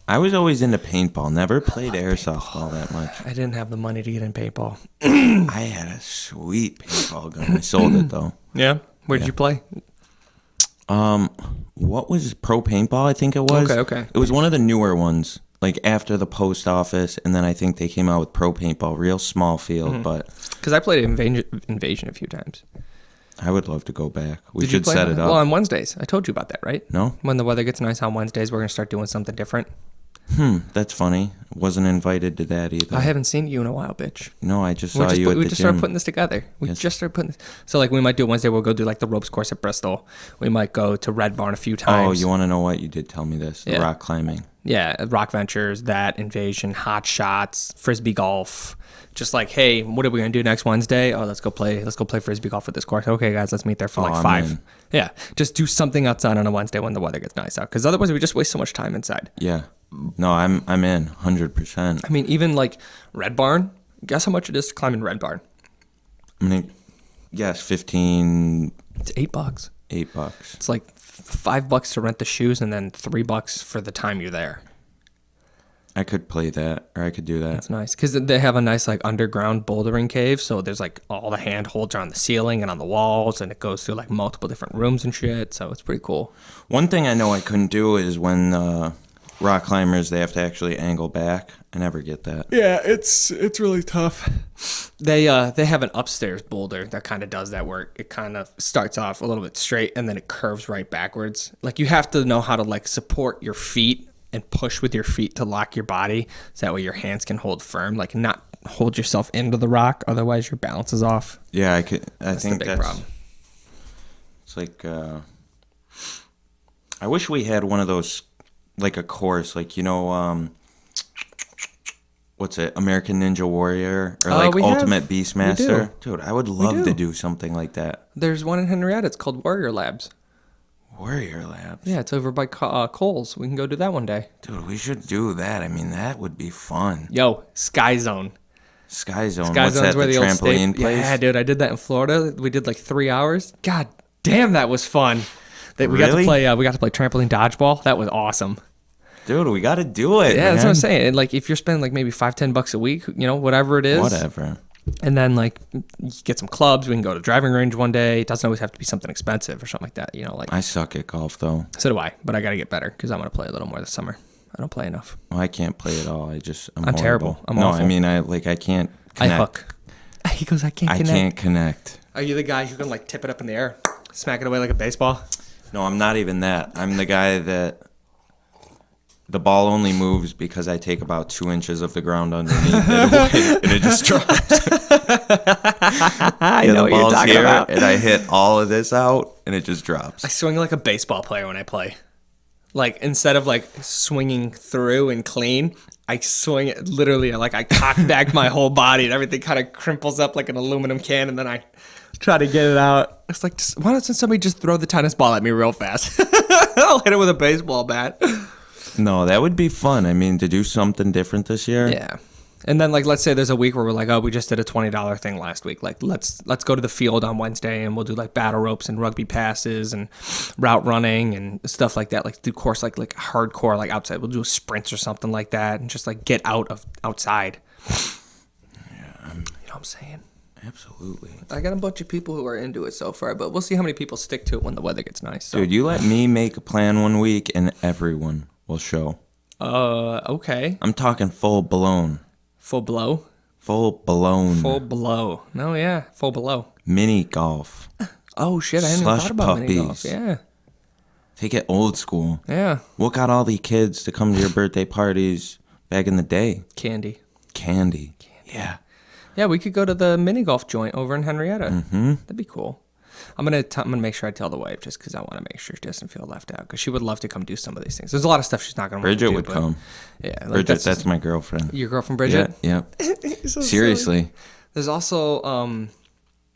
I was always into paintball. Never played airsoft all that much. I didn't have the money to get in paintball. I had a sweet paintball gun. I sold it though. Yeah? Where did you play? What was Pro Paintball? I think it was. Okay. It was one of the newer ones, like after the post office, and then I think they came out with Pro Paintball, real small field, but Because I played Invasion a few times. I would love to go back. We Did you should play set it up. Well, on Wednesdays. I told you about that, right? No? When the weather gets nice on Wednesdays, we're going to start doing something different. That's funny. Wasn't invited to that either. I haven't seen you in a while, bitch. No, I just saw you at We the just gym. started putting this together. We just started putting this. So, like, we might do Wednesday. We'll go do, like, the ropes course at Bristol. We might go to Red Barn a few times. Oh, you want to know what? You did tell me this. The Yeah. rock climbing. Yeah, Rock Ventures, that, Invasion, Hot Shots, Frisbee Golf, Just like, hey, what are we gonna do next Wednesday? Oh, let's go play frisbee golf at this course. Okay, guys, let's meet there for like I'm 5. in. Yeah, just do something outside on a Wednesday when the weather gets nice out, because otherwise we just waste so much time inside. Yeah. No, I'm in 100%. I mean, even like Red Barn. Guess how much it is to climb in Red Barn? I mean, yes, 15, It's $8. $8. It's like $5 to rent the shoes, and then $3 for the time you're there. I could play that, or I could do that. That's nice, because they have a nice like underground bouldering cave. So there's like all the handholds are on the ceiling and on the walls, and it goes through like multiple different rooms and shit. So it's pretty cool. One thing I know I couldn't do is when rock climbers, they have to actually angle back. I never get that. Yeah, it's really tough. They have an upstairs boulder that kind of does that work. It kind of starts off a little bit straight and then it curves right backwards. Like you have to know how to like support your feet and push with your feet to lock your body, so that way your hands can hold firm. Like not hold yourself into the rock, otherwise your balance is off. Yeah, I think the big that's problem. It's like I wish we had one of those, like a course, like what's it, American Ninja Warrior, or like Ultimate Beastmaster. Dude, I would love to do something like that. There's one in Henrietta. It's called Warrior Labs. Warrior Labs. Yeah, it's over by Kohl's. We can go do that one day. Dude, we should do that. I mean, that would be fun. Yo, Sky Zone. Sky Zone. Sky What's Zone's that, where the old trampoline place? Yeah, dude, I did that in Florida. We did like 3 hours. God damn, that was fun. We got to Really? play. We got to play trampoline dodgeball. That was awesome. Dude, we got to do it, Yeah, man. that's what I'm saying. And like, if you're spending like maybe $5-10 a week, whatever it is. Whatever. And then like, you get some clubs. We can go to driving range one day. It doesn't always have to be something expensive or something like that. Like. I suck at golf, though. So do I, but I got to get better because I want to play a little more this summer. I don't play enough. Well, I can't play at all. I'm I'm terrible. horrible. I'm no, awful. I mean, I can't connect. I hook. He goes, I can't I connect. can't connect. Are you the guy who can like tip it up in the air, smack it away like a baseball? No, I'm not even that. I'm the guy that the ball only moves because I take about 2 inches of the ground underneath it away, and it just drops. I know the what you're ball's talking here, about. and I hit all of this out, and it just drops. I swing like a baseball player when I play. Like instead of like swinging through and clean, I swing it literally like I cock back my whole body and everything kind of crimples up like an aluminum can, and then I try to get it out. It's like, why doesn't somebody just throw the tennis ball at me real fast? I'll hit it with a baseball bat. No, that would be fun. I mean, to do something different this year. Yeah. And then like, let's say there's a week where we're like, oh, we just did a $20 thing last week. Like let's go to the field on Wednesday and we'll do like battle ropes and rugby passes and route running and stuff like that. Like do course like hardcore, like outside. We'll do sprints or something like that and just like get outside. Yeah, You know what I'm saying? absolutely. I got a bunch of people who are into it so far, but we'll see how many people stick to it when the weather gets nice. So. Dude, you let me make a plan one week, and everyone will show. Okay. I'm talking full blown. Full blow? Full blown. Full blow. No, yeah. Full blow. Mini golf. Oh, shit. I hadn't even Slush thought about mini golf. puppies. Yeah. Take it old school. Yeah. What got all the kids to come to your birthday parties back in the day? Candy. Candy. Yeah. Yeah, we could go to the mini golf joint over in Henrietta. Mm-hmm. That'd be cool. I'm gonna make sure I tell the wife just because I want to make sure she doesn't feel left out because she would love to come do some of these things. There's a lot of stuff she's not gonna. Bridget do, would but, come. Yeah, like Bridget, that's my girlfriend. your girlfriend Bridget. Yeah. So Seriously. silly. There's also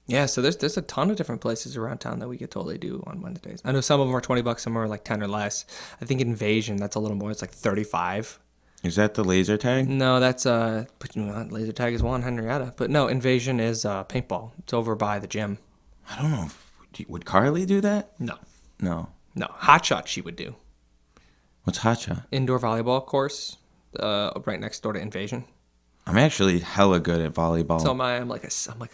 yeah. So there's a ton of different places around town that we could totally do on Wednesdays. I know some of them are $20, some are like 10 or less. I think Invasion, that's a little more. It's like 35. Is that the laser tag? No, that's but laser tag is one Henrietta. But no, Invasion is paintball. It's over by the gym. I don't know. Would Carly do that? No. No. Hot shot she would do. What's hot shot? Indoor volleyball course, right next door to Invasion. I'm actually hella good at volleyball. So I'm like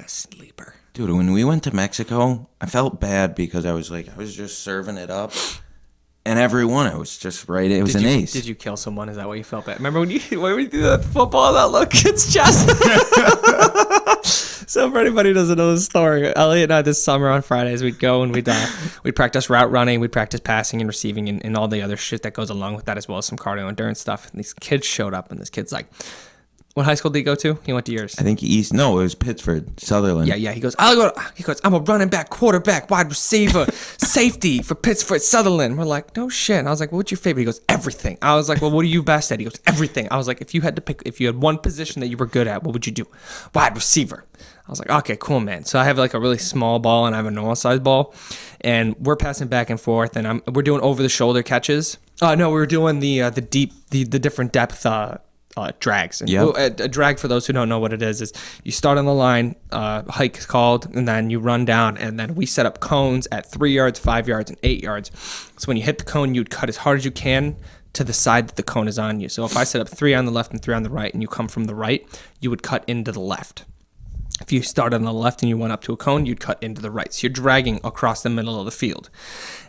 a sleeper. Dude, when we went to Mexico, I felt bad because I was just serving it up. And every one, it was just right. It was an ace. Did you kill someone? Is that why you felt bad? Remember when you do that football, that look, it's just. So for anybody who doesn't know the story, Elliot and I this summer on Fridays, we'd go and we'd practice route running, we'd practice passing and receiving and all the other shit that goes along with that, as well as some cardio endurance stuff. And these kids showed up and this kid's like, What high school did he go to? He went to yours. I think no, it was Pittsford, Sutherland. Yeah. He goes, I'm a running back, quarterback, wide receiver, safety for Pittsburgh Sutherland. We're like, no shit. And I was like, well, what's your favorite? He goes, everything. I was like, well, what are you best at? He goes, everything. I was like, if you had one position that you were good at, what would you do? Wide receiver. I was like, okay, cool, man. So I have like a really small ball and I have a normal size ball, and we're passing back and forth, and we're doing over the shoulder catches. No, we were doing the different depth drags. And a drag, for those who don't know what it is you start on the line, hike is called, and then you run down, and then we set up cones at 3 yards, 5 yards, and 8 yards. So when you hit the cone, you'd cut as hard as you can to the side that the cone is on you. So if I set up 3 on the left and 3 on the right, and you come from the right, you would cut into the left. If you started on the left and you went up to a cone, you'd cut into the right. So you're dragging across the middle of the field.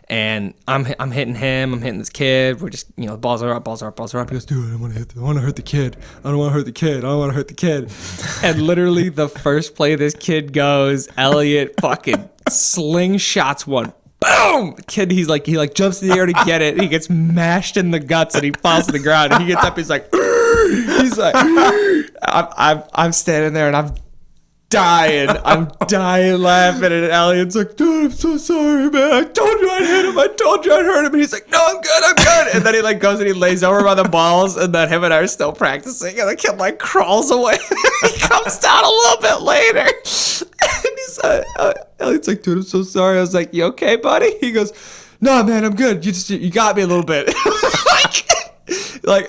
And I'm hitting him. I'm hitting this kid. We're just, balls are up. He goes, dude, I want to hurt the kid. I don't want to hurt the kid. And literally the first play this kid goes, Elliot fucking slingshots one. Boom! The kid, he jumps in the air to get it. He gets mashed in the guts and he falls to the ground. And he gets up. He's like, I'm standing there and I'm dying laughing, and Elliot's like, dude, I'm so sorry, man. I told you I'd hit him. And he's like, no, I'm good. And then he goes and he lays over by the balls, and then him and I are still practicing, and the kid crawls away. He comes down a little bit later, and he's Elliot's like, dude, I'm so sorry. I was like, you okay, buddy? He goes, no, man, I'm good. You got me a little bit.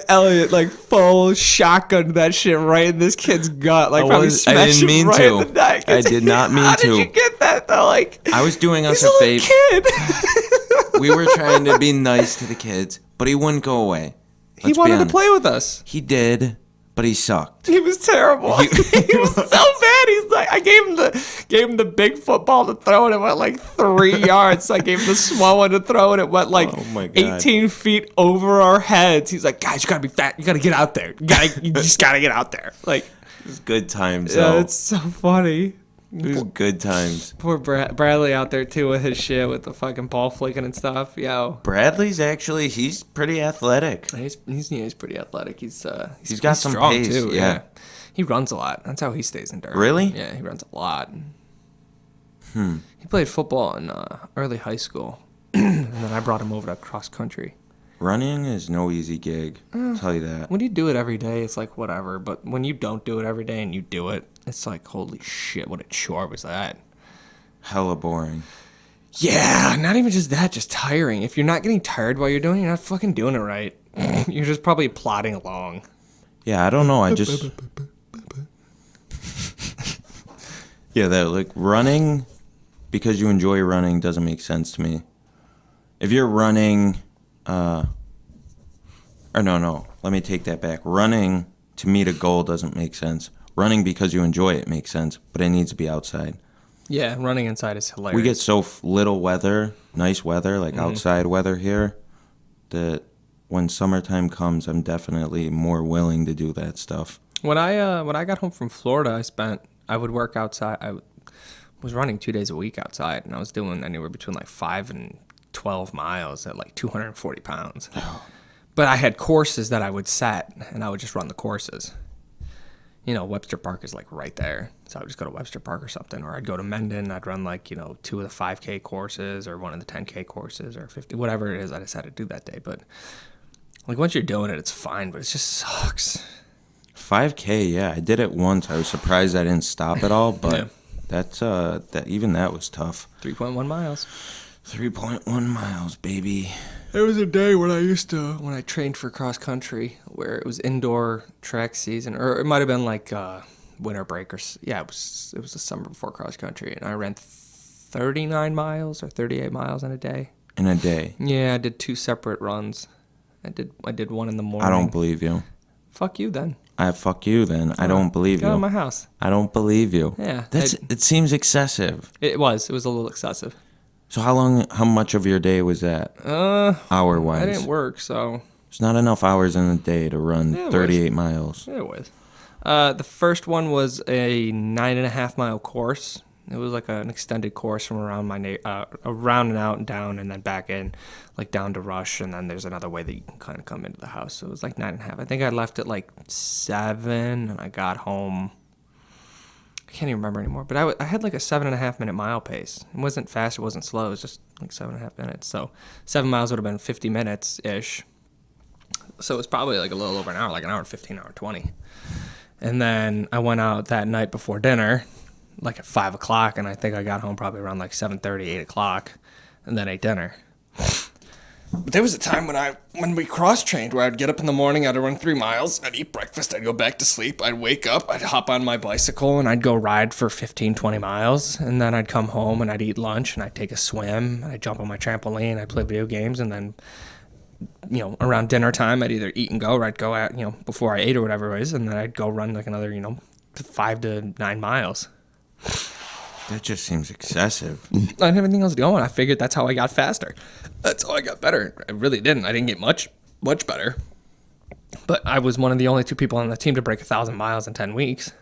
Elliot, full shotgun that shit right in this kid's gut. Probably smashed him right in the neck. I did not mean to. How did you get that, though? I was doing us he's a favor. Kid. We were trying to be nice to the kids, but he wouldn't go away. He wanted to play with us. He did, but he sucked. He was terrible. He was so bad. He's like, I gave him the big football to throw, and it went 3 yards. So I gave him the small one to throw, and it went 18 feet over our heads. He's like, guys, you gotta be fat. You gotta get out there. You just gotta get out there. It was good times. Yeah, it's so funny. It was good times. Poor Bradley out there too with his shit with the fucking ball flicking and stuff. Yo, Bradley's he's pretty athletic. He's pretty athletic. He's got some strong pace too. Yeah, he runs a lot. That's how he stays in dirt. Really? Yeah, he runs a lot. He played football in early high school, and then I brought him over to cross country. Running is no easy gig. I'll tell you that. When you do it every day, it's whatever. But when you don't do it every day and you do it, it's holy shit, what a chore was that? Hella boring. Yeah, not even just that, just tiring. If you're not getting tired while you're doing it, you're not fucking doing it right. You're just probably plodding along. Yeah, I don't know. I just... Yeah, that running because you enjoy running doesn't make sense to me. If you're running... Or no, let me take that back. Running to meet a goal doesn't make sense. Running because you enjoy it makes sense, but it needs to be outside. Yeah, running inside is hilarious. We get so little weather, nice weather, outside weather here, that when summertime comes, I'm definitely more willing to do that stuff. When I got home from Florida, I would work outside. I was running 2 days a week outside, and I was doing anywhere between 5 and 12 miles at 240 pounds. But I had courses that I would set, and I would just run the courses. Webster Park is right there. So I would just go to Webster Park or something, or I'd go to Mendon. I'd run 2 of the 5K courses or one of the 10K courses or 50, whatever it is I decided to do that day. But once you're doing it, it's fine, but it just sucks. 5K, yeah, I did it once. I was surprised I didn't stop at all, but yeah. That was tough. 3.1 miles. 3.1 miles, baby. There was a day when I trained for cross country where it was indoor track season, or it might have been winter break, or yeah, it was the summer before cross country, and I ran 39 miles or 38 miles in a day. In a day? Yeah, I did 2 separate runs. I did one in the morning. I don't believe you. Fuck you then. Fuck you then. I don't believe you. Get out of my house. I don't believe you. Yeah. It seems excessive. It was a little excessive. So how much of your day was that? Hour-wise? I didn't work, so... There's not enough hours in a day to run 38 miles. Yeah, it was. The first one was a 9.5 mile course. It was like an extended course from around around and out and down and then back in, like down to Rush. And then there's another way that you can kind of come into the house. So it was like 9.5. I think I left at like 7 and I got home. I can't even remember anymore. But I had like a 7.5 minute mile pace. It wasn't fast. It wasn't slow. It was just like 7.5 minutes. So 7 miles would have been 50 minutes ish. So it was probably like a little over an hour, like an hour and 15, hour 20. And then I went out that night before dinner, like at 5 o'clock, and I think I got home probably around like 7:30, 8 o'clock, and then ate dinner. But there was a time when we cross-trained where I'd get up in the morning, I'd run 3 miles, I'd eat breakfast, I'd go back to sleep, I'd wake up, I'd hop on my bicycle, and I'd go ride for 15, 20 miles, and then I'd come home and I'd eat lunch, and I'd take a swim, and I'd jump on my trampoline, I'd play video games, and then, you know, around dinner time, I'd either eat and go, or I'd go out, you know, before I ate or whatever it is, and then I'd go run like another, 5 to 9 miles. That just seems excessive. I didn't have anything else going. I figured that's how I got faster. That's how I got better. I really didn't. I didn't get much better. But I was one of the only 2 people on the team to break 1,000 miles in 10 weeks.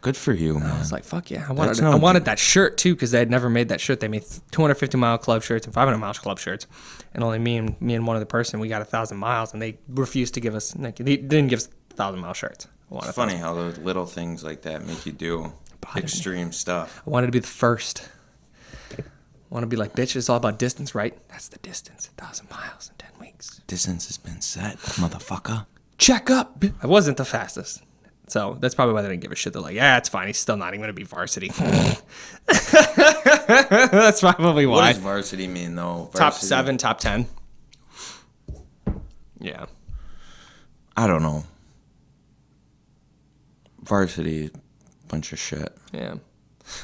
Good for you, man. I was like, fuck yeah. I wanted that shirt, too, because they had never made that shirt. They made 250-mile club shirts and 500-mile club shirts. And only me and one other person, we got 1,000 miles, and they refused to give us, they didn't give us 1,000-mile shirts. It's funny how those little things like that make you do extreme stuff. I wanted to be the first. I want to be like, bitch, it's all about distance, right? That's the distance, 1,000 miles in 10 weeks. Distance has been set, motherfucker. Check up. I wasn't the fastest. So that's probably why they didn't give a shit. They're like, yeah, it's fine. He's still not even going to be varsity. That's probably why. What does varsity mean, though? Top 7, top 10. Yeah. I don't know. Varsity, bunch of shit. Yeah.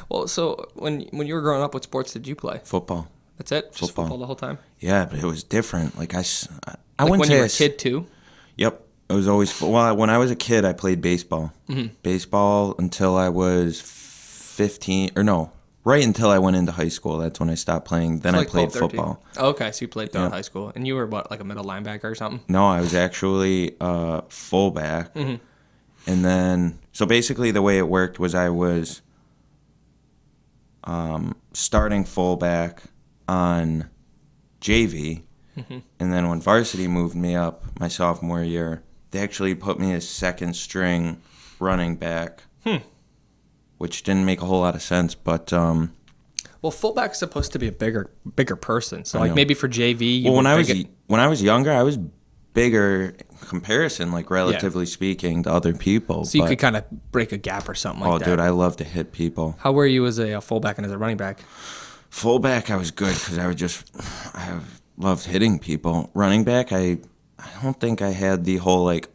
Well, so when you were growing up, what sports did you play? Football. That's it? Just Football. football the whole time? Yeah, but it was different. Like I Like wouldn't when say you were a kid, too? Yep. It was always, well, when I was a kid, I played baseball. Mm-hmm. Baseball until I was 15, or no, right until I went into high school. That's when I stopped playing. Then I played 12, 13. football. Oh, okay, so you played throughout high school. And you were, what, like a middle linebacker or something? No, I was actually fullback. Mm-hmm. And then, so basically the way it worked was I was starting fullback on JV. Mm-hmm. And then when varsity moved me up my sophomore year, they actually put me as second string running back, which didn't make a whole lot of sense. But well, fullback's supposed to be a bigger person. So like maybe for JV, when I was younger, I was bigger in comparison, like relatively speaking, to other people. So you could kind of break a gap or something like that. Oh, dude, I love to hit people. How were you as a fullback and as a running back? Fullback, I was good because I loved hitting people. Running back, I don't think I had the whole like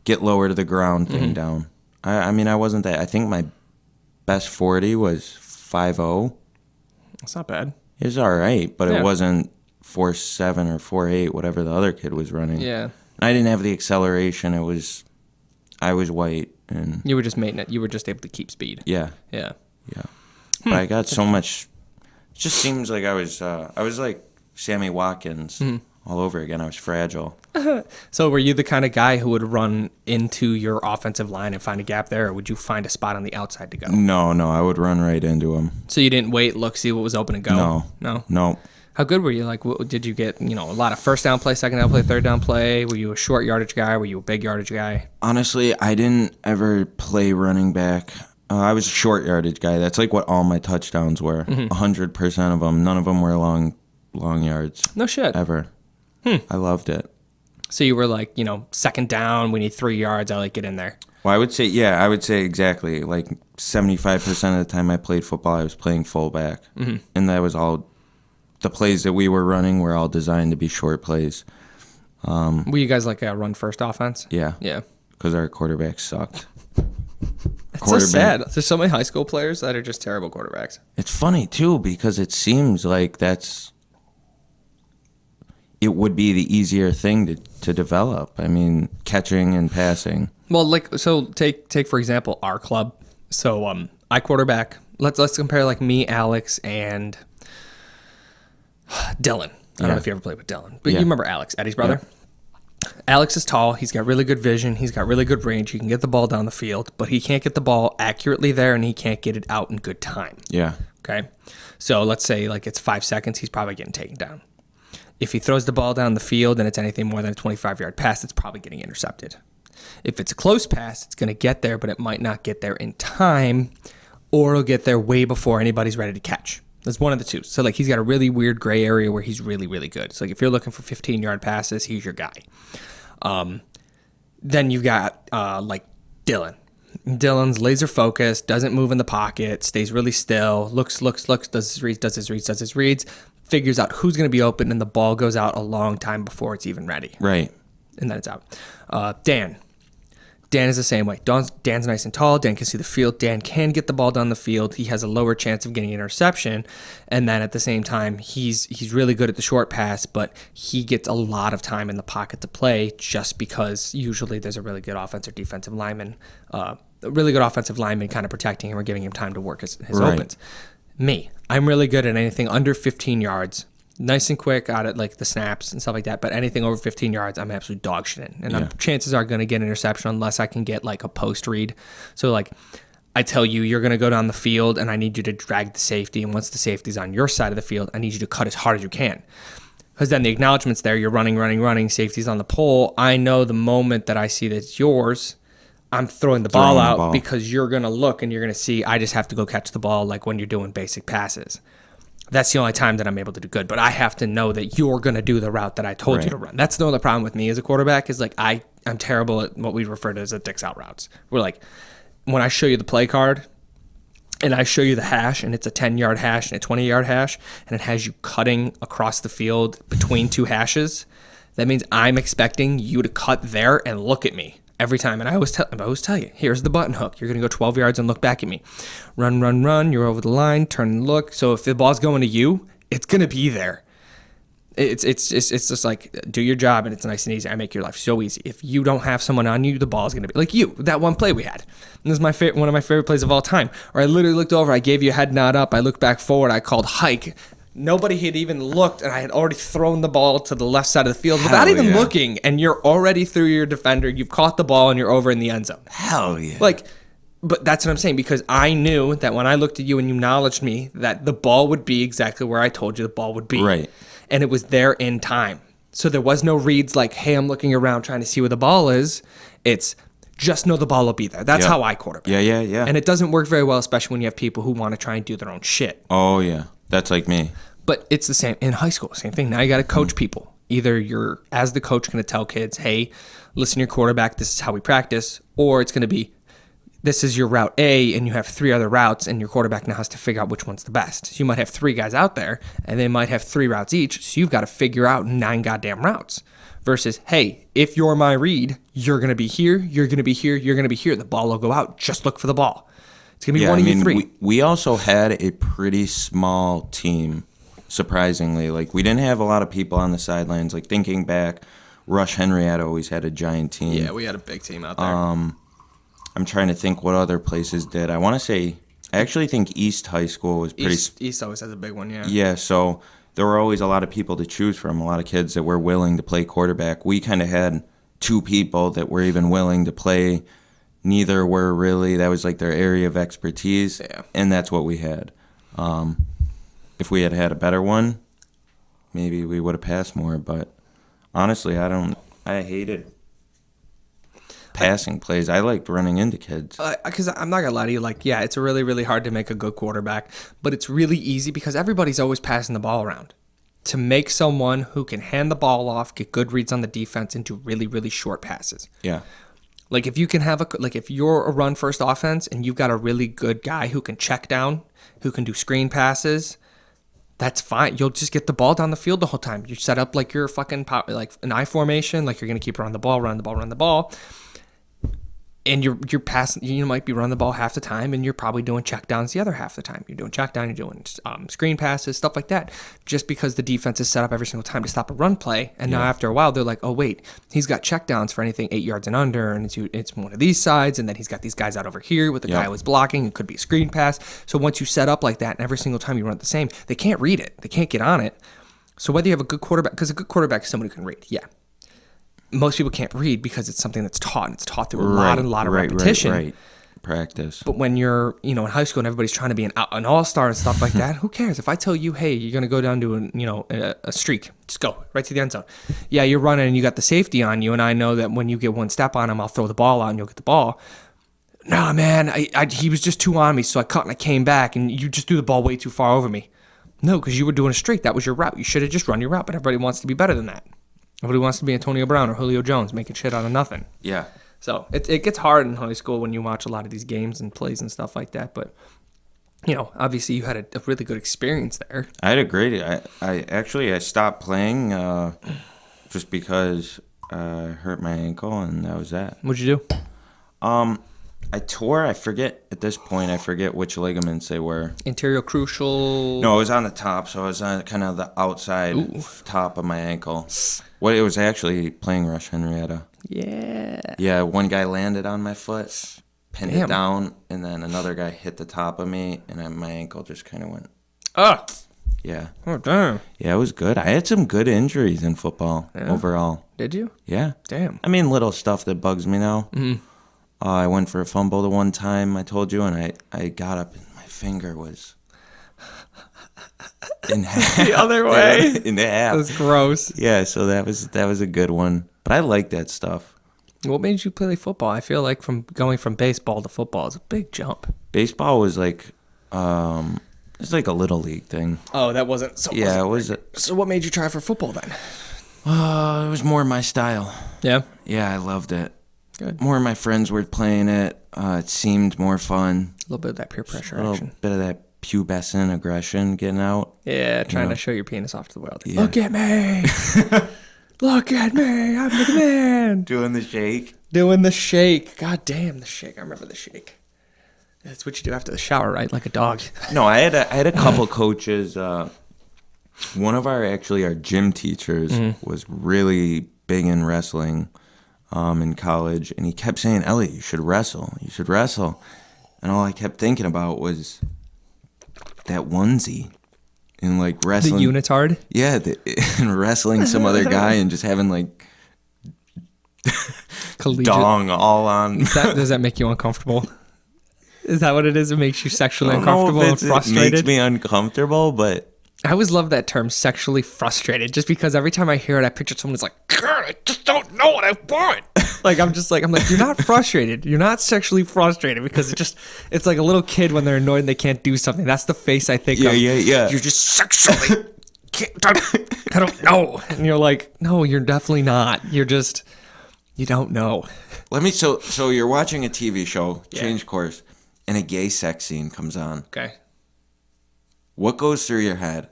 get lower to the ground thing down. I mean, I wasn't that. I think my best 40 was 5.0. That's not bad. It was all right, but it wasn't 4.7 or 4.8, whatever the other kid was running. Yeah. I didn't have the acceleration. I was white and you were just making it. You were just able to keep speed. Yeah. Yeah. Yeah. But I got so much. It just seems like I was like Sammy Watkins all over again. I was fragile. So were you the kind of guy who would run into your offensive line and find a gap there, or would you find a spot on the outside to go? No, I would run right into him. So you didn't wait, look, see what was open and go? No. How good were you? Like, did you get, a lot of first down play, second down play, third down play? Were you a short yardage guy? Were you a big yardage guy? Honestly, I didn't ever play running back. I was a short yardage guy. That's like what all my touchdowns were. 100% of them. None of them were long yards. No shit. Ever. I loved it. So you were like, second down, we need 3 yards. I like get in there. Well, I would say exactly. Like 75% of the time I played football, I was playing fullback. Mm-hmm. And that was all, the plays that we were running were all designed to be short plays. Were you guys like a run first offense? Yeah. Yeah. Because our quarterback sucked. It's so sad. There's so many high school players that are just terrible quarterbacks. It's funny, too, because it seems like it would be the easier thing to develop. I mean, catching and passing. Well, take for example our club. So I quarterback. Let's compare like me, Alex, and Dylan. I don't know if you ever played with Dylan, but you remember Alex, Eddie's brother. Yeah. Alex is tall. He's got really good vision. He's got really good range. He can get the ball down the field, but he can't get the ball accurately there, and he can't get it out in good time. Yeah. Okay? So let's say like it's 5 seconds, he's probably getting taken down. If he throws the ball down the field and it's anything more than a 25-yard pass, it's probably getting intercepted. If it's a close pass, it's going to get there, but it might not get there in time, or it'll get there way before anybody's ready to catch. That's one of the two. So, like, he's got a really weird gray area where he's really, really good. So, like, if you're looking for 15-yard passes, he's your guy. Then you've got, like, Dylan. Dylan's laser focused, doesn't move in the pocket, stays really still, looks, does his reads, figures out who's going to be open, and the ball goes out a long time before it's even ready. Right. And then it's out. Dan is the same way. Dan's nice and tall. Dan can see the field. Dan can get the ball down the field. He has a lower chance of getting an interception. And then at the same time, he's really good at the short pass, but he gets a lot of time in the pocket to play just because usually there's a really good offensive or defensive lineman, kind of protecting him or giving him time to work his Right. opens. Me, I'm really good at anything under 15 yards. Nice and quick out at like the snaps and stuff like that, but anything over 15 yards, I'm absolute dog shit in. And chances are going to get an interception unless I can get like a post read. So like I tell you, you're going to go down the field and I need you to drag the safety. And once the safety's on your side of the field, I need you to cut as hard as you can. Because then the acknowledgement's there, you're running, safety's on the pole. I know the moment that I see that it's yours, I'm throwing the ball out because you're going to look and you're going to see I just have to go catch the ball like when you're doing basic passes. That's the only time that I'm able to do good. But I have to know that you're going to do the route that I told you to run. That's the only problem with me as a quarterback is like I'm terrible at what we refer to as the dicks out routes. We're like, when I show you the play card and I show you the hash and it's a 10-yard hash and a 20-yard hash and it has you cutting across the field between two hashes, that means I'm expecting you to cut there and look at me. Every time. And I always tell you, here's the button hook. You're going to go 12 yards and look back at me. Run. You're over the line. Turn and look. So if the ball's going to you, it's going to be there. It's just like, do your job and it's nice and easy. I make your life so easy. If you don't have someone on you, the ball's going to be like you. That one play we had. And this is one of my favorite plays of all time. Or I literally looked over. I gave you a head nod up. I looked back forward. I called hike. Nobody had even looked, and I had already thrown the ball to the left side of the field without even looking, and you're already through your defender. You've caught the ball, and you're over in the end zone. Hell yeah. Like, but that's what I'm saying, because I knew that when I looked at you and you acknowledged me, that the ball would be exactly where I told you the ball would be. Right. And it was there in time. So there was no reads like, hey, I'm looking around trying to see where the ball is. It's just know the ball will be there. That's how I quarterback. Yeah. And it doesn't work very well, especially when you have people who want to try and do their own shit. Oh, yeah. That's like me. But it's the same in high school, same thing. Now you got to coach people. Either you're, as the coach, going to tell kids, hey, listen to your quarterback, this is how we practice, or it's going to be, this is your route A, and you have 3 other routes, and your quarterback now has to figure out which one's the best. So you might have 3 guys out there, and they might have 3 routes each, so you've got to figure out 9 goddamn routes. Versus, hey, if you're my read, you're going to be here, you're going to be here, you're going to be here. The ball will go out. Just look for the ball. It's going to be one of you 3. We also had a pretty small team. Surprisingly, like we didn't have a lot of people on the sidelines. Like thinking back, Rush Henrietta always had a giant team. Yeah, we had a big team out there. I'm trying to think what other places did. I actually think East High School was pretty. East always has a big one, yeah. Yeah, so there were always a lot of people to choose from. A lot of kids that were willing to play quarterback. We kind of had 2 people that were even willing to play. Neither were really. That was like their area of expertise, and that's what we had. If we had a better one, maybe we would have passed more. But honestly, I hated passing plays. I liked running into kids. Because I'm not going to lie to you. Like, yeah, it's really, really hard to make a good quarterback. But it's really easy because everybody's always passing the ball around. To make someone who can hand the ball off, get good reads on the defense, and do really, really short passes. Yeah. Like, if you can have if you're a run-first offense and you've got a really good guy who can check down, who can do screen passes, that's fine. You'll just get the ball down the field the whole time. You set up like you're fucking like an I formation, like you're going to keep running the ball. And you're passing, you might be running the ball half the time, and you're probably doing checkdowns the other half the time. You're doing checkdown, you're doing screen passes, stuff like that, just because the defense is set up every single time to stop a run play. And now after a while, they're like, oh, wait, he's got checkdowns for anything 8 yards and under, and it's one of these sides, and then he's got these guys out over here with the guy who was blocking. It could be a screen pass. So once you set up like that, and every single time you run it the same, they can't read it. They can't get on it. So whether you have a good quarterback, because a good quarterback is someone who can read, most people can't read because it's something that's taught, and it's taught through a lot of repetition. Right. Practice. But when you're, in high school and everybody's trying to be an all-star and stuff like that, who cares? If I tell you, hey, you're going to go down to a streak, just go right to the end zone. Yeah, you're running and you got the safety on you, and I know that when you get one step on him, I'll throw the ball out and you'll get the ball. Nah, man, he was just too on me, so I cut and I came back, and you just threw the ball way too far over me. No, because you were doing a streak. That was your route. You should have just run your route, but everybody wants to be better than that. Everybody wants to be Antonio Brown or Julio Jones, making shit out of nothing. Yeah. So it gets hard in high school when you watch a lot of these games and plays and stuff like that. But, obviously you had a really good experience there. I had a great. I stopped playing just because I hurt my ankle, and that was that. What'd you do? I tore. I forget at this point. I forget which ligaments they were. Anterior crucial. No, it was on the top, so it was on kind of the outside top of my ankle. It was actually playing Rush Henrietta. Yeah. Yeah, one guy landed on my foot, pinned Damn. it down, and then another guy hit the top of me, and then my ankle just kind of went. Oh. Yeah. Oh, damn. Yeah, it was good. I had some good injuries in football overall. Did you? Yeah. Damn. I mean, little stuff that bugs me now. Mm-hmm. I went for a fumble the one time, I told you, and I got up, and my finger was in half. The other way? In half. That's gross. Yeah, so that was a good one. But I like that stuff. What made you play football? I feel like from going from baseball to football is a big jump. Baseball was like, it's like a little league thing. Oh, that wasn't. So Yeah, it was. So what made you try for football then? It was more my style. Yeah. Yeah, I loved it. Good. More of my friends were playing it. It seemed more fun. A little bit of that peer pressure A little action. bit of that pubescent aggression getting out. Yeah, trying to show your penis off to the world. Yeah. Look at me. Look at me. I'm the man. Doing the shake. Doing the shake. God damn, the shake. I remember the shake. That's what you do after the shower, right? Like a dog. No, I had a couple coaches. One of our gym teachers was really big in wrestling in college, and he kept saying, "Elliot, you should wrestle. You should wrestle." And all I kept thinking about was that onesie and like wrestling. The unitard? Yeah, and wrestling some other guy and just having like Collegiate. dong all on. Does that make you uncomfortable? Is that what it is? It makes you sexually I don't know if uncomfortable and frustrated? It makes me uncomfortable, but I always love that term, sexually frustrated, just because every time I hear it, I picture someone who's like, God, I just don't know what I want. I'm like, you're not frustrated. You're not sexually frustrated because it's like a little kid when they're annoyed and they can't do something. That's the face I think of. Yeah. You're just sexually, I don't know. And you're like, no, you're definitely not. You're just, you don't know. So you're watching a TV show, change course, and a gay sex scene comes on. Okay. What goes through your head?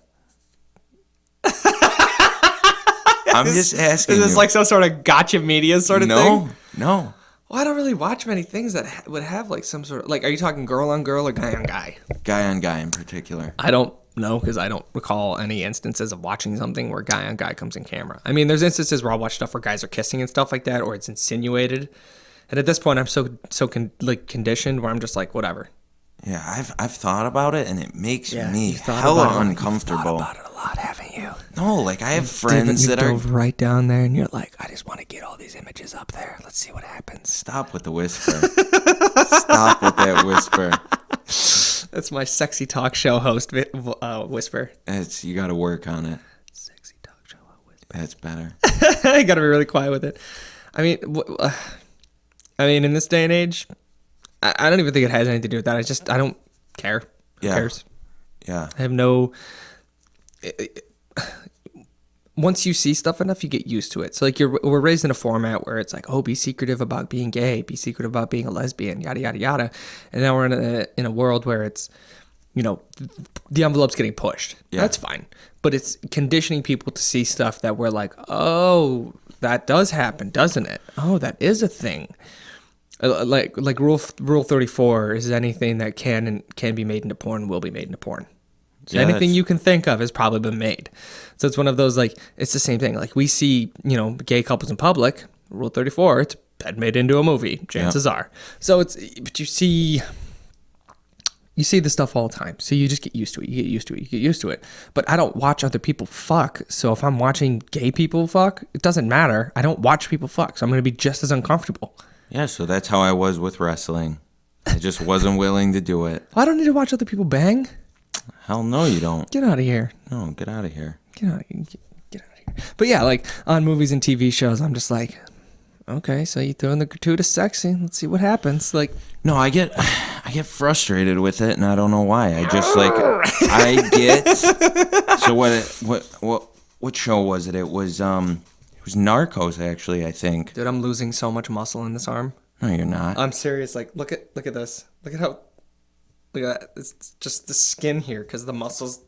I'm just asking. Is this you. like some sort of gotcha media sort of thing? No. Well, I don't really watch many things that would have like some sort of like. Are you talking girl on girl or guy on guy? Guy on guy in particular. I don't know because I don't recall any instances of watching something where guy on guy comes in camera. I mean, there's instances where I'll watch stuff where guys are kissing and stuff like that, or it's insinuated. And at this point, I'm so conditioned where I'm just like, whatever. Yeah, I've thought about it, and it makes me you've thought hella about it. uncomfortable. You've thought about it a lot, haven't you? No, like I have friends that are. dove right down there, and you're like, I just want to get all these images up there. Let's see what happens. Stop with the whisper. Stop with that whisper. That's my sexy talk show host whisper. You got to work on it. Sexy talk show whisper. That's better. I got to be really quiet with it. I mean, in this day and age, I don't even think it has anything to do with that. I don't care. Who cares? Yeah. I have no. Once you see stuff enough, you get used to it. So like we're raised in a format where it's like, oh, be secretive about being gay, be secretive about being a lesbian, yada yada yada. And now we're in a world where it's, the envelope's getting pushed. Yeah. That's fine, but it's conditioning people to see stuff that we're like, oh, that does happen, doesn't it? Oh, that is a thing. Like rule 34 is anything that can be made into porn will be made into porn. So anything you can think of has probably been made. So it's one of those, like, it's the same thing. Like we see, gay couples in public, rule 34, it's been made into a movie, chances are. So but you You see this stuff all the time. So you just get used to it. You get used to it. You get used to it. But I don't watch other people fuck. So if I'm watching gay people fuck, it doesn't matter. I don't watch people fuck. So I'm going to be just as uncomfortable. Yeah, so that's how I was with wrestling. I just wasn't willing to do it. I don't need to watch other people bang. Hell no, you don't. Get out of here. No, get out of here. Get out of here. Get out of here. But yeah, like on movies and TV shows, I'm just like, okay, so you throw in the gratuitous sex scene. Let's see what happens. Like, No, I get frustrated with it, and I don't know why. I just like I get. So what show was it? It was Narcos, actually. I think. dude, I'm losing so much muscle in this arm. No, you're not. I'm serious. Like, look at this. Look at that. It's just the skin here because the muscles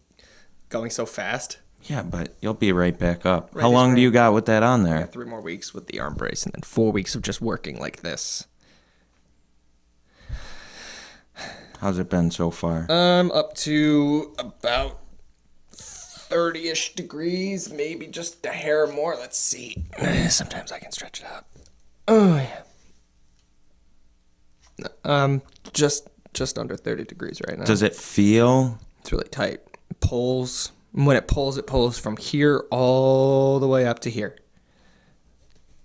going so fast. Yeah, but you'll be right back up. Right, How long right. do you got with that on I there? got 3 more weeks with the arm brace and then 4 weeks of just working like this. How's it been so far? Up to about 30-ish degrees, maybe just a hair more. Let's see. Sometimes I can stretch it out. Oh yeah. Just under 30 degrees right now. Does it feel? It's really tight. It pulls. When it pulls from here all the way up to here.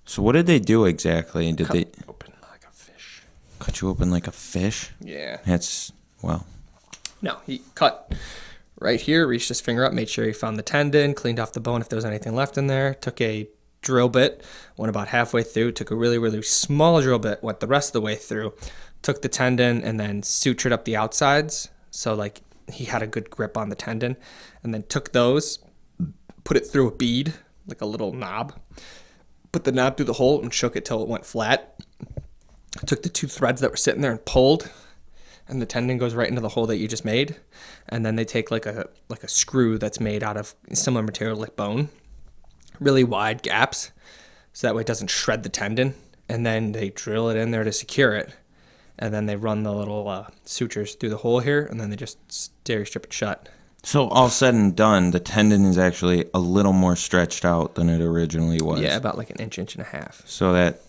So what did they do exactly? Did they Open like a fish. cut you open like a fish? Yeah. That's well. No, he cut right here, reached his finger up, made sure he found the tendon, cleaned off the bone if there was anything left in there, took a drill bit, went about halfway through, took a really, really small drill bit, went the rest of the way through, took the tendon and then sutured up the outsides. So like he had a good grip on the tendon, and then took those, put it through a bead, like a little knob, put the knob through the hole and shook it till it went flat. Took the 2 threads that were sitting there and pulled, and the tendon goes right into the hole that you just made. And then they take like a screw that's made out of similar material like bone, really wide gaps, so that way it doesn't shred the tendon. And then they drill it in there to secure it. And then they run the little sutures through the hole here, and then they just steri strip it shut. So all said and done, the tendon is actually a little more stretched out than it originally was. Yeah, about like an inch and a half. So that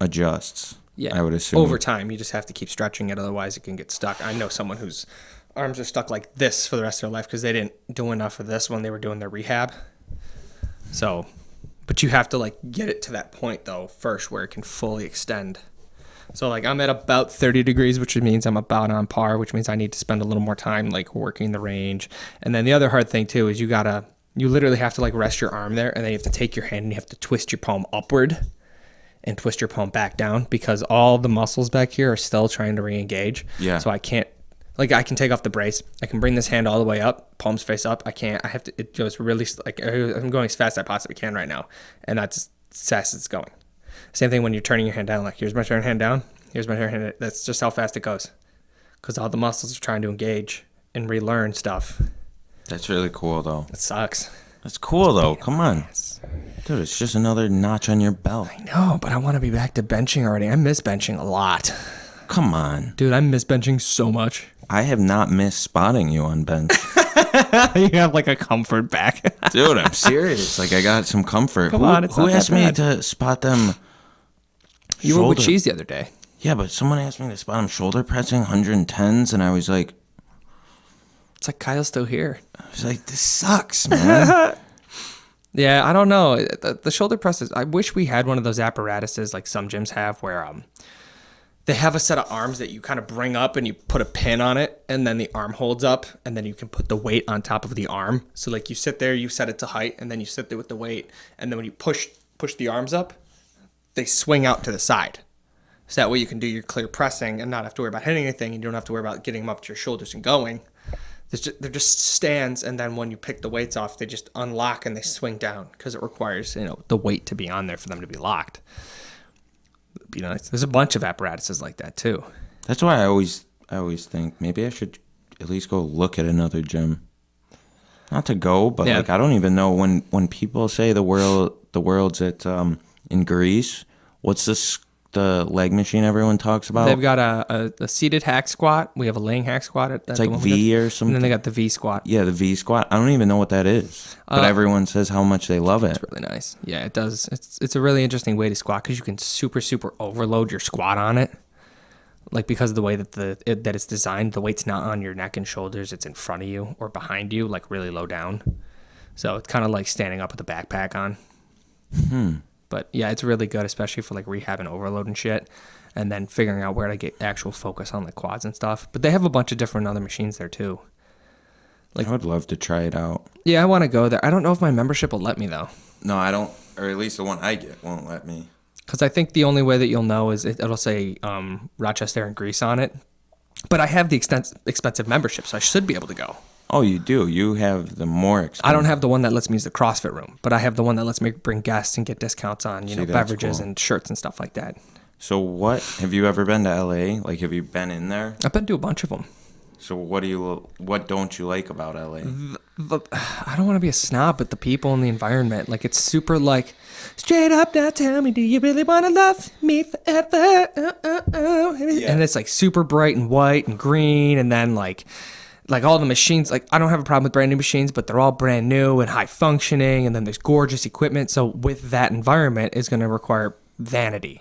adjusts. Yeah, I would assume. over time, you just have to keep stretching it, otherwise it can get stuck. I know someone whose arms are stuck like this for the rest of their life because they didn't do enough of this when they were doing their rehab. So, but you have to like get it to that point though first where it can fully extend. So like I'm at about 30 degrees, which means I'm about on par, which means I need to spend a little more time like working the range. And then the other hard thing too is you literally have to like rest your arm there, and then you have to take your hand and you have to twist your palm upward and twist your palm back down because all the muscles back here are still trying to re-engage. Yeah. So I can take off the brace. I can bring this hand all the way up, palms face up. I have to, it goes really, like I'm going as fast as I possibly can right now. And that's as fast as it's going. Same thing when you're turning your hand down, like here's my turn hand down, here's my turn hand down. That's just how fast it goes. Because all the muscles are trying to engage and relearn stuff. That's really cool, though. It sucks. That's cool, though. Come on. Dude, it's just another notch on your belt. I know, but I want to be back to benching already. I miss benching a lot. Come on. Dude, I miss benching so much. I have not missed spotting you on bench. You have like a comfort back. Dude, I'm serious. Like, I got some comfort. Come on, it's who not that asked me bad. to spot them? You were with shoulder- Cheese the other day. Yeah, but someone asked me to spot them shoulder pressing 110s, and I was like, It's like Kyle's still here. this sucks, man. Yeah, I don't know. The shoulder presses, I wish we had one of those apparatuses like some gyms have where they have a set of arms that you kind of bring up and you put a pin on it, and then the arm holds up, and then you can put the weight on top of the arm. So like you sit there, you set it to height, and then you sit there with the weight, and then when you push the arms up, they swing out to the side. So that way you can do your clear pressing and not have to worry about hitting anything, and you don't have to worry about getting them up to your shoulders and going. They're just stands, and then when you pick the weights off, they just unlock and they swing down because it requires the weight to be on there for them to be locked. You know, there's a bunch of apparatuses like that too. That's why I always think maybe I should at least go look at another gym. Not to go, but Yeah. like I don't even know when people say the world's at in Greece. What's the leg machine everyone talks about? They've got a seated hack squat. We have a laying hack squat. It's like V or something. And then they got the V squat. Yeah, the V squat. I don't even know what that is, but everyone says how much they love it. It's really nice. Yeah, it does. It's a really interesting way to squat because you can super overload your squat on it. Like because of the way that that it's designed, the weight's not on your neck and shoulders, it's in front of you or behind you, like really low down. So it's kind of like standing up with a backpack on. But yeah, it's really good, especially for like rehab and overload and shit, and then figuring out where to get actual focus on the quads and stuff. But they have a bunch of different other machines there too. I would love to try it out. Yeah, I want to go there. I don't know if my membership will let me though. No, I don't, or at least the one I get won't let me. Because I think the only way that you'll know is it'll say Rochester and Greece on it. But I have the expensive membership, so I should be able to go. Oh, you do? You have the more expensive. I don't have the one that lets me use the CrossFit room, but I have the one that lets me bring guests and get discounts on, See, that's beverages cool. and shirts and stuff like that. So what, have you ever been to LA? Like, have you been in there? I've been to a bunch of them. So what don't you like about LA? I don't want to be a snob, but the people and the environment, like it's super like, straight up now tell me, do you really want to love me forever? And it's like super bright and white and green, and then like all the machines, like I don't have a problem with brand new machines, but they're all brand new and high functioning, and then there's gorgeous equipment. So with that environment is going to require vanity.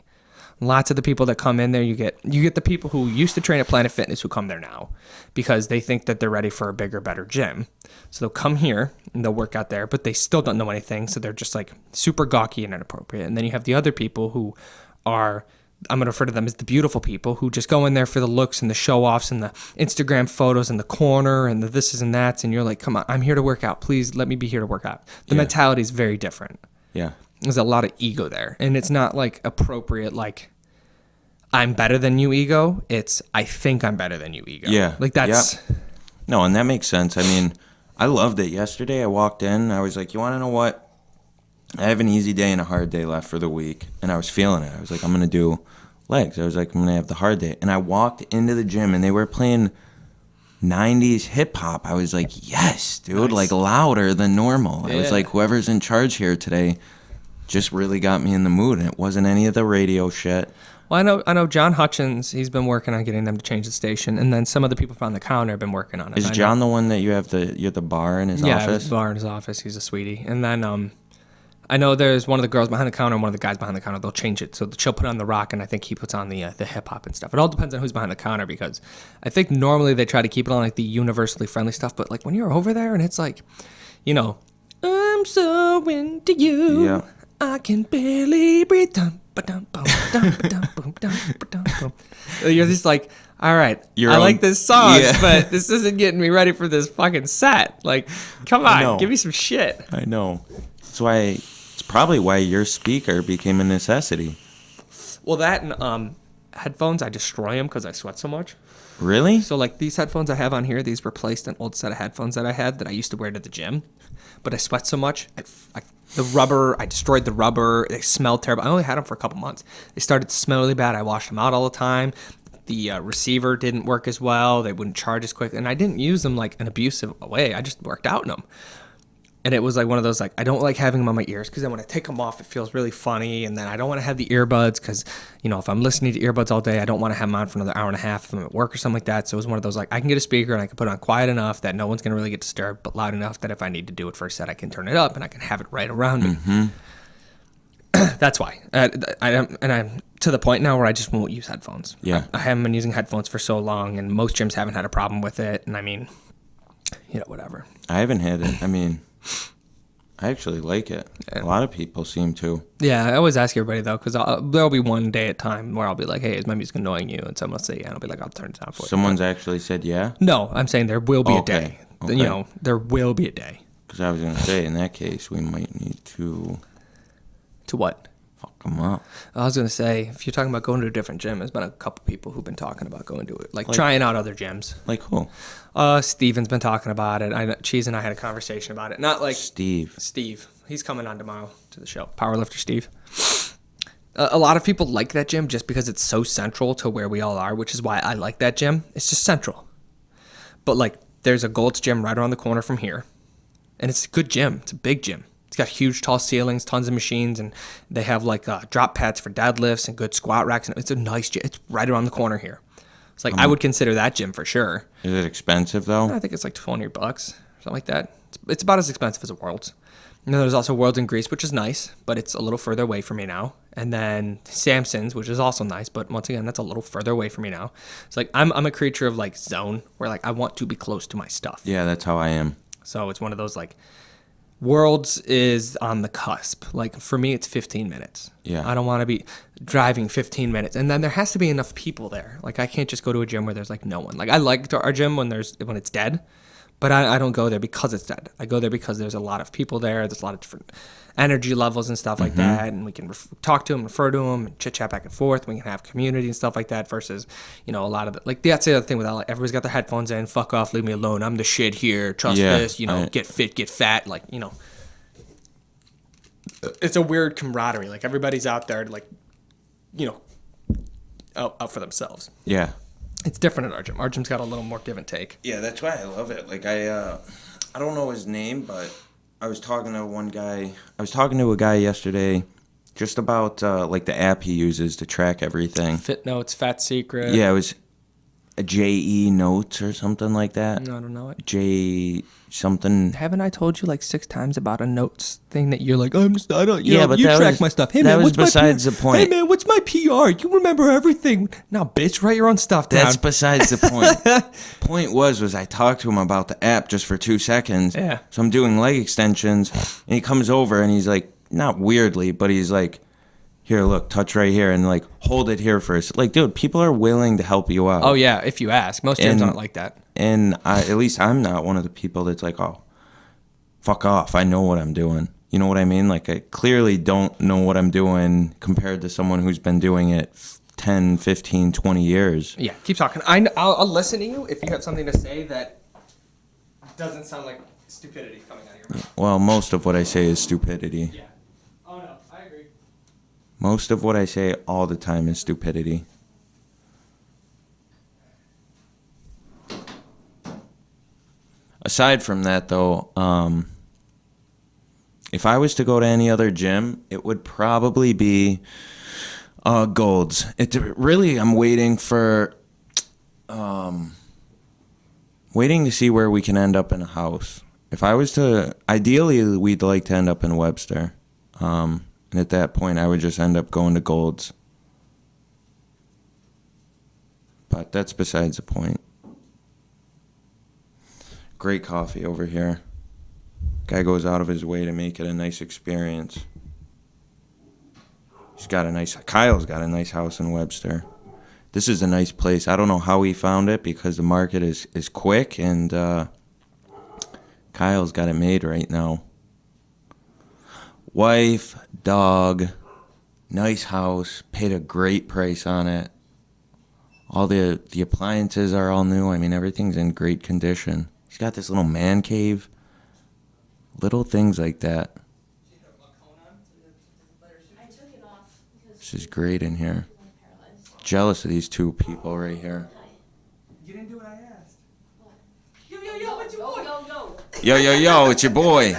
Lots of the people that come in there, you get the people who used to train at Planet Fitness who come there now because they think that they're ready for a bigger, better gym. So they'll come here and they'll work out there, but they still don't know anything. So they're just like super gawky and inappropriate. And then you have the other people who are, I'm going to refer to them as the beautiful people, who just go in there for the looks and the show offs and the Instagram photos and the corner and the this is and that's. And you're like, come on, I'm here to work out. Please let me be here to work out. The mentality is very different. Yeah. There's a lot of ego there. And it's not like appropriate, like, I'm better than you ego. It's I think I'm better than you ego. Yeah. Like that's... Yeah. No, and that makes sense. I mean, I loved it. Yesterday I walked in. I was like, you want to know what? I have an easy day and a hard day left for the week. And I was feeling it. I was like, I'm going to do legs. I was like, I'm going to have the hard day. And I walked into the gym and they were playing 90s hip hop. I was like, yes, dude. Nice. Like louder than normal. I was like, whoever's in charge here today just really got me in the mood. And it wasn't any of the radio shit. Well, I know John Hutchins, he's been working on getting them to change the station, and then some of the people on the counter have been working on it. Is John the one that you have the bar in his office? Yeah, the bar in his office. He's a sweetie. And then I know there's one of the girls behind the counter and one of the guys behind the counter. They'll change it. So she'll put on the rock, and I think he puts on the hip-hop and stuff. It all depends on who's behind the counter, because I think normally they try to keep it on like the universally friendly stuff, but like when you're over there and it's like, I'm so into you, I can barely breathe. You're just like, all right, I like this song, but this isn't getting me ready for this fucking set. Like, come on, give me some shit. I know. It's probably why your speaker became a necessity. Well, that and headphones, I destroy them because I sweat so much. Really? So like these headphones I have on here, these replaced an old set of headphones that I had that I used to wear to the gym, but I sweat so much. I destroyed the rubber. They smelled terrible. I only had them for a couple months. They started to smell really bad. I washed them out all the time. The receiver didn't work as well. They wouldn't charge as quick. And I didn't use them like an abusive way. I just worked out in them. And it was like one of those, like, I don't like having them on my ears because then when I take them off, it feels really funny. And then I don't want to have the earbuds because, if I'm listening to earbuds all day, I don't want to have them on for another hour and a half if I'm at work or something like that. So it was one of those, like, I can get a speaker and I can put it on quiet enough that no one's going to really get disturbed, but loud enough that if I need to do it for a set, I can turn it up and I can have it right around me. That's why. I'm to the point now where I just won't use headphones. Yeah. I haven't been using headphones for so long, and most gyms haven't had a problem with it. And I mean, whatever. I haven't had it. I mean, I actually like it. A lot of people seem to. Yeah, I always ask everybody, though, because there'll be one day at a time where I'll be like, hey, is my music annoying you? And someone will say, yeah, and I'll be like, I'll turn it down for you. Someone's actually said yeah? No, I'm saying there will be a day. Okay. There will be a day. Because I was going to say, in that case, we might need to... To what? Fuck them up. I was going to say, if you're talking about going to a different gym, there's been a couple people who've been talking about going to it. Like trying out other gyms. Like who? Steven's been talking about it. Cheese and I had a conversation about it. Not like... Steve. He's coming on tomorrow to the show. Powerlifter Steve. A lot of people like that gym just because it's so central to where we all are, which is why I like that gym. It's just central. But like, there's a Gold's Gym right around the corner from here. And it's a good gym. It's a big gym. It's got huge, tall ceilings, tons of machines, and they have like drop pads for deadlifts and good squat racks. And it's a nice gym. It's right around the corner here. It's like, I would consider that gym for sure. Is it expensive, though? I think it's like $20 or something like that. It's about as expensive as a World's. And then there's also Worlds in Greece, which is nice, but it's a little further away from me now. And then Samson's, which is also nice, but once again, that's a little further away from me now. It's like I'm a creature of like zone where like I want to be close to my stuff. Yeah, that's how I am. So it's one of those like Worlds is on the cusp. Like for me, it's 15 minutes. Yeah. I don't want to be driving 15 minutes, and then there has to be enough people there. Like I can't just go to a gym where there's like no one. Like I like our gym when it's dead, but I don't go there because it's dead. I go there because there's a lot of people there. There's a lot of different energy levels and stuff like that, and we can talk to them, refer to them, and chit chat back and forth. We can have community and stuff like that. Versus, a lot of it. Like that's the other thing with like, everybody's got their headphones in. Fuck off, leave me alone. I'm the shit here. Trust this. Get fit, get fat. Like it's a weird camaraderie. Like everybody's out there, like out for themselves. Yeah. It's different at our gym. Our gym's got a little more give and take. Yeah, that's why I love it. Like I don't know his name, but I was talking to a guy yesterday just about like the app he uses to track everything. Fit Notes, Fat Secret. Yeah, it was a JE Notes or something like that. No, I don't know it. J something. Haven't I told you like 6 times about a notes thing that you're like, I don't, But you that track was, my stuff. Hey that man, was what's my besides PR? the point. Hey man, what's my PR? You remember everything. Now, bitch, write your own stuff down. That's besides the point. Point was I talked to him about the app just for 2 seconds. Yeah. So I'm doing leg extensions, and he comes over and he's like, not weirdly, but he's like, here, look, touch right here, and like hold it here first. Like, dude, people are willing to help you out. Oh yeah, if you ask. Most gyms aren't like that. And at least I'm not one of the people that's like, oh, fuck off. I know what I'm doing. You know what I mean? Like, I clearly don't know what I'm doing compared to someone who's been doing it 10, 15, 20 years. Yeah, keep talking. I'll listen to you if you have something to say that doesn't sound like stupidity coming out of your mouth. Well, most of what I say is stupidity. Yeah. Oh no, I agree. Most of what I say all the time is stupidity. Aside from that, though, if I was to go to any other gym, it would probably be Gold's. I'm waiting to see where we can end up in a house. If I was to, ideally, we'd like to end up in Webster. And at that point, I would just end up going to Gold's. But that's besides the point. Great coffee over here. Guy goes out of his way to make it a nice experience. Kyle's got a nice house in Webster. This is a nice place. I don't know how he found it because the market is quick, and Kyle's got it made right now. Wife, dog, nice house, paid a great price on it. All the appliances are all new. I mean, everything's in great condition. He's got this little man cave. Little things like that. This is great in here. Jealous of these two people right here. You didn't do what I asked. Yo, it's your boy. Yo, it's your boy.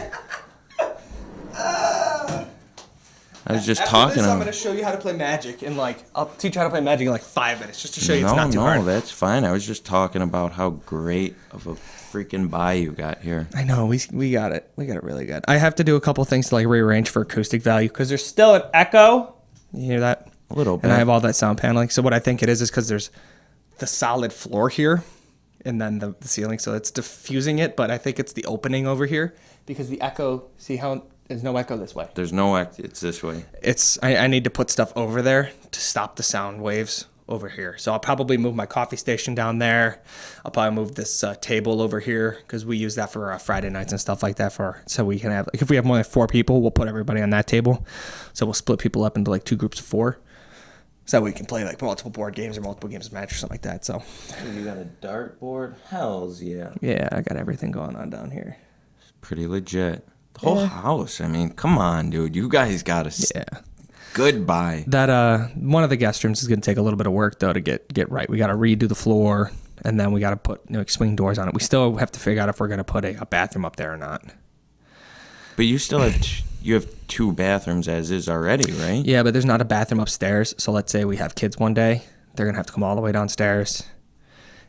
I was just talking to I'm him. going to show you how to play Magic, and I'll teach you how to play Magic in 5 minutes just to show you it's not too hard. No, that's fine. I was just talking about how great of a freaking buy you got here. I know, we got it. We got it really good. I have to do a couple things to rearrange for acoustic value because there's still an echo. You hear that? A little bit. And I have all that sound paneling. So what I think it is because there's the solid floor here and then the ceiling. So it's diffusing it, but I think it's the opening over here because the echo, see how there's no echo this way. There's no echo. It's this way. I need to put stuff over there to stop the sound waves over here. So I'll probably move my coffee station down there. I'll probably move this table over here because we use that for Friday nights and stuff like that. So we can have, if we have more than 4 people, we'll put everybody on that table. So we'll split people up into 2 groups of 4. So we can play multiple board games or multiple games of Magic or something like that. So You got a dartboard? Hells yeah. yeah, I got everything going on down here. It's pretty legit. The whole house. I mean, come on, dude. You guys got a goodbye. That one of the guest rooms is going to take a little bit of work though to get right. We got to redo the floor, and then we got to put swing doors on it. We still have to figure out if we're going to put a bathroom up there or not. But you still have you have 2 bathrooms as is already, right? Yeah, but there's not a bathroom upstairs. So let's say we have kids one day, they're going to have to come all the way downstairs.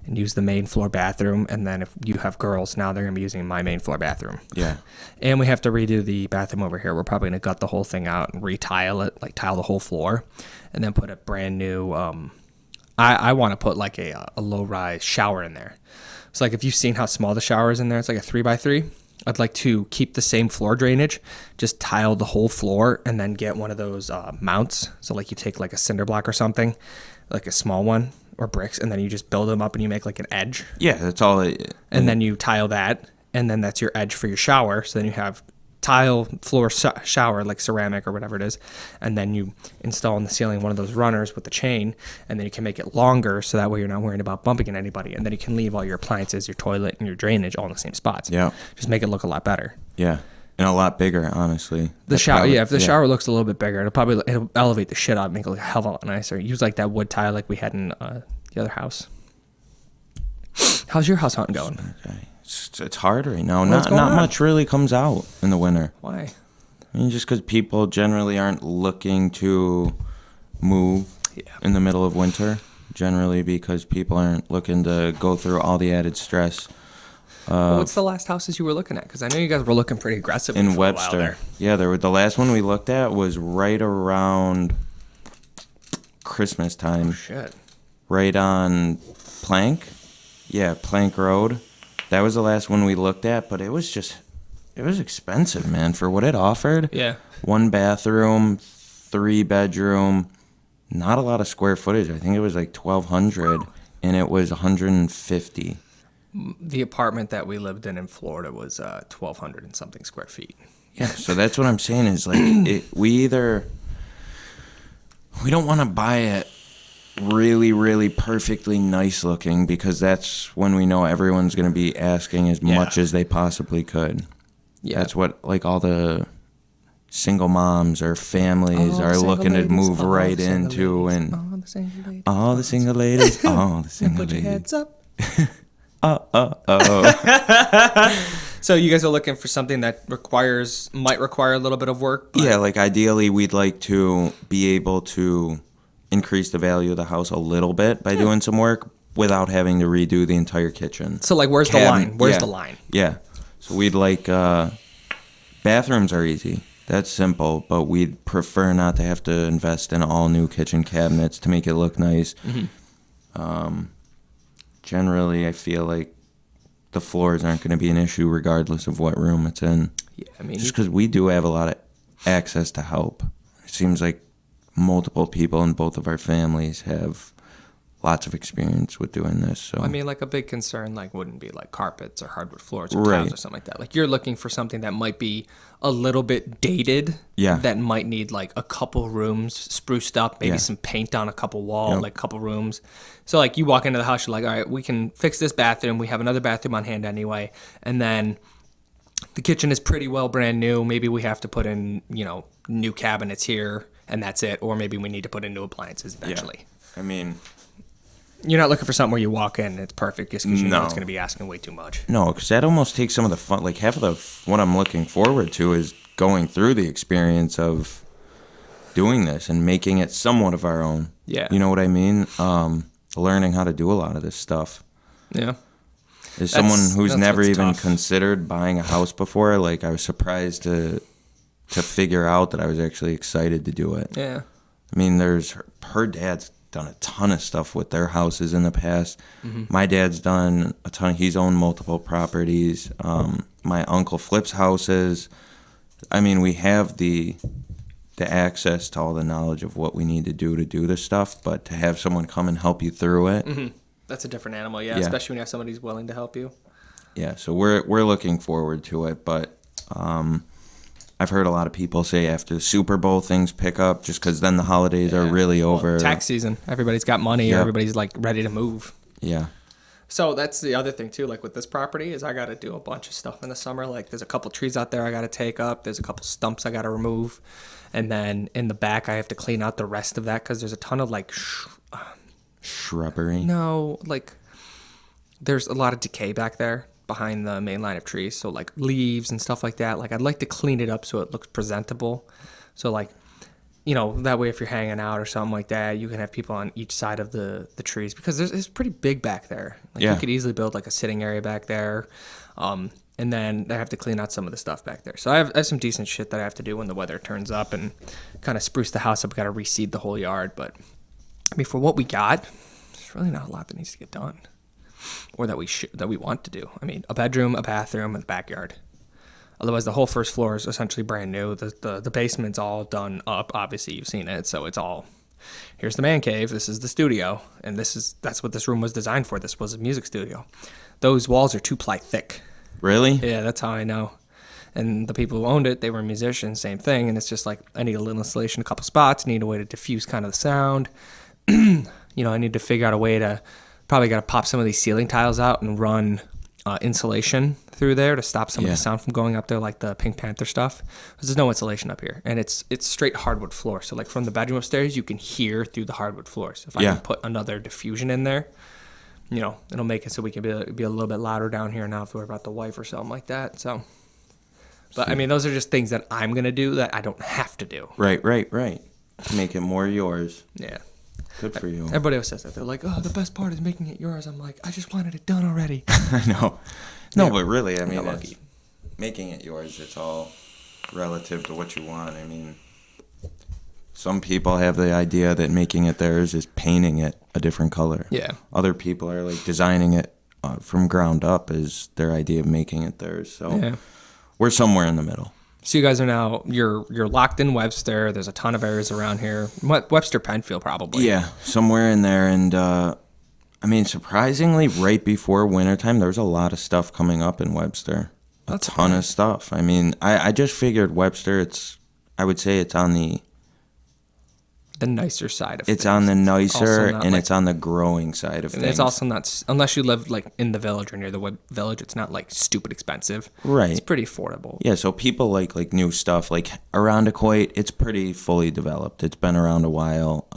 and use the main floor bathroom. And then if you have girls, now they're going to be using my main floor bathroom. Yeah. And we have to redo the bathroom over here. We're probably going to gut the whole thing out and retile it, like tile the whole floor, and then put a brand new, I want to put like a low-rise shower in there. So like if you've seen how small the shower is in there, it's like a 3x3. I'd like to keep the same floor drainage, just tile the whole floor, and then get one of those mounts. So like you take like a cinder block or something, like a small one, or bricks, and then you just build them up and you make like an edge. Yeah, that's all. And then you tile that, and then that's your edge for your shower. So then you have tile floor shower, like ceramic or whatever it is, and then you install in the ceiling one of those runners with the chain, and then you can make it longer so that way you're not worrying about bumping into anybody, and then you can leave all your appliances, your toilet, and your drainage all in the same spots. Yeah. Just make it look a lot better. Yeah. And a lot bigger, honestly. The shower, if the shower looks a little bit bigger, it'll elevate the shit out, make it look a hell of a lot nicer. Use like that wood tile like we had in the other house. How's your house hunting going? Okay. It's hard right now. What's Not going on? much really comes out in the winter. Why? I mean, just because people generally aren't looking to move in the middle of winter. Generally because people aren't looking to go through all the added stress. What's the last houses you were looking at? Because I know you guys were looking pretty aggressively In for a while Webster. there. Yeah, the last one we looked at was right around Christmas time. Shit. Right on Plank. Yeah, Plank Road. That was the last one we looked at, but it was expensive, man, for what it offered. Yeah. 1 bathroom, 3 bedroom, not a lot of square footage. I think it was like 1,200, and it was 150. The apartment that we lived in Florida was 1,200 and something square feet. Yeah, so that's what I'm saying is like we don't want to buy it really, really perfectly nice looking because that's when we know everyone's going to be asking as much as they possibly could. Yeah. That's what like all the single moms or families are looking to move right into, and all the single ladies, all the single Put your ladies. heads up. Oh. So you guys are looking for something that might require a little bit of work. But Yeah, like ideally we'd like to be able to increase the value of the house a little bit by doing some work without having to redo the entire kitchen. So like, where's the line? Where's the line? Yeah. So we'd like bathrooms are easy. That's simple, but we'd prefer not to have to invest in all new kitchen cabinets to make it look nice. Mm-hmm. Generally, I feel like the floors aren't going to be an issue regardless of what room it's in. Yeah, I mean, Just because we do have a lot of access to help. It seems like multiple people in both of our families have lots of experience with doing this. So I mean, like a big concern like wouldn't be like carpets or hardwood floors or Right. tiles or something like that. Like you're looking for something that might be a little bit dated. Yeah. That might need like a couple rooms spruced up, maybe Yeah. some paint on a couple walls, Yep. like a couple rooms. So like you walk into the house, you're like, all right, we can fix this bathroom. We have another bathroom on hand anyway, and then the kitchen is pretty well brand new. Maybe we have to put in, new cabinets here, and that's it. Or maybe we need to put in new appliances eventually. I mean, You're not looking for something where you walk in and it's perfect just because you know No. it's going to be asking way too much. no, because that almost takes some of the fun. Like half of what I'm looking forward to is going through the experience of doing this and making it somewhat of our own. Yeah. You know what I mean? Learning how to do a lot of this stuff. Yeah. As someone who's that's never what's even tough. considered buying a house before, like I was surprised to figure out that I was actually excited to do it. Yeah. I mean, her dad's done a ton of stuff with their houses in the past. Mm-hmm. My dad's done a ton. He's owned multiple properties. My uncle flips houses. I mean, we have the access to all the knowledge of what we need to do this stuff, but to have someone come and help you through it, That's a different animal, yeah. Yeah. Especially when you have somebody who's willing to help you. yeah. So we're looking forward to it, but I've heard a lot of people say after the Super Bowl things pick up, just because then the holidays are really over. Tax season. Everybody's got money. Yep. Everybody's like ready to move. Yeah. So that's the other thing too. Like with this property is I got to do a bunch of stuff in the summer. Like there's a couple trees out there I got to take up. There's a couple stumps I got to remove. And then in the back I have to clean out the rest of that because there's a ton of like Shrubbery. there's a lot of decay back there behind the main line of trees. So like leaves and stuff like that. Like I'd like to clean it up so it looks presentable. So like that way if you're hanging out or something like that, you can have people on each side of the trees because it's pretty big back there. Like Yeah. you could easily build like a sitting area back there. And then I have to clean out some of the stuff back there. So I have some decent shit that I have to do when the weather turns up and kind of spruce the house up. Got to reseed the whole yard. But I mean, for what we got, there's really not a lot that needs to get done or that we want to do. I mean, a bedroom, a bathroom, and a backyard. Otherwise, the whole first floor is essentially brand new. The basement's all done up. Obviously, you've seen it. So it's all, here's the man cave. This is the studio. And that's what this room was designed for. This was a music studio. Those walls are 2-ply thick. Really? Yeah, that's how I know. And the people who owned it, they were musicians, same thing. And it's just like, I need a little insulation, a couple spots, need a way to diffuse kind of the sound. I need to figure out a way to, probably got to pop some of these ceiling tiles out and run insulation through there to stop some of the sound from going up there, like the Pink Panther stuff. Because there's no insulation up here. And it's straight hardwood floor. So like from the bedroom upstairs, you can hear through the hardwood floors. If I can put another diffusion in there, it'll make it so we can be a little bit louder down here and not have to worry about the wife or something like that. So, but I mean, those are just things that I'm going to do that I don't have to do. Right. Make it more yours. Yeah. Good for you. Everybody else says that. They're like, oh, the best part is making it yours. I'm like, I just wanted it done already. I know. No, Yeah. but really, I mean, Got lucky. making it yours, it's all relative to what you want. I mean, some people have the idea that making it theirs is painting it a different color. Yeah. Other people are like designing it from ground up is their idea of making it theirs. So Yeah. we're somewhere in the middle. So you guys are now, you're locked in Webster. There's a ton of areas around here. Webster Penfield probably. Yeah, somewhere in there. And I mean, surprisingly, right before wintertime, there was a lot of stuff coming up in Webster. A ton of stuff. I mean, I just figured Webster, I would say it's on the nicer side of things. It's on the nicer Also not, and like, it's on the growing side of and things. it's also not, unless you live like in the village or near the village, it's not like stupid expensive. Right. It's pretty affordable. Yeah, so people like new stuff. Like Arundecoit, it's pretty fully developed. It's been around a while.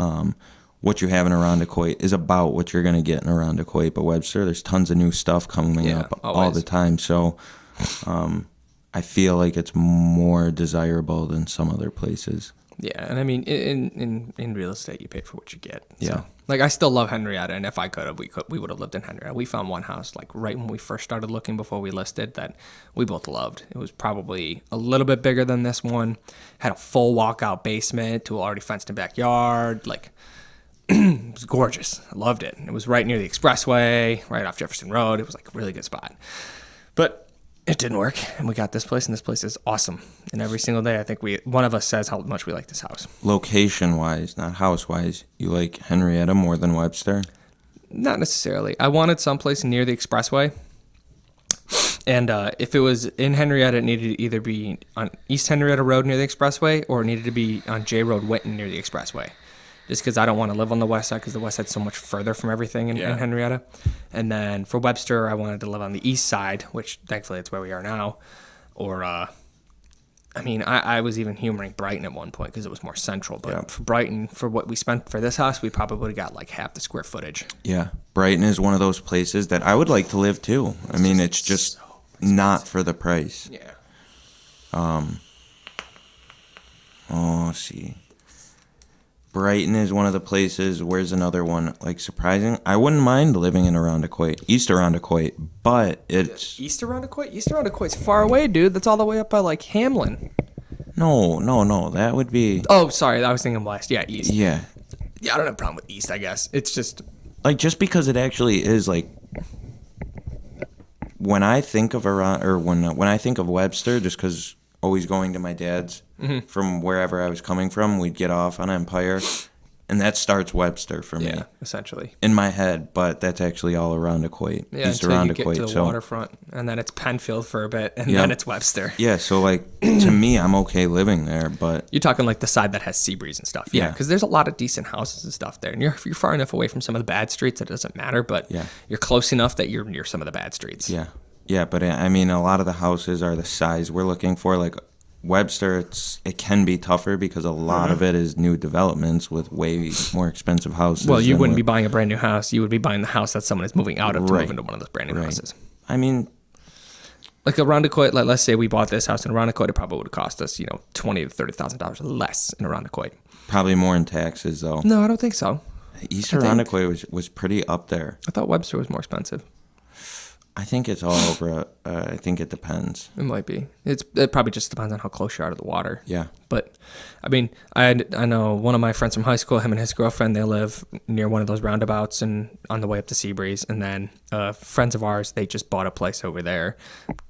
What you have in Arundecoit is about what you're going to get in Arundecoit. But Webster, there's tons of new stuff coming up all always. the time. So I feel like it's more desirable than some other places. Yeah, and I mean, in real estate, you pay for what you get. Yeah. So, like, I still love Henrietta, and if I could have, we would have lived in Henrietta. We found one house, like, right when we first started looking before we listed that we both loved. It was probably a little bit bigger than this one. Had a full walkout basement to an already fenced-in backyard. Like, it was gorgeous. I loved it. It was right near the expressway, right off Jefferson Road. It was, like, a really good spot. But it didn't work, and we got this place, and this place is awesome. And every single day, I think one of us says how much we like this house. Location-wise, not house-wise, you like Henrietta more than Webster? Not necessarily. I wanted someplace near the expressway. And if it was in Henrietta, it needed to either be on East Henrietta Road near the expressway or it needed to be on J Road Winton near the expressway. Just because I don't want to live on the west side because the west side's so much further from everything in Henrietta. And then for Webster, I wanted to live on the east side, which thankfully it's where we are now. Or, I mean, I was even humoring Brighton at one point because it was more central. But for Brighton, for what we spent for this house, we probably would have got like half the square footage. Yeah. Brighton is one of those places that I would like to live too. I mean, it's just not for the price. Yeah. Let's see. Brighton is one of the places. Where's another one? Like, surprising. I wouldn't mind living in Arundecoit, East Arundecoit, but it's... East Arundecoit? East Arundecoit's far away, dude. That's all the way up by, like, Hamlin. No. That would be... Oh, sorry. I was thinking west. Yeah, east. Yeah. Yeah, I don't have a problem with east, I guess. It's just... Like, just because it actually is, like... When I think of when I think of Webster, just because always going to my dad's from wherever I was coming from, we'd get off on Empire, and that starts Webster for me. Yeah, essentially. In my head, but that's actually all Arundecoit. Yeah, East until you get Arundecoit, to the waterfront, and then it's Penfield for a bit, and then it's Webster. Yeah, so like to me, I'm okay living there, but You're talking like the side that has sea breeze and stuff. Yeah, Yeah. because there's a lot of decent houses and stuff there, and you're far enough away from some of the bad streets that it doesn't matter, but you're close enough that you're near some of the bad streets. yeah, but I mean, a lot of the houses are the size we're looking for. Like Webster, it can be tougher because a lot of it is new developments with way more expensive houses. Well, you than wouldn't be what- buying a brand new house. You would be buying the house that someone is moving out of to move into one of those brand new houses. I mean, Like Arundecoit, like let's say we bought this house in Arundecoit, it probably would have cost us, $20,000 to $30,000 less in Arundecoit. Probably more in taxes though. No, I don't think so. East I think- Irondequoit was pretty up there. I thought Webster was more expensive. I think it's all over. I think it depends. It might be. It probably just depends on how close you are to the water. Yeah. But, I mean, I know one of my friends from high school, him and his girlfriend, they live near one of those roundabouts and on the way up to Seabreeze. And then friends of ours, they just bought a place over there,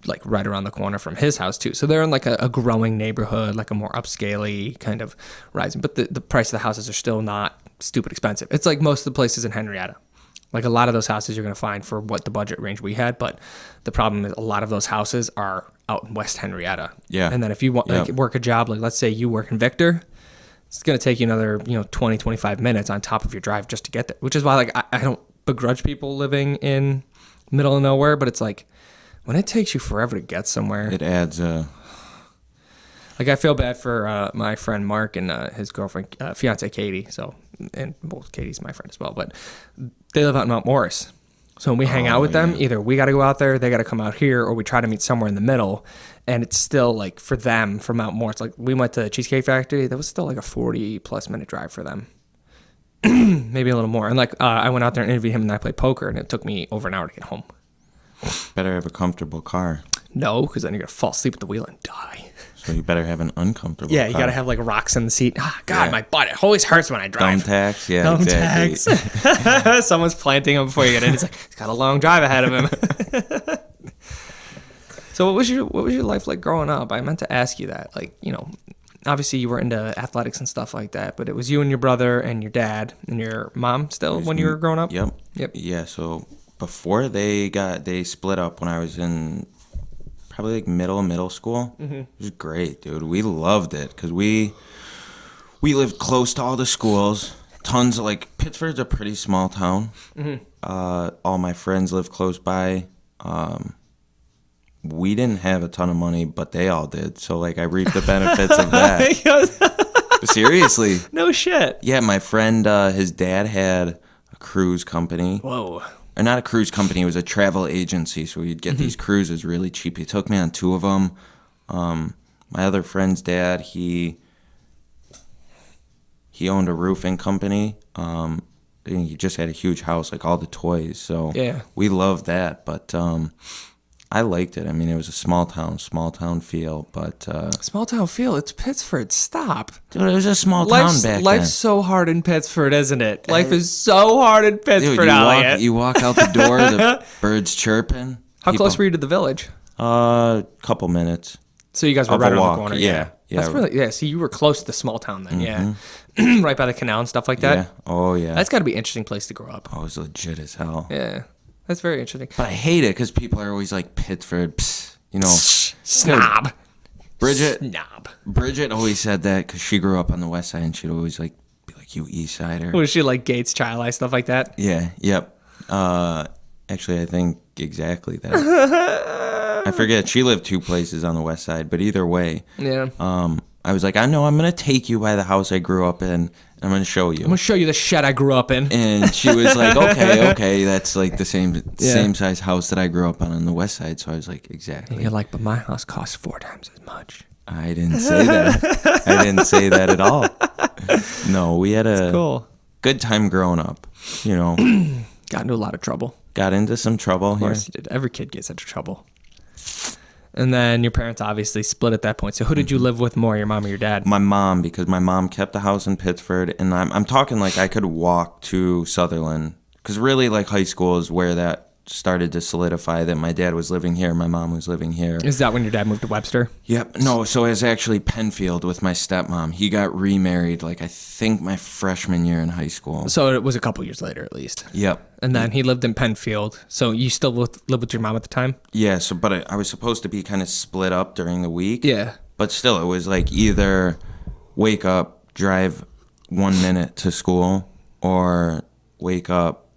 like right around the corner from his house too. So they're in like a growing neighborhood, like a more upscale kind of rising. But the price of the houses are still not stupid expensive. It's like most of the places in Henrietta. Like a lot of those houses you're going to find for what the budget range we had, but the problem is a lot of those houses are out in West Henrietta. Yeah. And then if you want like work a job, like let's say you work in Victor, it's going to take you another, 20, 25 minutes on top of your drive just to get there, which is why like I don't begrudge people living in middle of nowhere, but it's like when it takes you forever to get somewhere. It adds Like I feel bad for my friend Mark and his girlfriend, fiance Katie. So, and well, Katie's my friend as well, but they live out in Mount Morris. So when we hang out with them, either we got to go out there, they got to come out here, or we try to meet somewhere in the middle. And it's still like for them from Mount Morris, like we went to the Cheesecake Factory. That was still like a 40+ minute drive for them. Maybe a little more. And like I went out there and interviewed him and I played poker and it took me over an hour to get home. better have a comfortable car. No, because then you're going to fall asleep at the wheel and die. So you better have an uncomfortable Yeah, you car. got to have like rocks in the seat. Ah, God, Yeah. my butt. It always hurts when I drive. Thumbtacks, yeah, Thumb exactly. tags. Someone's planting him before you get in. He's like, he's got a long drive ahead of him. So what was your life like growing up? I meant to ask you that. Like, obviously you were into athletics and stuff like that, but it was you and your brother and your dad and your mom still when you were growing up? Yep. Yep. Yeah, so before they split up when I was in probably like middle school. Mm-hmm. It was great, dude. We loved it because we lived close to all the schools. Tons of Pittsford's a pretty small town. Mm-hmm. All my friends live close by. We didn't have a ton of money, but they all did. So I reaped the benefits of that. Seriously. No shit. Yeah, my friend, his dad had a cruise company. Whoa. Or not a cruise company, it was a travel agency, so you'd get these cruises really cheap. He took me on 2 of them. My other friend's dad, he owned a roofing company. And he just had a huge house, like all the toys. So yeah, we loved that, but I liked it. I mean, it was a small town feel, but small town feel. It's Pittsford. Stop, dude. It was a small town back then. Life's so hard in Pittsford, isn't it? Life is so hard in Pittsford, dude, Elliot. you walk out the door, the birds chirping. How close were you to the village? Couple minutes. So you guys were Of right a around walk, the corner. yeah. That's really See, you were close to the small town then. Yeah, right by the canal and stuff like that. Yeah. Oh yeah. That's got to be an interesting place to grow up. Oh, it was legit as hell. Yeah, that's very interesting. But I hate it because people are always like Pittsford, Snob. Bridget always said that because she grew up on the west side and she'd always be like, "You East Sider." Was she like Gates, Child Eye, stuff like that? Yeah. Yep. Actually, I think exactly that. I forget. She lived 2 places on the west side, but either way, Yeah. I was like, I know I'm gonna take you by the house I grew up in, and I'm gonna show you. I'm gonna show you the shed I grew up in. And she was like, okay, that's like the same size house that I grew up on the west side. So I was like, exactly. You're like, but my house costs 4 times as much. I didn't say that. I didn't say that at all. No, we had a good time growing up. Got into a lot of trouble. Got into some trouble Of course here. you did. Every kid gets into trouble. And then your parents obviously split at that point. So who did you live with more, your mom or your dad? My mom, because my mom kept the house in Pittsford, and I'm talking like I could walk to Sutherland, because really high school is where that started to solidify that my dad was living here, my mom was living here. Is that when your dad moved to Webster? Yep. No, so it was actually Penfield with my stepmom. He got remarried I think my freshman year in high school. So it was a couple years later at least. Yep. And then he lived in Penfield. So you still lived with your mom at the time? Yeah, but I was supposed to be kind of split up during the week. Yeah. But still, it was either wake up, drive 1 minute to school, or wake up,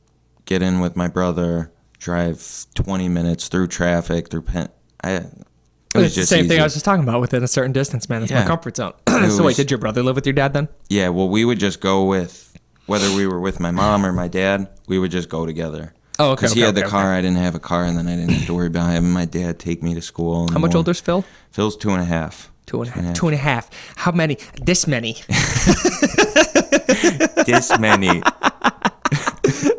get in with my brother, drive 20 minutes through traffic, through It was It's the just same thing easy. I was just talking about, within a certain distance, man. That's my Yeah. comfort zone. It So wait, was- did your brother live with your dad then? Yeah, well, we would just go with, whether we were with my mom or my dad, we would just go together. Oh, okay. Because he had the okay. car, I didn't have a car, and then I didn't have to worry about having my dad take me to school. How much older is Phil? Phil's 2.5. 2.5. 2.5. How many? This many. This many.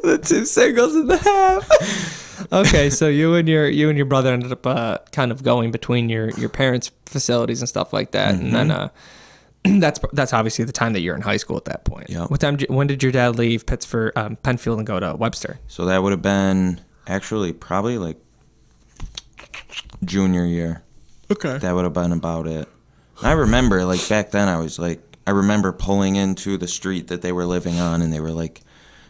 The 2 singles and the half. Okay, so you and your brother ended up kind of going between your parents' facilities and stuff like that, and then that's obviously the time that you're in high school at that point. Yep. When did your dad leave Pittsford, Penfield, and go to Webster? So that would have been actually probably like junior year. Okay. That would have been about it. I remember, like, back then I remember pulling into the street that they were living on, and they were like,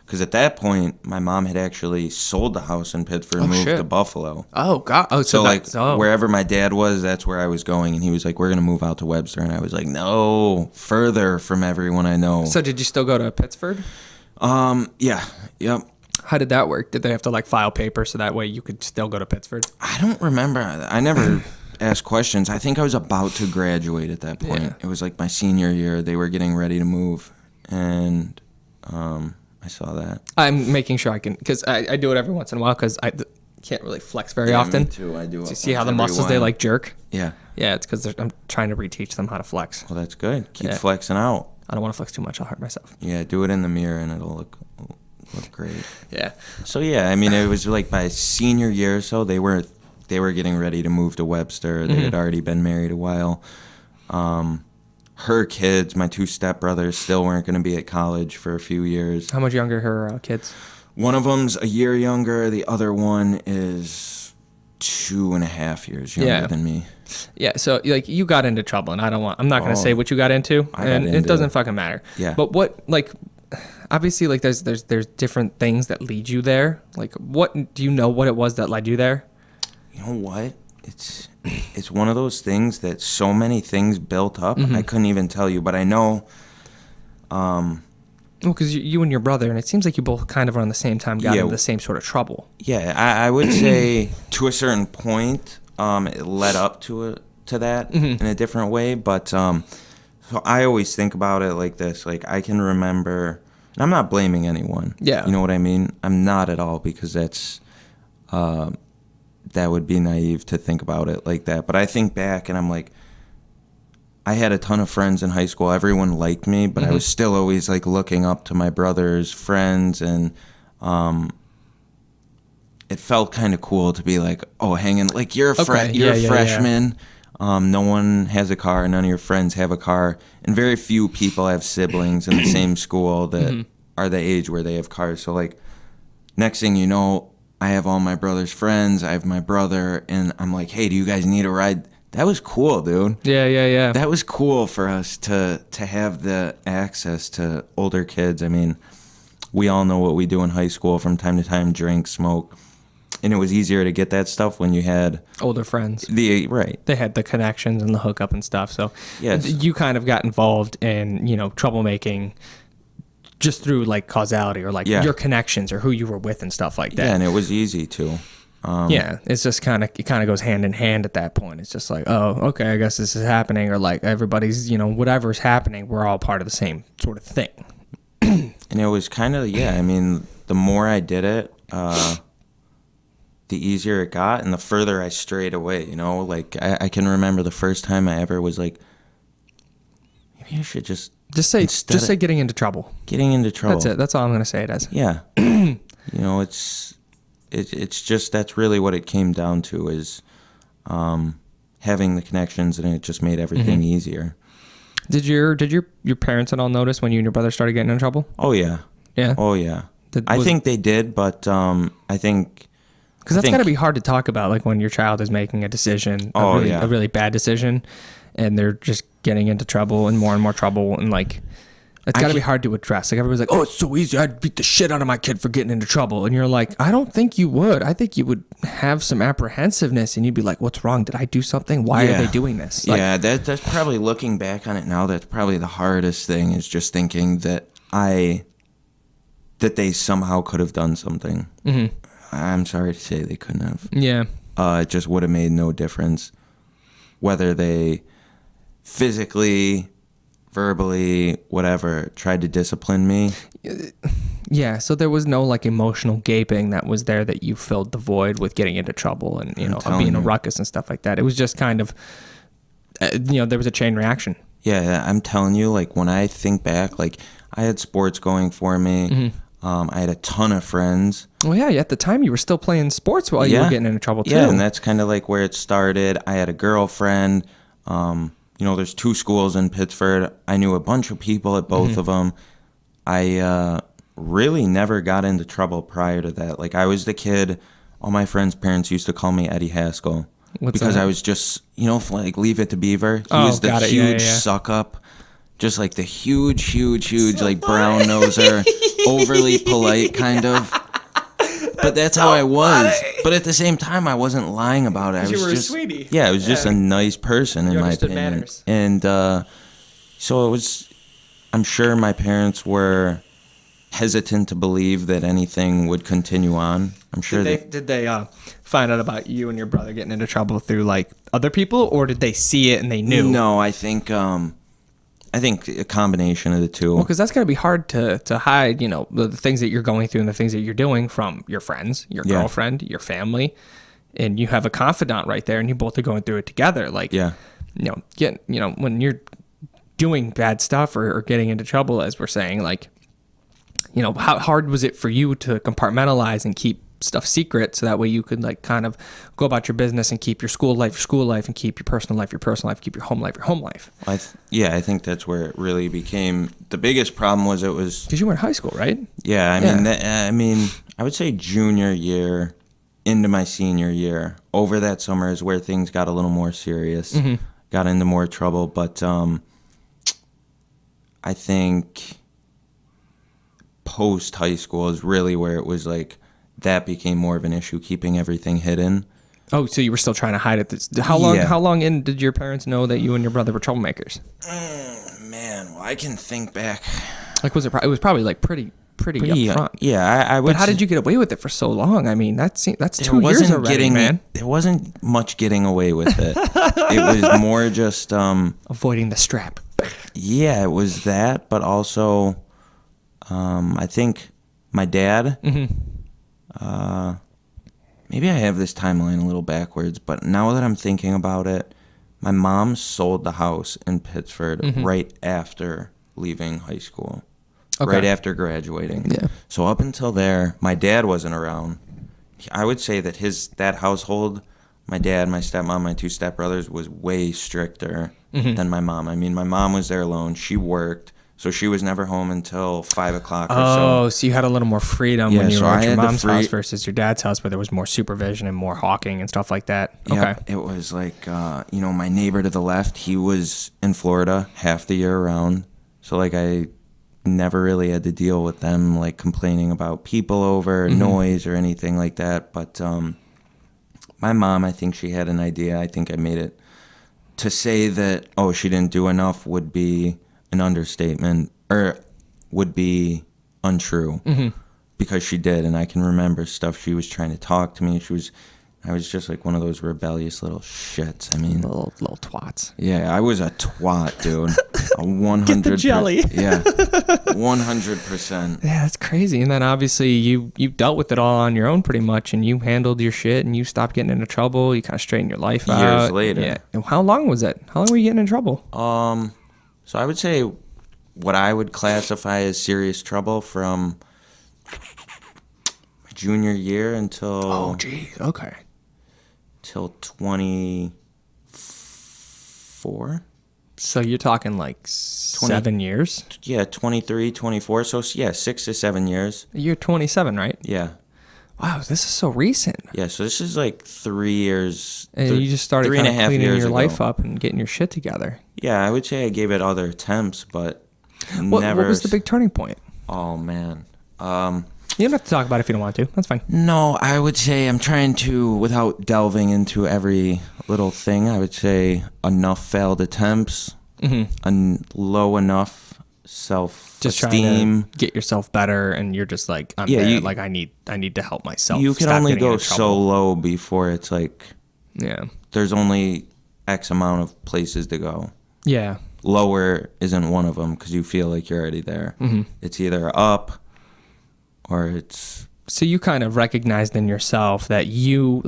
because at that point, my mom had actually sold the house in Pittsford and moved shit. to Buffalo. Oh God! Oh, So like wherever my dad was, that's where I was going, and he was like, "We're gonna move out to Webster," and I was like, "No, further from everyone I know." So did you still go to Pittsford? Yeah, yep. How did that work? Did they have to like file papers so that way you could still go to Pittsford? I don't remember. I never asked questions. I think I was about to graduate at that point. Yeah. It was like my senior year. They were getting ready to move, and I saw that. I'm making sure I can, because I do it every once in a while because I can't really flex very often. Me too. I do. Do you see how the muscles they like jerk? Yeah. Yeah, it's because I'm trying to reteach them how to flex. Well, that's good. Keep Yeah. flexing out. I don't want to flex too much. I'll hurt myself. Yeah, do it in the mirror, and it'll look great. Yeah. So yeah, I mean, it was like my senior year or so. They were getting ready to move to Webster. They had already been married a while. Her kids, my 2 stepbrothers, still weren't going to be at college for a few years. How much younger are her kids? One of them's a year younger. The other one is 2.5 years younger than me. Yeah, so like you got into trouble, and I'm not going to say what you got into, and it doesn't fucking matter. Yeah. But what, like, obviously, like there's different things that lead you there. Like, what do you know what it was that led you there? You know what? It's one of those things that so many things built up. I couldn't even tell you, but I know. Well, because you and your brother, and it seems like you both kind of around the same time got into the same sort of trouble. Yeah, I would say to a certain point, it led up to that in a different way. But so I always think about it like this: like I can remember, and I'm not blaming anyone. Yeah, you know what I mean. I'm not at all, because that's that would be naive to think about it like that. But I think back, and I'm like, I had a ton of friends in high school. Everyone liked me, but I was still always like looking up to my brother's friends, and it felt kind of cool to be like, oh, hanging, like you're a freshman. Yeah. No one has a car. None of your friends have a car, and very few people have siblings in the same school that are the age where they have cars. So like, next thing you know, I have all my brother's friends. I have my brother, and I'm like, hey, do you guys need a ride? That was cool, dude. Yeah. That was cool for us to have the access to older kids. I mean, we all know what we do in high school from time to time: drink, smoke. And it was easier to get that stuff when you had older friends. Right. They had the connections and the hookup and stuff. So yes. You kind of got involved in, troublemaking just through like causality or like your connections or who you were with and stuff like that. Yeah, and it was easy too. Yeah, it's just it kind of goes hand in hand at that point. It's just like, oh, okay, I guess this is happening, or like everybody's, whatever's happening, we're all part of the same sort of thing. And it was kind of, I mean, the more I did it, the easier it got, and the further I strayed away, like I can remember the first time I ever was like, maybe I should just say getting into trouble. Getting into trouble. That's it. That's all I'm going to say it as. Yeah. It's just, that's really what it came down to, is having the connections, and it just made everything easier. Did your parents at all notice when you and your brother started getting in trouble? Oh yeah. Yeah. Oh yeah. I think they did, but I think, because that's got to be hard to talk about, like when your child is making a decision, a really bad decision, and they're just getting into trouble and more trouble, and like it's got to be hard to address. Like everybody's like, "Oh, it's so easy. I'd beat the shit out of my kid for getting into trouble," and you're like, "I don't think you would. I think you would have some apprehensiveness, and you'd be like, what's wrong? Did I do something? Why are they doing this?" Like, yeah, that's probably, looking back on it now, that's probably the hardest thing, is just thinking that they somehow could have done something. Mm-hmm. I'm sorry to say they couldn't have. Yeah. It just would have made no difference whether they physically, verbally, whatever, tried to discipline me. Yeah, so there was no like emotional gaping that was there that you filled the void with getting into trouble and being a ruckus and stuff like that. It was just kind of there was a chain reaction. Yeah, I'm telling you, like when I think back, like I had sports going for me. I had a ton of friends. Well, yeah, at the time you were still playing sports while you were getting into trouble too. Yeah, and that's kind of like where it started. I had a girlfriend. There's 2 schools in Pittsford. I knew a bunch of people at both of them. I really never got into trouble prior to that. Like, I was the kid. All my friends' parents used to call me Eddie Haskell. Because I was just, like Leave It to Beaver. He was the huge suck up. Just like the huge, like brown noser, overly polite kind of. But that's how I was. But at the same time, I wasn't lying about it. I was you were just, a sweetie. Yeah, I was just a nice person in my opinion. Manners. And so it was. I'm sure my parents were hesitant to believe that anything would continue on. I'm sure did they find out about you and your brother getting into trouble through like other people, or did they see it and they knew? No, I think a combination of the two. Well, because that's got to be hard to hide, the things that you're going through and the things that you're doing from your friends, your girlfriend, your family, and you have a confidant right there, and you both are going through it together. Like, when you're doing bad stuff or getting into trouble, as we're saying, like, how hard was it for you to compartmentalize and keep stuff secret so that way you could like kind of go about your business and keep your school life, and keep your personal life, keep your home life. I think that's where it really became the biggest problem. Was because you were in high school, right? Yeah, I mean, I would say junior year into my senior year, over that summer is where things got a little more serious, got into more trouble. But I think post high school is really where it was like that became more of an issue, keeping everything hidden. Oh, so you were still trying to hide it. How long in did your parents know that you and your brother were troublemakers? Man, well, I can think back. Like, it was probably like pretty up front. Yeah, I would. But how did you get away with it for so long? I mean, that's 2 years already, man. There wasn't much getting away with it. It was more just avoiding the strap. Yeah, it was that, but also, I think my dad. Maybe I have this timeline a little backwards, but now that I'm thinking about it, my mom sold the house in Pittsford right after leaving high school, right after graduating. Yeah. So up until there, my dad wasn't around. I would say that that household, my dad, my stepmom, my 2 stepbrothers, was way stricter than my mom. I mean, my mom was there alone. She worked. So she was never home until 5 o'clock or so. Oh, so you had a little more freedom when you were at your mom's house versus your dad's house, where there was more supervision and more hawking and stuff like that. Yeah, it was like, my neighbor to the left, he was in Florida half the year around. So, like, I never really had to deal with them, like, complaining about people over, noise or anything like that. But my mom, I think she had an idea. I think I made it. To say that, she didn't do enough would be an understatement, or would be untrue, because she did. And I can remember stuff she was trying to talk to me. I was just like one of those rebellious little shits. I mean, little twats. Yeah, I was a twat, dude. A 100. Get the jelly. Yeah, 100%. Yeah, that's crazy. And then obviously you dealt with it all on your own pretty much, and you handled your shit, and you stopped getting into trouble. You kind of straightened your life out. Years later. Yeah. And how long was it? How long were you getting in trouble? So I would say what I would classify as serious trouble from my junior year until... Oh, geez. Okay. Till 24. So you're talking like 7 years? Yeah, 23, 24. So, yeah, 6 to 7 years. You're 27, right? Yeah. Wow, this is so recent. Yeah, so this is like 3 years. And you just started kind of cleaning your ago. Life up and getting your shit together. Yeah, I would say I gave it other attempts, but never. What was the big turning point? Oh, man. You don't have to talk about it if you don't want to. That's fine. No, I would say I'm trying to, without delving into every little thing, I would say enough failed attempts, low enough self-esteem. Just trying to get yourself better, and you're just like, I need to help myself. You can only go so low before it's like, there's only X amount of places to go. Yeah. Lower isn't one of them because you feel like you're already there. It's either up or it's... So you kind of recognized in yourself that you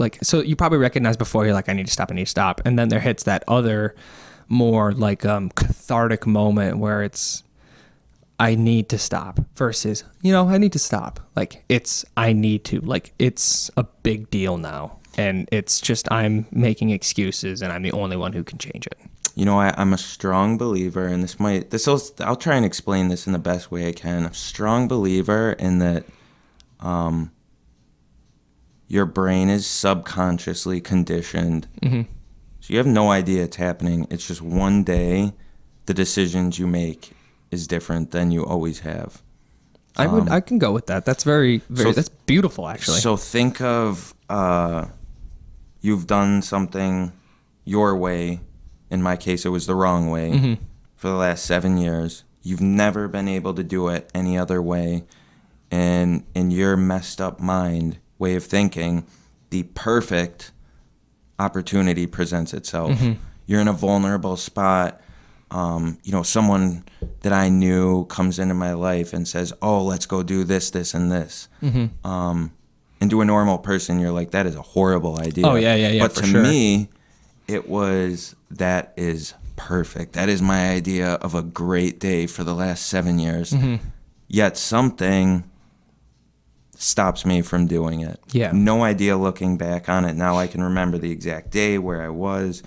probably recognized before, you're like, I need to stop. And then there hits that other more like cathartic moment where it's, I need to stop versus, I need to stop. Like, I need to. Like, it's a big deal now. And it's just I'm making excuses and I'm the only one who can change it. I'm a strong believer, and I'll try and explain this in the best way I can. I'm a strong believer in that your brain is subconsciously conditioned. Mm-hmm. So you have no idea it's happening. It's just one day the decisions you make is different than you always have. I can go with that. That's that's beautiful, actually. So think of you've done something your way. In my case, it was the wrong way. Mm-hmm. For the last 7 years. You've never been able to do it any other way. And in your messed up mind way of thinking, the perfect opportunity presents itself. Mm-hmm. You're in a vulnerable spot. Someone that I knew comes into my life and says, oh, let's go do this, this, and this. Mm-hmm. And to a normal person, you're like, that is a horrible idea. Oh, yeah. But to me, that is perfect. That is my idea of a great day for the last 7 years. Mm-hmm. Yet something stops me from doing it. Yeah. No idea looking back on it. Now I can remember the exact day where I was.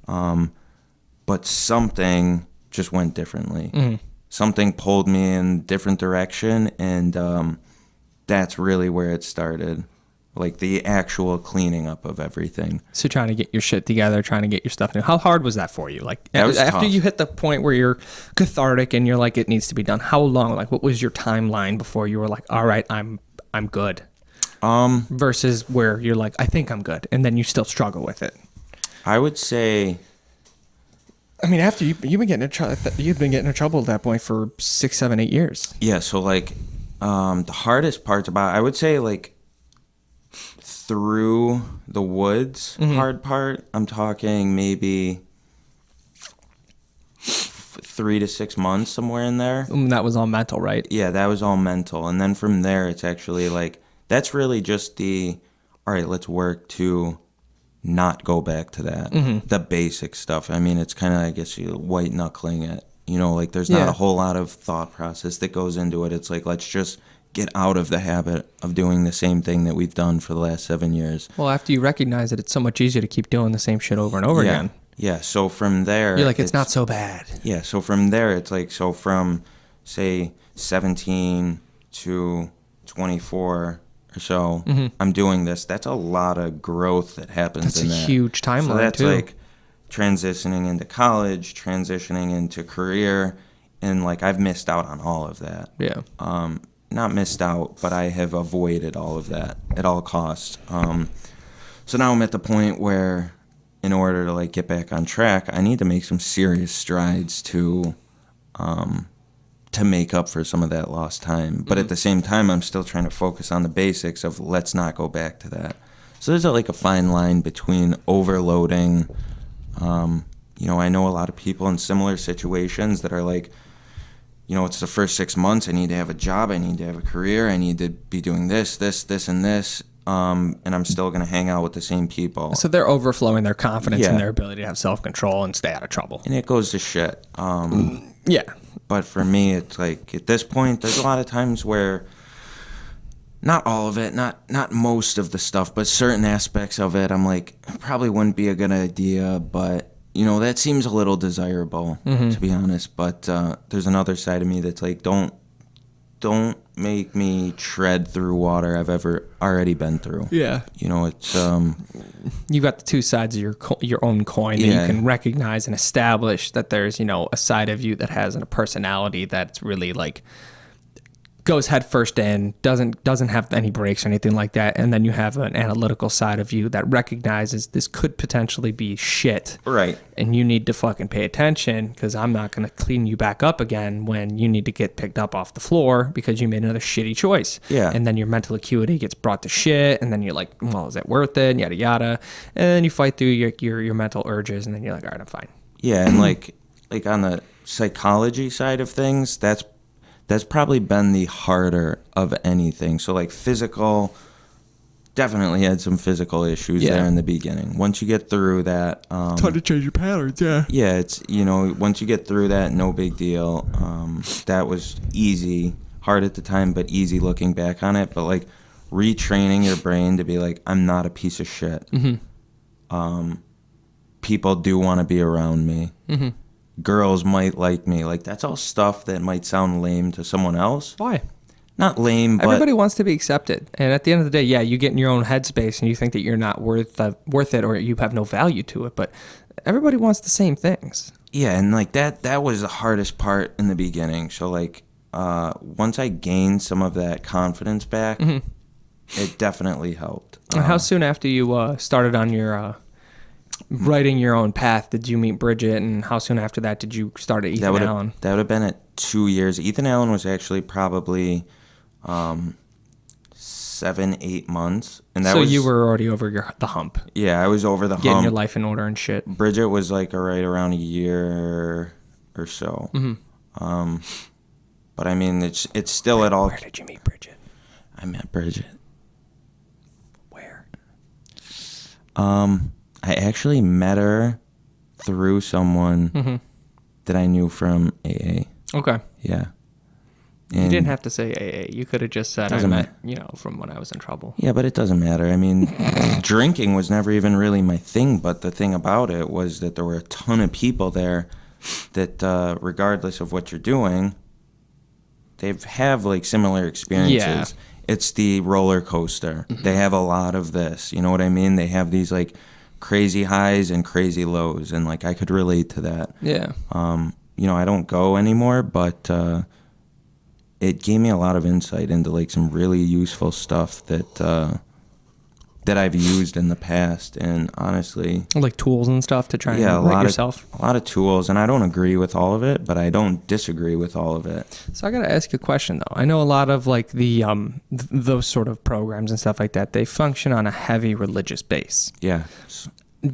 But something just went differently. Mm-hmm. Something pulled me in a different direction, and that's really where it started. Like the actual cleaning up of everything. So trying to get your shit together, trying to get your stuff new. How hard was that for you? Like that was after tough. You hit the point where you're cathartic and you're like, it needs to be done. How long? Like, what was your timeline before you were like, all right, I'm good? Versus where you're like, I think I'm good, and then you still struggle with it. I would say. I mean, after you've been getting in trouble at that point for 6, 7, 8 years. Yeah. So like, the hardest parts about I would say like. Through the woods, mm-hmm. hard part, I'm talking maybe 3 to 6 months, somewhere in there. That was all mental, right? Yeah, that was all mental. And then from there, it's actually like, that's really just all right, let's work to not go back to that. Mm-hmm. The basic stuff. I mean, it's kind of, I guess, you white knuckling it. Like there's not a whole lot of thought process that goes into it. It's like, let's just get out of the habit of doing the same thing that we've done for the last 7 years. Well, after you recognize that it's so much easier to keep doing the same shit over and over again. Yeah, so from there... You're like, it's not so bad. Yeah, so from there, it's like, so from, say, 17 to 24 or so, mm-hmm. I'm doing this. That's a lot of growth that happens in that. That's a huge timeline, so that's too. like transitioning into college, transitioning into career, and like I've missed out on all of that. Yeah. Not missed out, but I have avoided all of that at all costs. So now I'm at the point where, in order to like get back on track, I need to make some serious strides to make up for some of that lost time. But mm-hmm. at the same time, I'm still trying to focus on the basics of let's not go back to that. So there's like a fine line between overloading. I know a lot of people in similar situations that are like, it's the first 6 months. I need to have a job. I need to have a career. I need to be doing this, and this. And I'm still going to hang out with the same people. So they're overflowing their confidence and their ability to have self-control and stay out of trouble. And it goes to shit. Yeah. But for me, it's like at this point, there's a lot of times where, not all of it, not most of the stuff, but certain aspects of it, I'm like, it probably wouldn't be a good idea, but... that seems a little desirable, mm-hmm. to be honest. But there's another side of me that's like, don't make me tread through water I've already been through. Yeah. It's you've got the two sides of your own coin that you can recognize and establish that there's a side of you that has a personality that's really like goes head first in, doesn't have any breaks or anything like that, and then you have an analytical side of you that recognizes this could potentially be shit, right? And you need to fucking pay attention because I'm not going to clean you back up again when you need to get picked up off the floor because you made another shitty choice. Yeah. And then your mental acuity gets brought to shit, and then you're like, well, is that worth it? Yada yada, and then you fight through your mental urges, and then you're like, all right, I'm fine. Yeah, and like on the psychology side of things, that's probably been the harder of anything. So like physical definitely had some physical issues Yeah. there in the beginning. Once you get through that, Time to change your patterns, yeah. yeah, it's, once you get through that, no big deal. That was easy, hard at the time, but easy looking back on it. But like retraining your brain to be like, I'm not a piece of shit. People do want to be around me. Girls might like me. Like, that's all stuff that might sound lame to someone else. Why? Not lame, but Everybody wants to be accepted. And at the end of the day, yeah, you get in your own headspace and you think that you're not worth it or you have no value to it. But everybody wants the same things. yeah, and like that was the hardest part in the beginning. So like once I gained some of that confidence back, it definitely helped. And how soon after you started on your writing your own path did you meet Bridget, and how soon after that did you start at Ethan Allen? That would have been at 2 years. Ethan Allen was actually probably 7-8 months, and that So was, you were already over the hump, yeah, I was over the getting hump. your life in order and shit. Bridget was like right around a year or so. But I mean, it's still at all. Where did you meet Bridget? I met Bridget. Where? I actually met her through someone that I knew from AA. Okay. Yeah. You And didn't have to say AA. You could have just said I Doesn't met, from when I was in trouble. Yeah, but it doesn't matter. I mean, drinking was never even really my thing, but the thing about it was that there were a ton of people there that, regardless of what you're doing, they have like similar experiences. Yeah. It's the roller coaster. They have a lot of this. You know what I mean? They have these like crazy highs and crazy lows, and like I could relate to that. Yeah. I don't go anymore, but it gave me a lot of insight into like some really useful stuff that I've used in the past, and honestly, Like tools and stuff to try yeah, and write yourself. a lot of tools, and I don't agree with all of it, but I don't disagree with all of it. So I got to ask you a question though. I know a lot of like the those sort of programs and stuff like that, they function on a heavy religious base. Yeah.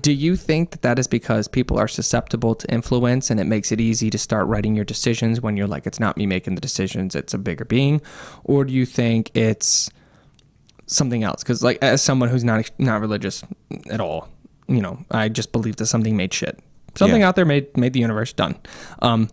Do you think that that is because people are susceptible to influence and it makes it easy to start writing your decisions when you're like, it's not me making the decisions, it's a bigger being? Or do you think it's something else? Because like as someone who's not religious at all, I just believe that something made shit. Something Yeah. out there made the universe, done. I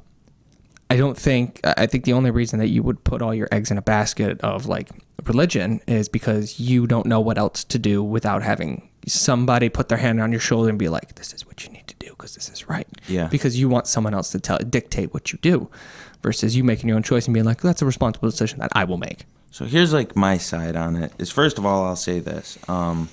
think the only reason that you would put all your eggs in a basket of like religion is because you don't know what else to do without having somebody put their hand on your shoulder and be like, this is what you need to do because this is right. Yeah. Because you want someone else to dictate what you do versus you making your own choice and being like, that's a responsible decision that I will make. So here's like my side on it. Is first of all, I'll say this: all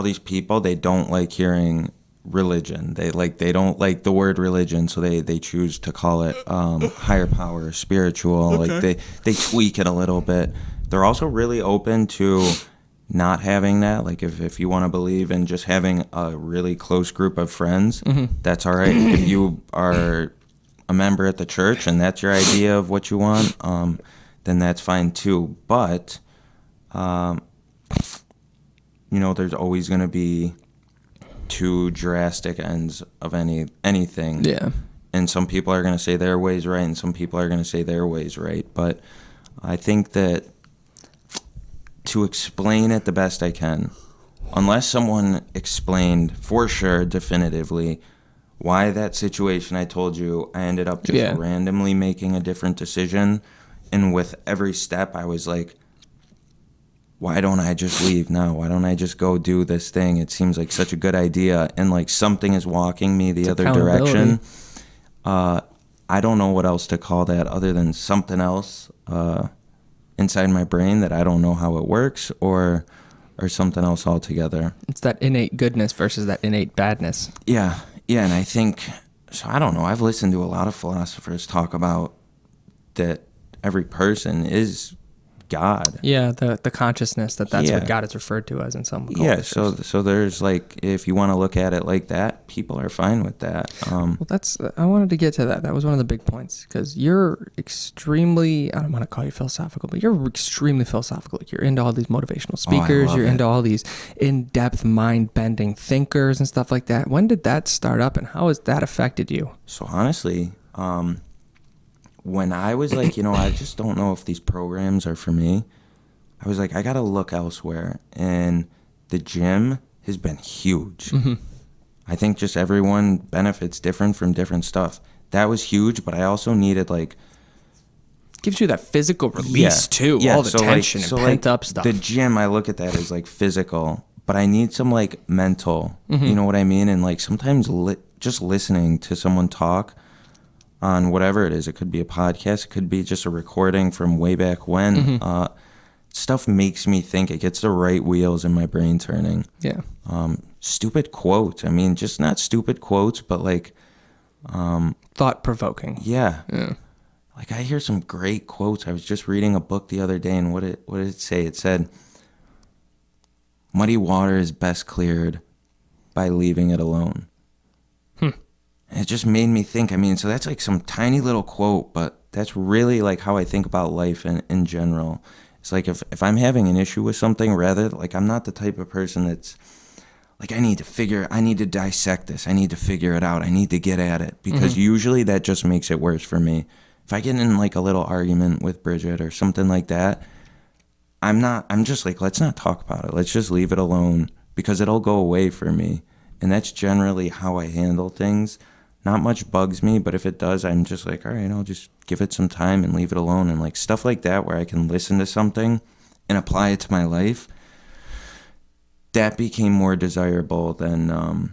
these people, they don't like hearing religion. They don't like the word religion, so they choose to call it higher power, spiritual. Okay. Like they tweak it a little bit. They're also really open to not having that. Like if you want to believe in just having a really close group of friends, that's all right. If you are a member at the church and that's your idea of what you want, then that's fine too. But there's always going to be two drastic ends of anything. Yeah. And some people are going to say their way's right and some people are going to say their way's right. But I think that to explain it the best I can, unless someone explained for sure definitively why that situation I told you, I ended up just randomly making a different decision. And with every step, I was like, why don't I just leave now? Why don't I just go do this thing? It seems like such a good idea. And like something is walking me the other direction. I don't know what else to call that other than something else inside my brain that I don't know how it works or something else altogether. It's that innate goodness versus that innate badness. Yeah. Yeah. And I think, so I don't know. I've listened to a lot of philosophers talk about that every person is God. Yeah, the consciousness that's what God is referred to as in some cultures. So there's like, if you want to look at it like that, people are fine with that. Well, I wanted to get to that. That was one of the big points because you're extremely, I don't want to call you philosophical, but you're extremely philosophical. Like you're into all these motivational speakers. You're into all these in-depth, mind-bending thinkers and stuff like that. When did that start up and how has that affected you? So honestly, when I was like, I just don't know if these programs are for me, I was like, I got to look elsewhere. And the gym has been huge. Mm-hmm. I think just everyone benefits different from different stuff. That was huge, but I also needed like Gives you that physical release too. All the tension and pent up stuff. The gym, I look at that as like physical, but I need some like mental. Mm-hmm. You know what I mean? And like sometimes just listening to someone talk on whatever it is. It could be a podcast. It could be just a recording from way back when. Mm-hmm. Stuff makes me think. It gets the right wheels in my brain turning. Yeah. Stupid quotes. I mean, just not stupid quotes, but like, Thought provoking. yeah. Like I hear some great quotes. I was just reading a book the other day, and what did it say? It said, "Muddy water is best cleared by leaving it alone." And it just made me think. I mean, so that's like some tiny little quote, but that's really like how I think about life in general. It's like if I'm having an issue with something, rather like I'm not the type of person that's like I need to dissect this. I need to figure it out. I need to get at it, because usually that just makes it worse for me. If I get in like a little argument with Bridget or something like that, I'm just like, let's not talk about it. Let's just leave it alone, because it'll go away for me. And that's generally how I handle things. Not much bugs me, but if it does, I'm just like, all right, I'll just give it some time and leave it alone. And like stuff like that, where I can listen to something and apply it to my life, that became more desirable than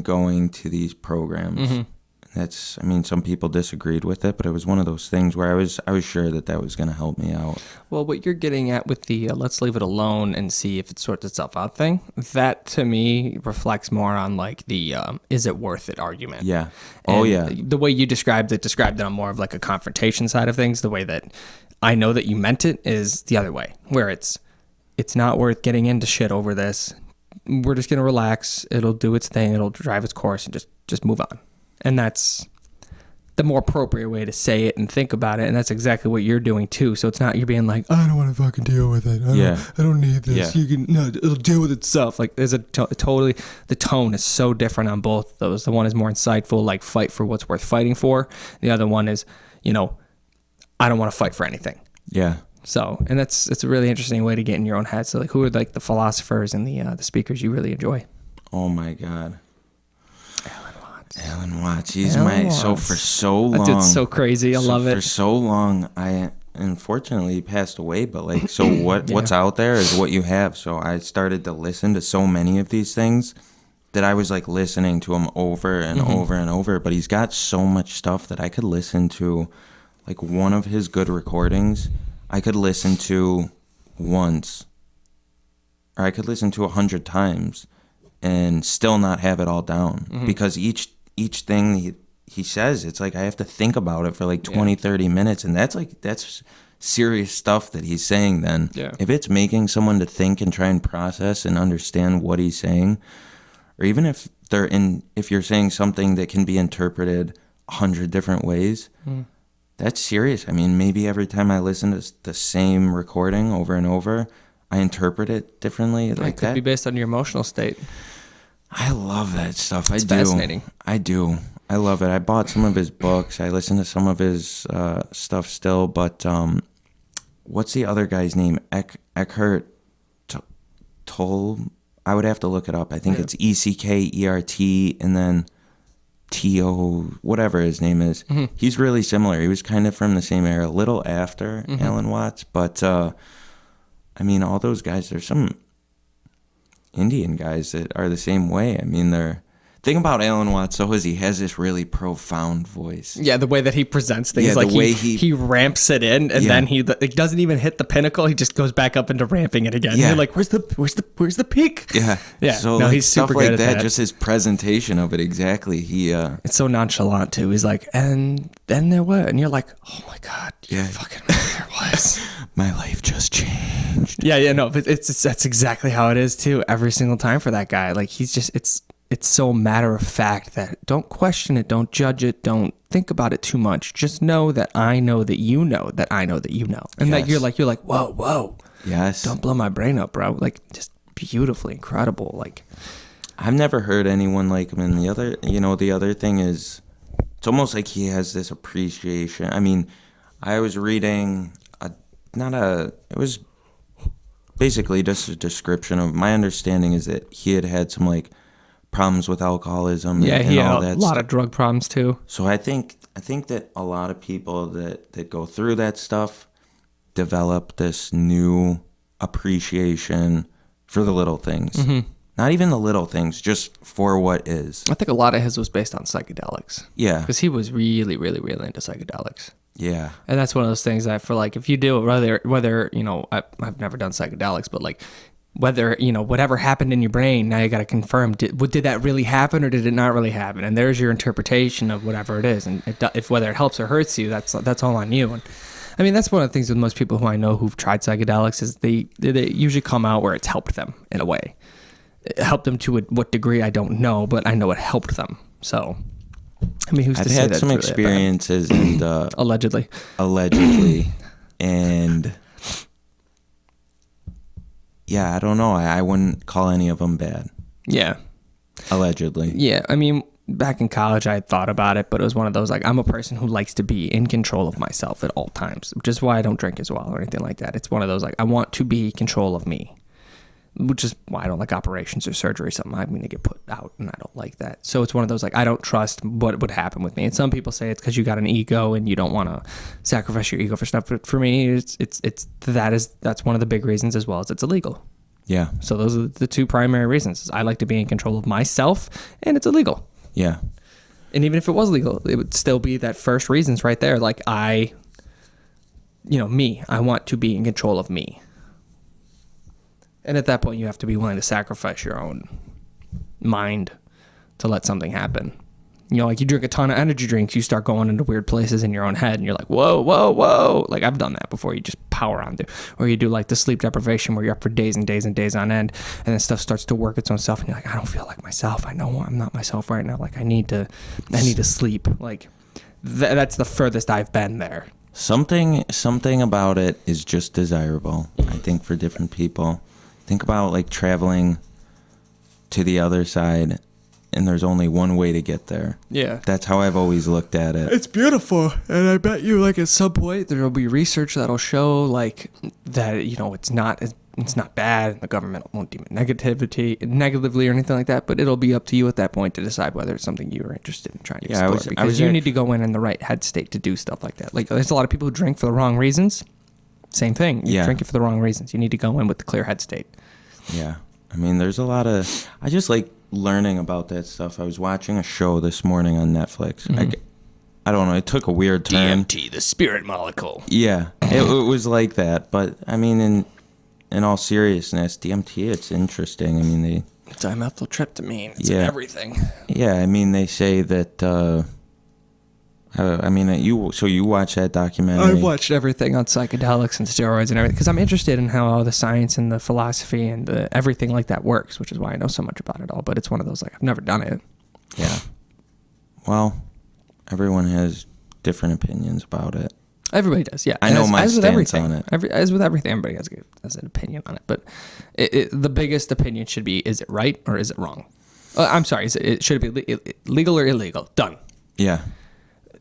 going to these programs. That's, I mean, some people disagreed with it, but it was one of those things where I was sure that was going to help me out. Well, what you're getting at with the let's leave it alone and see if it sorts itself out thing, that to me reflects more on like the is it worth it argument. Yeah. Oh, And yeah. The way you described it on more of like a confrontation side of things. The way that I know that you meant it is the other way, where it's not worth getting into shit over this. We're just going to relax. It'll do its thing. It'll drive its course and just move on. And that's the more appropriate way to say it and think about it. And that's exactly what you're doing too. So it's not you're being like, I don't want to fucking deal with it. I don't need this. Yeah. It'll deal with itself. Like there's totally, the tone is so different on both of those. The one is more insightful, like fight for what's worth fighting for. The other one is, I don't want to fight for anything. Yeah. So, and it's a really interesting way to get in your own head. So like, who are like the philosophers and the speakers you really enjoy? Oh my God. Alan Watts. So for so long. That dude's so crazy. I love it. For so long, unfortunately he passed away, but like, so what's out there is what you have. So I started to listen to so many of these things that I was like listening to him over and over and over, but he's got so much stuff that I could listen to. Like one of his good recordings, I could listen to once, or I could listen to 100 times and still not have it all down, because each thing he says, it's like I have to think about it for like 20, 30 minutes. And that's serious stuff that he's saying then. Yeah. If it's making someone to think and try and process and understand what he's saying, or even if you're saying something that can be interpreted 100 different ways, that's serious. I mean, maybe every time I listen to the same recording over and over, I interpret it differently. Like it could be based on your emotional state. I love that stuff. It's fascinating. I do. I love it. I bought some of his books. I listen to some of his stuff still. But what's the other guy's name? Eckhart Tolle. I would have to look it up. I think it's ECKERT and then TO, whatever his name is. He's really similar. He was kind of from the same era, a little after Alan Watts. But, I mean, all those guys, there's some Indian guys that are the same way. I mean, thing about Alan Watts, though, is he has this really profound voice. Yeah, the way that he presents things, Yeah, like the way he ramps it in, and then it doesn't even hit the pinnacle. He just goes back up into ramping it again. Yeah. You're like, where's the peak? Yeah, Yeah. So No, like, he's super stuff like good at that. Just his presentation of it, exactly. It's so nonchalant too. He's like, and then there was, and you're like, oh my God, you fucking there was. My life just changed. Yeah, no, but that's exactly how it is too. Every single time for that guy, like he's just it's so matter of fact that don't question it, don't judge it, don't think about it too much. Just know that I know that you know that I know that you know, and that you're like whoa, Yes. don't blow my brain up, bro. Like just beautifully incredible. Like I've never heard anyone like him. And the other thing is, it's almost like he has this appreciation. I mean, I was reading it was basically just a description of, my understanding is that he had some like problems with alcoholism Yeah, and he all had a that lot stuff. of drug problems too. So I think that a lot of people that go through that stuff develop this new appreciation for the little things. Mm-hmm. Not even the little things, just for what is. I think a lot of his was based on psychedelics. Yeah. Because he was really, really, really into psychedelics. Yeah. And that's one of those things that, for like, if you do, whether you know, I've never done psychedelics, but like, whether, you know, whatever happened in your brain, now you got to confirm, did that really happen or did it not really happen? And there's your interpretation of whatever it is. And if whether it helps or hurts you, that's all on you. And I mean, that's one of the things with most people who I know who've tried psychedelics is they usually come out where it's helped them in a way. It helped them to what degree, I don't know, but I know it helped them. So, I mean, who's I've to say had that some it's really experiences and allegedly. and yeah, I don't know. I wouldn't call any of them bad. Yeah. Allegedly. Yeah, I mean, back in college, I had thought about it, but it was one of those, like, I'm a person who likes to be in control of myself at all times, which is why I don't drink as well or anything like that. It's one of those, like, I want to be in control of me, which is why I don't like operations or surgery, something I'm going to get put out, and I don't like that. So it's one of those, like, I don't trust what would happen with me. And some people say it's because you got an ego and you don't want to sacrifice your ego for stuff. But for me, that's one of the big reasons, as well as it's illegal. Yeah. So those are the two primary reasons. I like to be in control of myself, and it's illegal. Yeah. And even if it was legal, it would still be that first reasons right there. Like, I want to be in control of me. And at that point, you have to be willing to sacrifice your own mind to let something happen. You know, like, you drink a ton of energy drinks, you start going into weird places in your own head, and you're like, whoa, whoa, whoa. Like, I've done that before. You just power on through. Or you do, like, the sleep deprivation where you're up for days and days and days on end, and then stuff starts to work its own self, and you're like, I don't feel like myself. I know I'm not myself right now. Like, I need to sleep. Like, that's the furthest I've been there. Something about it is just desirable, I think, for different people. Think about, like, traveling to the other side, and there's only one way to get there. Yeah. That's how I've always looked at it. It's beautiful, and I bet you, like, at some point there will be research that'll show, like, that, you know, it's not bad, and the government won't deem it negatively or anything like that, but it'll be up to you at that point to decide whether it's something you're interested in trying to explore. Because you need to go in the right head state to do stuff like that. Like, there's a lot of people who drink for the wrong reasons. Same thing. You drink it for the wrong reasons. You need to go in with the clear head state. Yeah. I mean, there's a lot of... I just like learning about that stuff. I was watching a show this morning on Netflix. Mm-hmm. I don't know. It took a weird turn. DMT, the spirit molecule. Yeah. It was like that. But, I mean, in all seriousness, DMT, it's interesting. I mean, It's dimethyltryptamine. It's in everything. Yeah. I mean, they say that... you watch that documentary? I've watched everything on psychedelics and steroids and everything because I'm interested in how all the science and the philosophy and everything like that works, which is why I know so much about it all. But it's one of those, like, I've never done it. Yeah. Well, everyone has different opinions about it. Everybody does, yeah. I know my stance on it. As with everything, everybody has an opinion on it. But the biggest opinion should be, is it right or is it wrong? I'm sorry, should it be legal or illegal? Done. Yeah.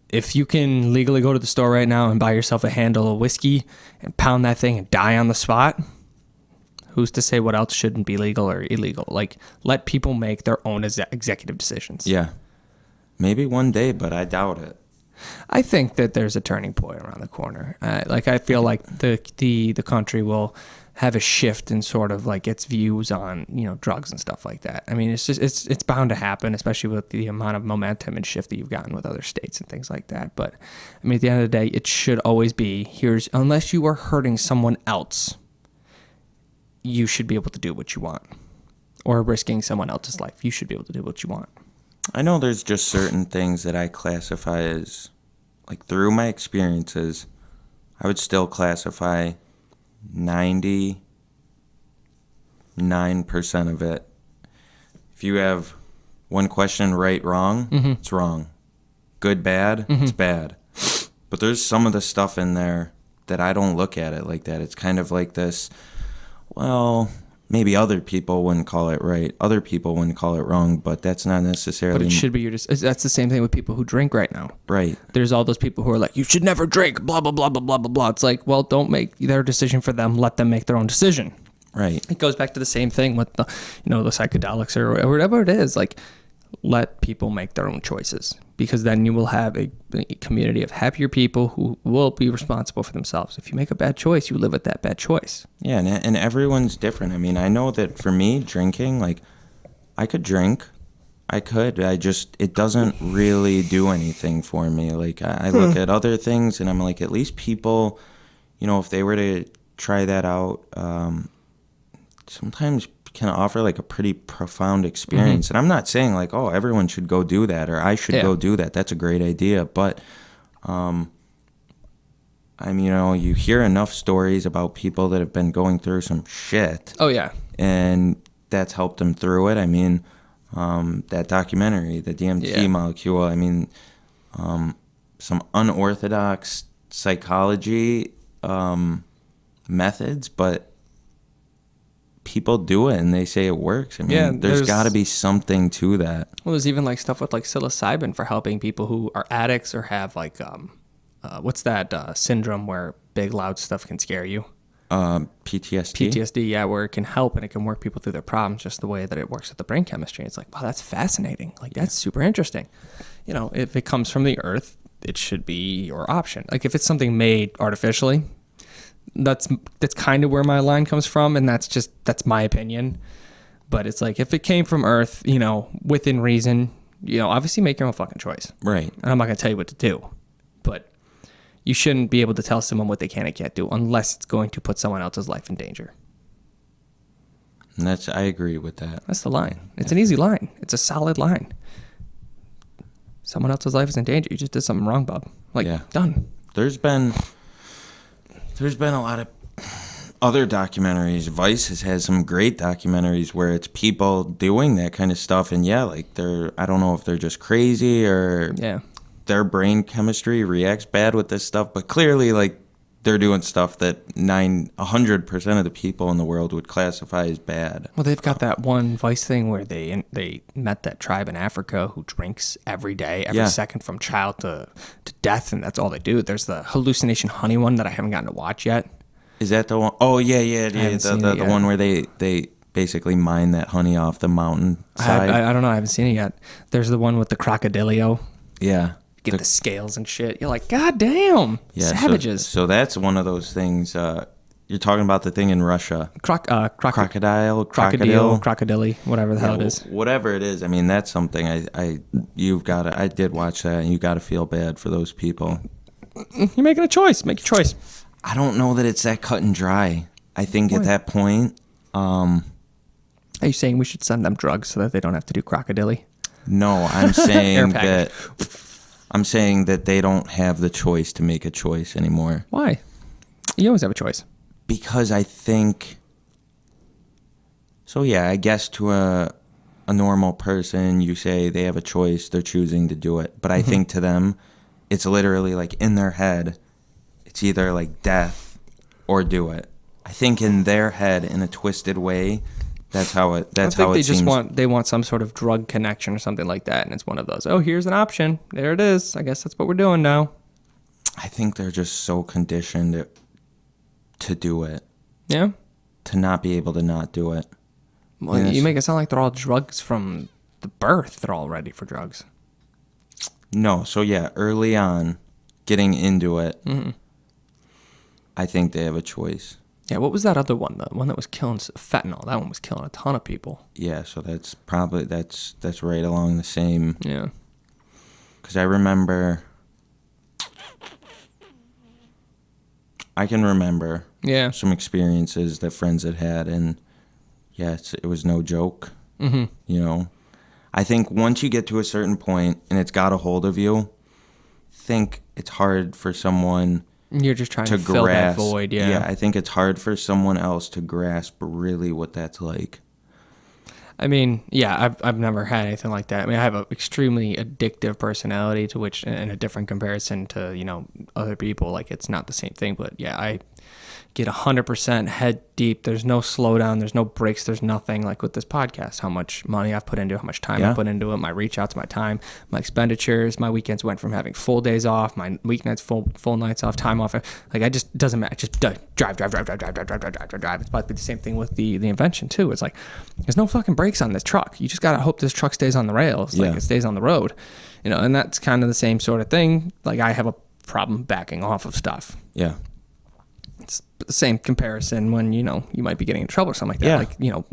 If you can legally go to the store right now and buy yourself a handle of whiskey and pound that thing and die on the spot, who's to say what else shouldn't be legal or illegal? Like, let people make their own executive decisions. Yeah. Maybe one day, but I doubt it. I think that there's a turning point around the corner. I feel like the country will have a shift in sort of like its views on, you know, drugs and stuff like that. I mean, it's bound to happen, especially with the amount of momentum and shift that you've gotten with other states and things like that. But I mean, at the end of the day, it should always be, unless you are hurting someone else, you should be able to do what you want, or risking someone else's life. You should be able to do what you want. I know there's just certain things that I classify as, like, through my experiences, I would still classify 99% of it. If you have one question right, wrong, it's wrong. Good, bad, it's bad. But there's some of the stuff in there that I don't look at it like that. It's kind of like this, well, maybe other people wouldn't call it right. Other people wouldn't call it wrong, but that's not necessarily But it should be that's the same thing with people who drink right now. right. There's all those people who are like, you should never drink, blah, blah, blah, blah, blah, blah, blah. It's like, well, don't make their decision for them. Let them make their own decision. Right. It goes back to the same thing with the, the psychedelics or whatever it is. Like, let people make their own choices, because then you will have a community of happier people who will be responsible for themselves. If you make a bad choice, you live with that bad choice. Yeah, and everyone's different. I mean, I know that for me, drinking, like, I could drink. It doesn't really do anything for me. Like, I look at other things, and I'm like, at least people, if they were to try that out, sometimes can offer like a pretty profound experience. And I'm not saying like, oh, everyone should go do that or I should go do that. That's a great idea. But, you hear enough stories about people that have been going through some shit. Oh, yeah. And that's helped them through it. I mean, that documentary, the DMT molecule, I mean, some unorthodox psychology methods, but people do it and they say it works. I mean, there's got to be something to that. Well, there's even like stuff with like psilocybin for helping people who are addicts or have like, what's that syndrome where big loud stuff can scare you? PTSD. PTSD, yeah, where it can help and it can work people through their problems just the way that it works with the brain chemistry. It's like, wow, that's fascinating. Like, that's super interesting. If it comes from the earth, it should be your option. Like, if it's something made artificially, that's kind of where my line comes from, and that's my opinion. But it's like, if it came from Earth, within reason, obviously make your own fucking choice. Right. And I'm not going to tell you what to do, but you shouldn't be able to tell someone what they can and can't do unless it's going to put someone else's life in danger. And I agree with that. That's the line. It's an easy line. It's a solid line. Someone else's life is in danger. You just did something wrong, bub. Like, done. There's been a lot of other documentaries. Vice has had some great documentaries where it's people doing that kind of stuff, and I don't know if they're just crazy or their brain chemistry reacts bad with this stuff, but clearly like they're doing stuff that 100% of the people in the world would classify as bad. Well, they've got that one Vice thing where they met that tribe in Africa who drinks every day, every second from child to death, and that's all they do. There's the hallucination honey one that I haven't gotten to watch yet. Is that the one? Oh, yeah. The one where they basically mine that honey off the mountain side. I don't know. I haven't seen it yet. There's the one with the crocodilio. Yeah. Get the scales and shit. You're like, God damn, savages. So that's one of those things. You're talking about the thing in Russia. Crocodile, whatever the hell it is. Whatever it is. I mean, that's something I did watch that, and you got to feel bad for those people. You're making a choice. Make your choice. I don't know that it's that cut and dry. I think at that point. Are you saying we should send them drugs so that they don't have to do crocodile? No, I'm saying that. I'm saying that they don't have the choice to make a choice anymore. Why? You always have a choice. Because I think... So yeah, I guess to a normal person, you say they have a choice, they're choosing to do it. But I think to them, it's literally like in their head, it's either like death or do it. I think in their head, in a twisted way, that's how it seems. They want some sort of drug connection or something like that, and it's one of those. Oh, here's an option. There it is. I guess that's what we're doing now. I think they're just so conditioned to do it. Yeah. To not be able to not do it. Well, you make it sound like they're all drugs from the birth. They're all ready for drugs. No. So yeah, early on, getting into it, I think they have a choice. Yeah, what was that other one? The one that was killing fentanyl. That one was killing a ton of people. Yeah, so that's probably that's right along the same. Yeah. Because I can remember some experiences that friends had, and it was no joke. I think once you get to a certain point and it's got a hold of you, I think it's hard for someone. You're just trying to fill that void, Yeah, I think it's hard for someone else to grasp really what that's like. I mean, I've never had anything like that. I mean, I have an extremely addictive personality to which, in a different comparison to, other people, like it's not the same thing. But yeah, I get 100% head deep. There's no slowdown. There's no breaks. There's nothing. Like with this podcast, how much money I've put into it, how much time I put into it, my reach outs, my time, my expenditures. My weekends went from having full days off, my weeknights full nights off, time off. Like I just doesn't matter. Just drive. It's about to be the same thing with the invention too. It's like there's no fucking brakes on this truck. You just gotta hope this truck stays on the rails, like it stays on the road, you know. And that's kind of the same sort of thing. Like I have a problem backing off of stuff. Yeah. It's the same comparison when, you know, you might be getting in trouble or something like that. Yeah. Like, you know,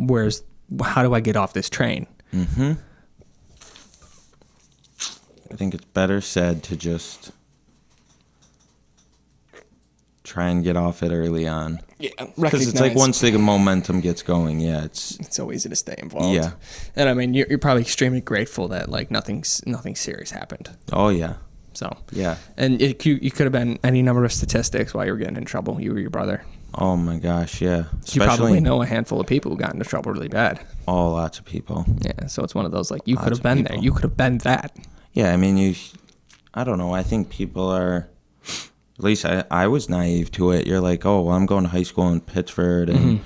how do I get off this train? Mm-hmm. I think it's better said to just try and get off it early on. Yeah, because it's like once the momentum gets going, it's so easy to stay involved. Yeah. And I mean, you're probably extremely grateful that like nothing serious happened. Oh yeah. So yeah, and you could have been any number of statistics while you were getting in trouble. You or your brother. Oh my gosh, yeah. You probably know a handful of people who got into trouble really bad. Oh, lots of people. Yeah, so it's one of those like you could have been there. You could have been that. Yeah, I mean, I don't know. I think people are. At least I was naive to it. You're like, oh, well, I'm going to high school in Pittsford, and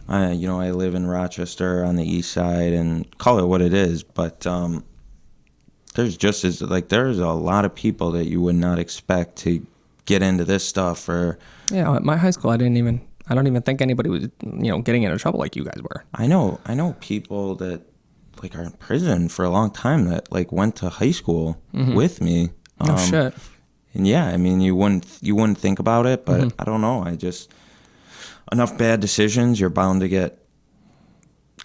I live in Rochester on the east side, and call it what it is. But there's there's a lot of people that you would not expect to get into this stuff. Or at my high school, I don't even think anybody was, getting into trouble like you guys were. I know people that like are in prison for a long time that like went to high school with me. No shit. And yeah, I mean, you wouldn't think about it, but I don't know. Enough bad decisions, you're bound to get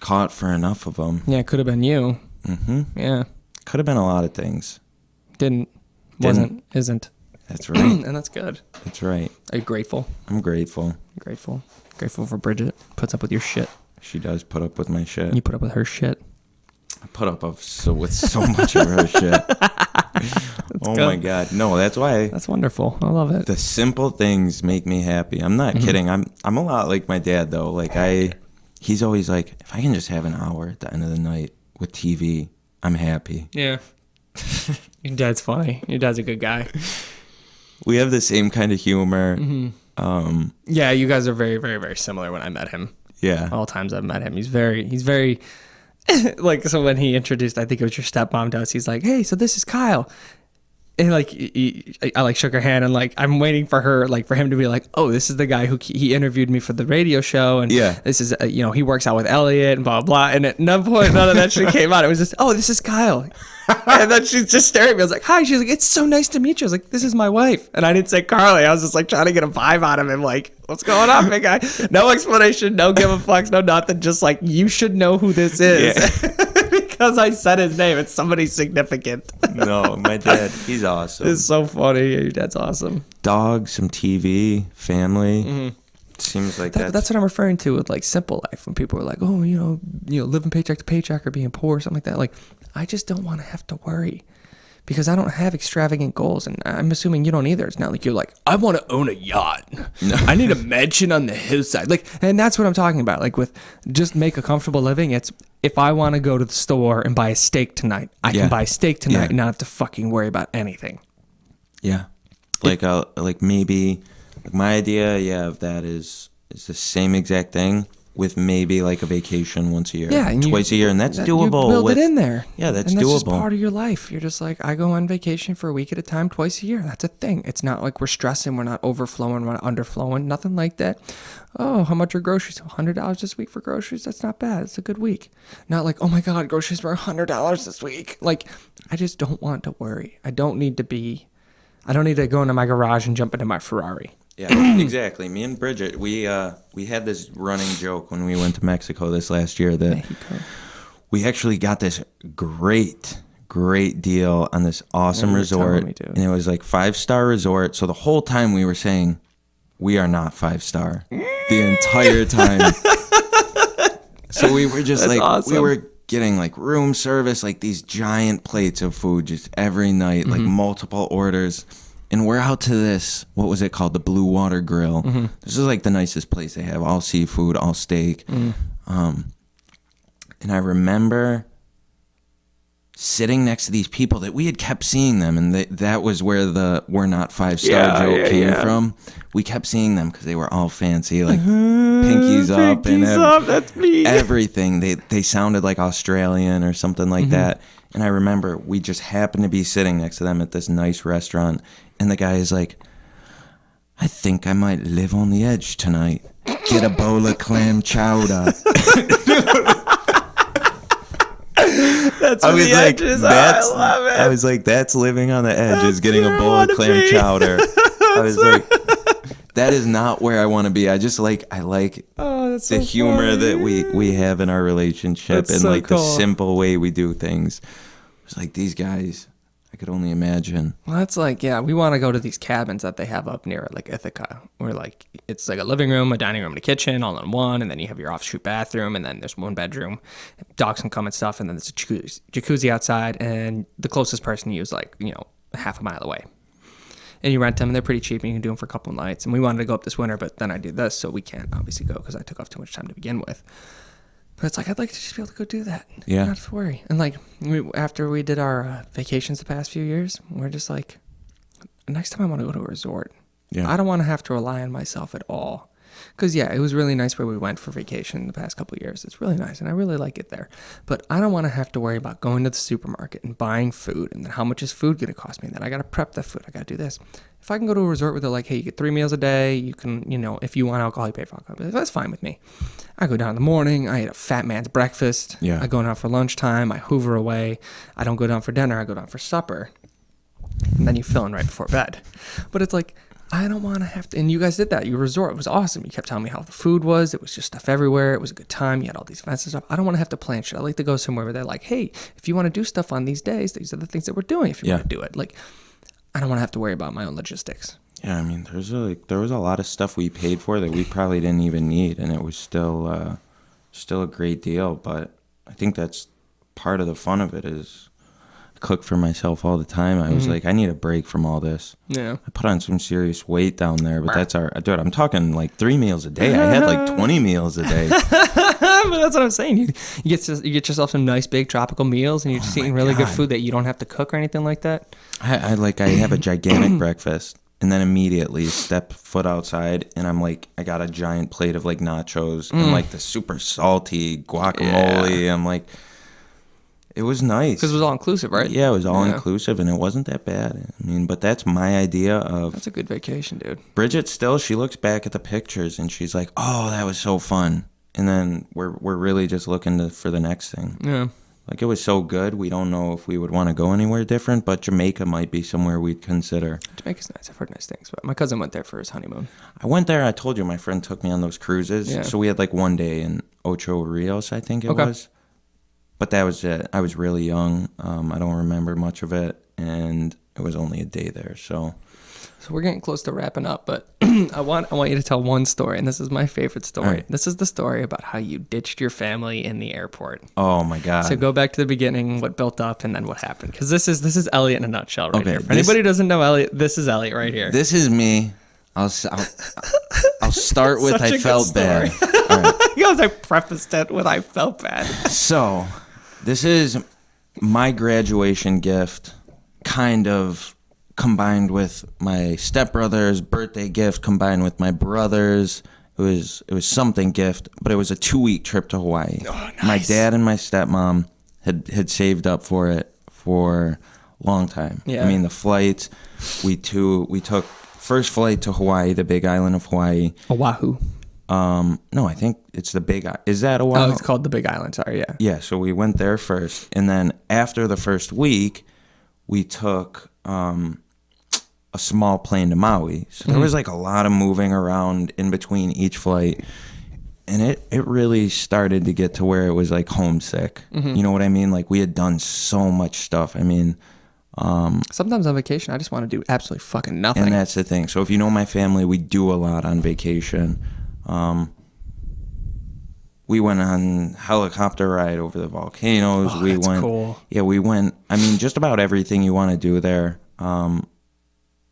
caught for enough of them. Yeah, it could have been you. Mm-hmm. Yeah. Could have been a lot of things. Wasn't, isn't. That's right. And that's good. That's right. Are you grateful? I'm grateful. Grateful for Bridget. Puts up with your shit. She does put up with my shit. You put up with her shit. I put up with so much of her shit. Oh good. My God. No, that's why. That's wonderful. I love it. The simple things make me happy. I'm not kidding. I'm a lot like my dad though. Like he's always like, if I can just have an hour at the end of the night with TV, I'm happy. Yeah. Your dad's funny. Your dad's a good guy. We have the same kind of humor. Yeah, you guys are very, very, very similar when I met him. Yeah. All times I've met him. He's very like, so when he introduced, I think it was your stepmom to us, he's like, hey, so this is Kyle. And like, I like shook her hand, and like, I'm waiting for her, like for him to be like, oh, this is the guy who he interviewed me for the radio show. And this is, he works out with Elliot and blah, blah. And at none of that shit came out. It was just, oh, this is Kyle. And then she's just staring at me. I was like, hi. She's like, it's so nice to meet you. I was like, this is my wife. And I didn't say Carly. I was just like trying to get a vibe out of him. Like, what's going on, big guy? No explanation, no give a fucks, no nothing. Just like, you should know who this is. Yeah. Because I said his name. It's somebody significant. No, my dad, he's awesome. It's so funny. Your dad's awesome. Dog, some TV, family. Seems like that's what I'm referring to with like simple life. When people are like, oh, living paycheck to paycheck or being poor or something like that. Like, I just don't want to have to worry because I don't have extravagant goals, and I'm assuming you don't either. It's not like you're like, I want to own a yacht. No. I need a mansion on the hillside. Like, and that's what I'm talking about. Like, with just make a comfortable living. It's if I want to go to the store and buy a steak tonight, I can buy a steak tonight and not have to fucking worry about anything. Yeah. Like maybe like my idea, of that is the same exact thing with maybe like a vacation once a year, twice a year, and that's doable. You build it in there. Yeah, that's doable. That's just part of your life. You're just like, I go on vacation for a week at a time, twice a year. That's a thing. It's not like we're stressing, we're not overflowing, we're not underflowing, nothing like that. Oh, how much are groceries? $100 this week for groceries? That's not bad. It's a good week. Not like, oh my God, groceries were $100 this week. Like, I just don't want to worry. I don't need to go into my garage and jump into my Ferrari. Yeah, exactly. Me and Bridget, we had this running joke when we went to Mexico this last year that we actually got this great deal on this awesome resort, and it was like 5-star resort. So the whole time we were saying we are not 5-star the entire time. So we were just awesome. We were getting like room service, like these giant plates of food just every night, like multiple orders. And we're out to this, what was it called? The Blue Water Grill. This is like the nicest place they have, all seafood, all steak. And I remember sitting next to these people that we had kept seeing them, and that was where the "we're not 5-star" joke came from. We kept seeing them because they were all fancy, like pinkies up and that's me. everything. They sounded like Australian or something like that. And I remember we just happened to be sitting next to them at this nice restaurant, and the guy is like, "I think I might live on the edge tonight. Get a bowl of clam chowder." That's I was the like, edges. that's, I love it. I was like, that's living on the edge, is getting a where I bowl of wanna clam be. chowder. I was like, that is not where I want to be. I like that's the so humor funny. that we have in our relationship, That's and so like the cool. simple way we do things. It's like these guys, I could only imagine. Well, that's like, we want to go to these cabins that they have up near like Ithaca, where like it's like a living room, a dining room, and a kitchen all in one, and then you have your offshoot bathroom, and then there's one bedroom, dogs can come and stuff, and then there's a jacuzzi outside, and the closest person to you is like, half a mile away. And you rent them, and they're pretty cheap, and you can do them for a couple of nights. And we wanted to go up this winter, but then I did this, so we can't obviously go because I took off too much time to begin with. But it's like, I'd like to just be able to go do that. Yeah. Not have to worry. And like, after we did our vacations the past few years, we're just like, next time I want to go to a resort. Yeah. I don't want to have to rely on myself at all. Because, it was really nice where we went for vacation the past couple of years. It's really nice, and I really like it there. But I don't want to have to worry about going to the supermarket and buying food, and then how much is food going to cost me? And then I got to prep the food. I got to do this. If I can go to a resort where they're like, hey, you get 3 meals a day, you can, if you want alcohol, you pay for alcohol. That's fine with me. I go down in the morning, I eat a fat man's breakfast. Yeah. I go down for lunchtime, I hoover away. I don't go down for dinner, I go down for supper. And then you fill in right before bed. But it's like, I don't want to have to, and you guys did that. Your resort was awesome. You kept telling me how the food was. It was just stuff everywhere. It was a good time. You had all these events and stuff. I don't want to have to plan shit. I like to go somewhere where they're like, hey, if you want to do stuff on these days, these are the things that we're doing if you want to do it. Like, I don't want to have to worry about my own logistics. Yeah, I mean, there was a lot of stuff we paid for that we probably didn't even need, and it was still a great deal. But I think that's part of the fun of it is I cook for myself all the time. I was like, I need a break from all this. Yeah. I put on some serious weight down there, but that's dude, I'm talking like 3 meals a day. I had like 20 meals a day. But that's what I'm saying. You get yourself some nice big tropical meals, and you're just eating really good God. food that you don't have to cook or anything like that. I have a gigantic breakfast, and then immediately step foot outside, and I'm like, I got a giant plate of like nachos and like the super salty guacamole. I'm like, it was nice. Because it was all inclusive, right? Yeah, it was all inclusive, and it wasn't that bad. I mean, but that's my idea of. That's a good vacation, dude. Bridget still, she looks back at the pictures and she's like, "Oh, that was so fun." And then we're really just looking for the next thing. Yeah. Like, it was so good, we don't know if we would want to go anywhere different, but Jamaica might be somewhere we'd consider. Jamaica's nice. I've heard nice things. But my cousin went there for his honeymoon. I went there, I told you, my friend took me on those cruises. Yeah. So we had like one day in Ocho Rios, I think it was. But that was it. I was really young. I don't remember much of it, and it was only a day there, so... So we're getting close to wrapping up, but I want you to tell one story, and this is my favorite story. All right. This is the story about how you ditched your family in the airport. Oh, my God. So go back to the beginning, what built up, and then what happened. Because this is Elliot in a nutshell right Okay, here. If anybody who doesn't know Elliot, this is Elliot right here. This is me. I'll start with Such a I good felt bad. story. All right. He goes, I prefaced it with I felt bad. So, this is my graduation gift, kind of combined with my stepbrother's birthday gift, combined with my brother's. It was something gift, but it was a 2-week trip to Hawaii. Oh, nice. My dad and my stepmom had saved up for it for a long time. Yeah. I mean, the flights, we took first flight to Hawaii, the big island of Hawaii. Oahu. No, I think it's the big. Is that Oahu? Oh, it's called the Big Island. Sorry, yeah. Yeah, so we went there first, and then after the first week, we took a small plane to Maui. So there was like a lot of moving around in between each flight, and it really started to get to where it was like homesick. You know what I mean? Like, we had done so much stuff. I mean, Sometimes on vacation, I just want to do absolutely fucking nothing. and that's the thing. So if you know my family, we do a lot on vacation. We went on helicopter ride over the volcanoes. That's cool. Yeah, we went. I mean, just about everything you want to do there.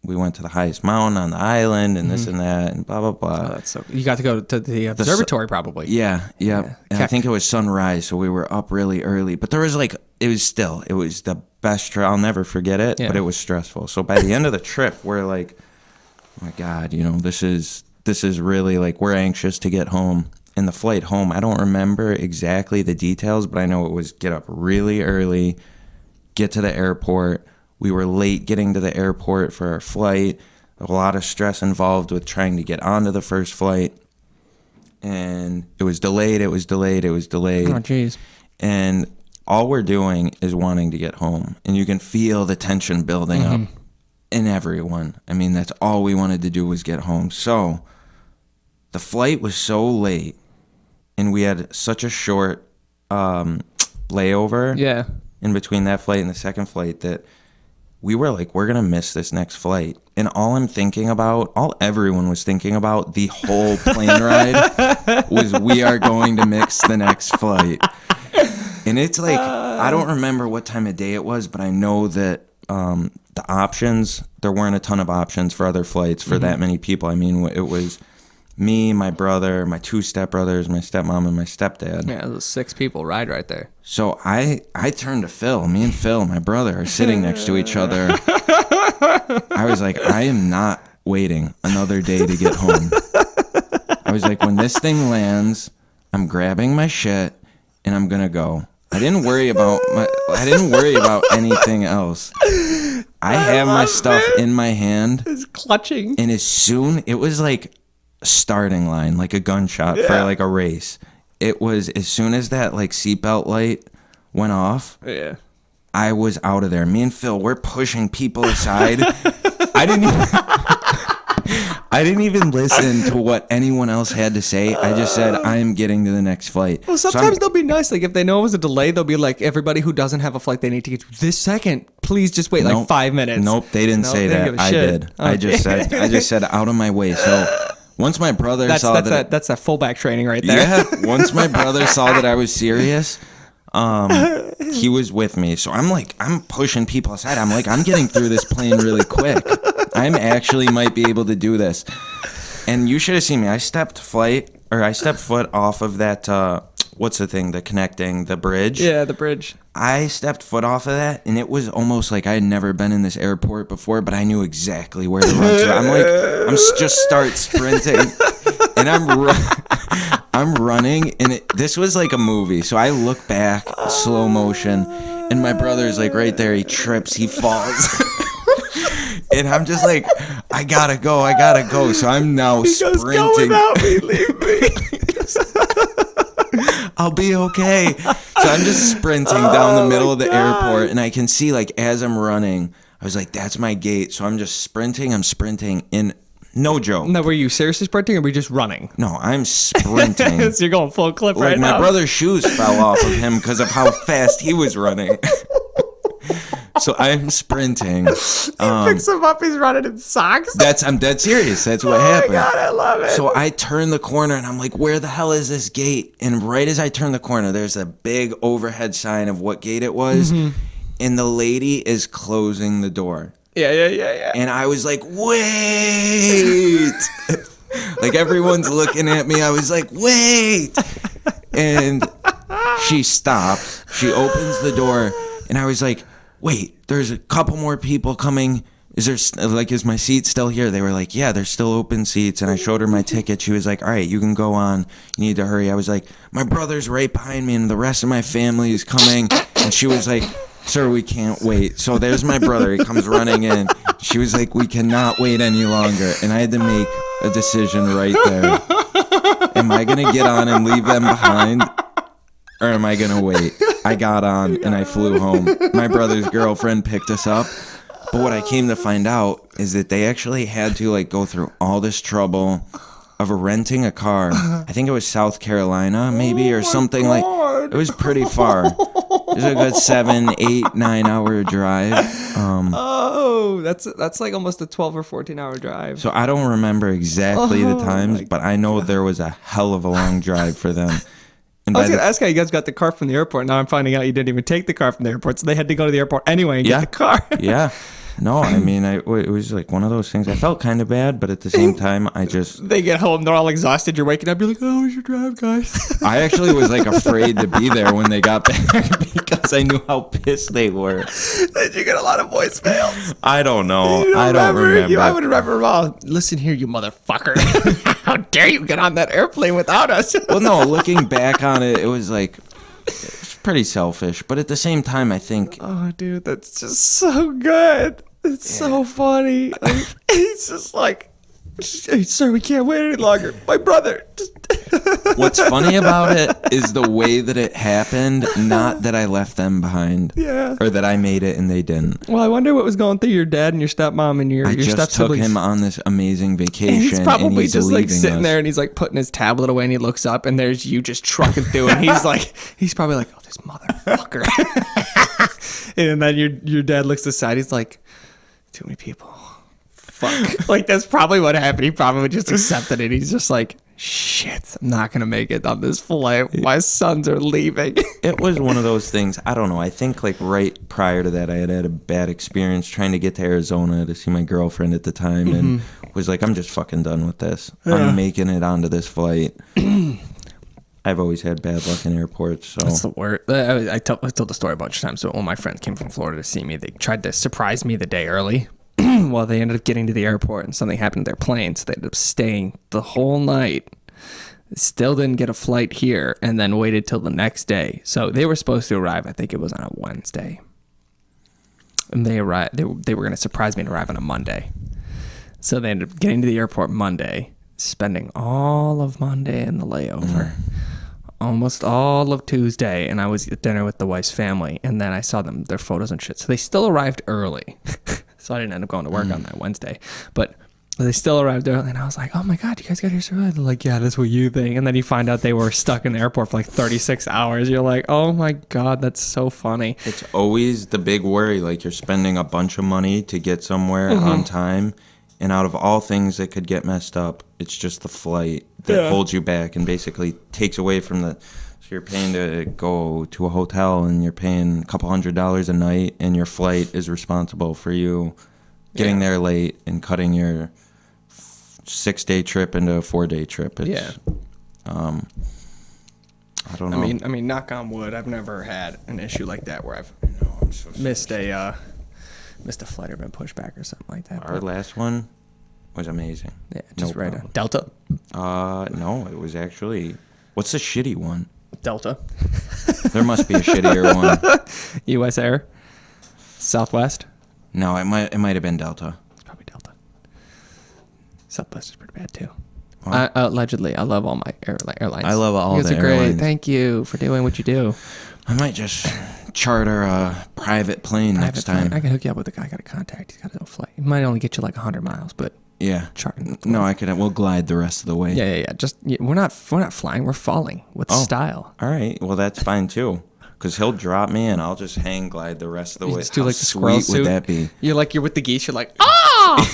we went to the highest mountain on the island and this and that and blah, blah, blah. Oh, that's so. You got to go to the observatory, probably. Yeah. And I think it was sunrise, so we were up really early. But there was it was the best trip. I'll never forget it, but it was stressful. So by the end of the trip, we're like, oh my God, this is really we're anxious to get home. And the flight home, I don't remember exactly the details, but I know it was get up really early, get to the airport. We were late getting to the airport for our flight. A lot of stress involved with trying to get onto the first flight. And it was delayed. Oh, jeez. And all we're doing is wanting to get home. And you can feel the tension building up in everyone. I mean, that's all we wanted to do was get home. So the flight was so late, and we had such a short layover in between that flight and the second flight that we were like, we're going to miss this next flight. And all everyone was thinking about the whole plane ride was we are going to miss the next flight. And it's I don't remember what time of day it was, but I know that the options, there weren't a ton of options for other flights for that many people. I mean, it was me, my brother, my 2 stepbrothers, my stepmom, and my stepdad. Yeah, those 6 people ride right there. So I turned to Phil. Me and Phil, my brother, are sitting next to each other. I was like, I am not waiting another day to get home. I was like, when this thing lands, I'm grabbing my shit and I'm gonna go. I didn't worry about anything else. I have my stuff in my hand. It's clutching. And as soon, it was like a starting line, like a gunshot for a race. It was as soon as that seatbelt light went off. Yeah. I was out of there. Me and Phil, we're pushing people aside. I didn't even listen to what anyone else had to say. I just said, I am getting to the next flight. Well, sometimes they'll be nice. If they know it was a delay, they'll be like, everybody who doesn't have a flight they need to get to this second, please just wait 5 minutes. Nope, they didn't say that. I did. Okay. I just said out of my way. So once my brother saw that's that fullback training right there. Yeah. Once my brother saw that I was serious, he was with me. So I'm pushing people aside. I'm getting through this plane really quick. I'm actually might be able to do this. And you should have seen me. I stepped foot off of that, what's the thing, the bridge? Yeah, the bridge. I stepped foot off of that, and it was almost like I had never been in this airport before, but I knew exactly where to run to. I'm just start sprinting, and I'm running, and this was like a movie. So I look back, slow motion, and my brother's right there. He trips, he falls. And I'm just like, I gotta go. So I'm now sprinting. Go without me, leave me. I'll be okay. So I'm just sprinting down the middle of the airport, and I can see as I'm running, I was like, that's my gate. So I'm just sprinting. I'm sprinting in, no joke. Now, were you seriously sprinting or were you just running? No, I'm sprinting. So you're going full clip right now. My brother's shoes fell off of him because of how fast he was running. So I'm sprinting. Picks him up. He's running in socks. I'm dead serious. That's what happened. Oh my God, I love it. So I turn the corner and I'm like, where the hell is this gate? And right as I turn the corner, there's a big overhead sign of what gate it was. Mm-hmm. And the lady is closing the door. Yeah. And I was like, wait. Everyone's looking at me. I was like, wait. And she stops. She opens the door. And I was like, wait, there's a couple more people coming. Is my seat still here? They were like, yeah, there's still open seats. And I showed her my ticket. She was like, all right, you can go on. You need to hurry. I was like, my brother's right behind me and the rest of my family is coming. And she was like, sir, we can't wait. So there's my brother. He comes running in. She was like, we cannot wait any longer. And I had to make a decision right there. Am I going to get on and leave them behind? Or am I going to wait? I got on and I flew home. My brother's girlfriend picked us up. But what I came to find out is that they actually had to go through all this trouble of renting a car. I think it was South Carolina maybe or something God. It was pretty far. It was a good 7, 8, 9 hour drive. That's almost a 12 or 14 hour drive. So I don't remember exactly the times, but I know there was a hell of a long drive for them. I was going to ask how you guys got the car from the airport. Now I'm finding out you didn't even take the car from the airport, so they had to go to the airport anyway and get the car. Yeah. No, I mean, it was like one of those things. I felt kind of bad, but at the same time, They get home, they're all exhausted. You're waking up, you're like, "Oh, we should drive, guys." I actually was like afraid to be there when they got back because I knew how pissed they were. Did you get a lot of voicemails? I don't know. You I don't remember. I would remember them all. Listen here, you motherfucker. How dare you get on that airplane without us? Well, no, looking back on it, it was like, it's pretty selfish. But at the same time, I think, Oh, dude, that's just so good. It's so funny. Like, he's just like, "Hey, sir, we can't wait any longer. My brother." what's funny about it is the way that it happened, not that I left them behind. Yeah. Or that I made it and they didn't. Well, I wonder what was going through your dad and your stepmom and your I step just took siblings. him on this amazing vacation. And he's probably and he's just like leaving sitting us. there and he's like putting his tablet away and he looks up and there's you just trucking through and he's probably like, "Oh, this motherfucker." And then your dad looks aside. He's like, "Too many people. Fuck." Like that's probably what happened. He probably just accepted it. He's just like, "Shit, I'm not gonna make it on this flight. My sons are leaving." It was one of those things. I don't know. I think like right prior to that, I had a bad experience trying to get to Arizona to see my girlfriend at the time, and was like, I'm just fucking done with this. I'm making it onto this flight. I've always had bad luck in airports, so That's the word. I told the story a bunch of times. So when my friends came from Florida to see me, they tried to surprise me the day early. Well, they ended up getting to the airport and something happened to their plane, so they ended up staying the whole night. Still didn't get a flight here, and then waited till the next day. So they were supposed to arrive. I think it was on a Wednesday, and they arrived. They were going to surprise me and arrive on a Monday. So they ended up getting to the airport Monday, spending all of Monday in the layover. Almost all of Tuesday, and I was at dinner with the wife's family, and then I saw their photos and shit. So they still arrived early. So I didn't end up going to work on that Wednesday. But they still arrived early, and I was like, "Oh my God, you guys got here so early." They're like, "Yeah, that's what you think." And then you find out they were stuck in the airport for like 36 hours. You're like, "Oh my God, that's so funny." it's always the big worry. Like you're spending a bunch of money to get somewhere on time, and out of all things that could get messed up, it's just the flight that holds you back and basically takes away from the. So you're paying to go to a hotel, and you're paying a couple $100 a night, and your flight is responsible for you getting there late and cutting your 6-day trip into a 4-day trip. It's, I don't know. I mean, knock on wood, I've never had an issue like that where I've I'm so sorry. missed a flight or been pushed back or something like that. Our last one was amazing. Yeah, just No right problem. on. Delta. No, it was actually. What's the shitty one? Delta. There must be a shittier one. U.S. Air. Southwest. No, it might have been Delta. It's probably Delta. Southwest is pretty bad too. Wow. Allegedly, I love all my airlines. I love all you guys the are great. airlines. Thank you for doing what you do. I might just charter a private plane next time. I can hook you up with a guy I got a contact. He's got his own flight. It might only get you like 100 miles, but Yeah. charting. No, I could. We'll glide the rest of the way. Yeah. We're not flying. We're falling with style. All right. Well, that's fine too. Because he'll drop me and I'll just hang glide the rest of the You way. just do How like the squirrel sweet suit. would that be? You're with the geese. You're like, oh,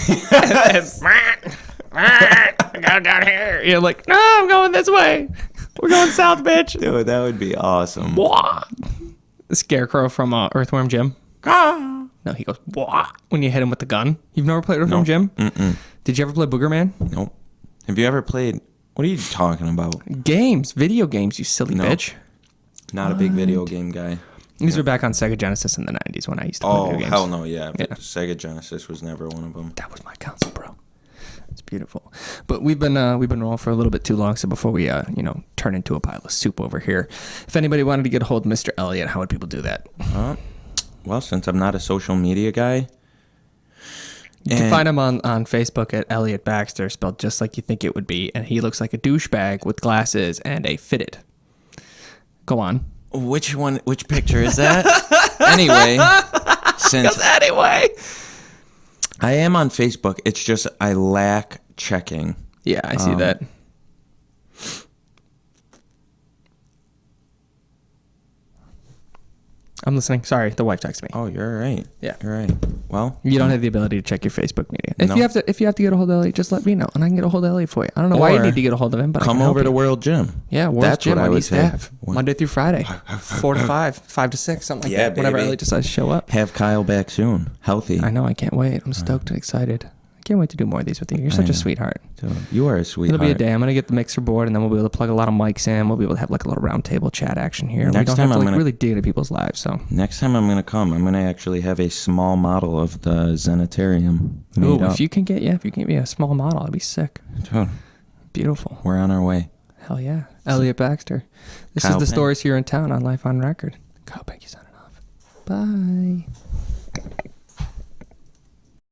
go down here. You're like, no, I'm going this way. We're going south, bitch. Dude, that would be awesome. Wah. The scarecrow from Earthworm Jim. No, he goes wah when you hit him with the gun. You've never played Earthworm Jim? Mm-mm. Did you ever play Booger Man? Nope. Have you ever played? What are you talking about? Video games, you silly No. bitch. Not a big video game guy. These were back on Sega Genesis in the 90s when I used to play Oh, video games. hell no, yeah. Yeah. Sega Genesis was never one of them. That was my console, bro. It's beautiful. But we've been rolling for a little bit too long, so before we turn into a pile of soup over here, if anybody wanted to get a hold of Mr. Elliot, how would people do that? Well, since I'm not a social media guy. You can find him on Facebook at Elliot Baxter, spelled just like you think it would be, and he looks like a douchebag with glasses and a fitted. Go on. Which picture is that? Anyway, since I am on Facebook, it's just I lack checking. Yeah, I see that. I'm listening. Sorry, the wife texted me. Oh, you're right. Yeah. You're right. Well, You don't have the ability to check your Facebook media. If No. you have to get a hold of Elliot, just let me know, and I can get a hold of Elliot for you. I don't know why you Or need to get a hold of him, but I come can help over to you. World Gym. Yeah, World's That's Gym what I on would East say. Ave, Monday through Friday, 4 to 5, 5 to 6, something like Yeah, that. Whenever baby. Elliot decides to show up. Have Kyle back soon. Healthy. I know. I can't wait. I'm stoked and excited. I can't wait to do more of these with you. You're such a sweetheart. Dude, you are a sweetheart. It'll be a day. I'm gonna get the mixer board, and then we'll be able to plug a lot of mics in. We'll be able to have like a little round table chat action here. We Next don't time have to I'm like gonna- really dig into people's lives. So, Next time I'm going to come, I'm going to actually have a small model of the Zenitarium made ooh, up. if you can get me a small model, it'd be sick. Dude, Beautiful. we're on our way. Hell yeah. Elliot Baxter. This Kyle is the Penn. stories here in town on Life on Record. Kyle Penn, you signing off. Bye.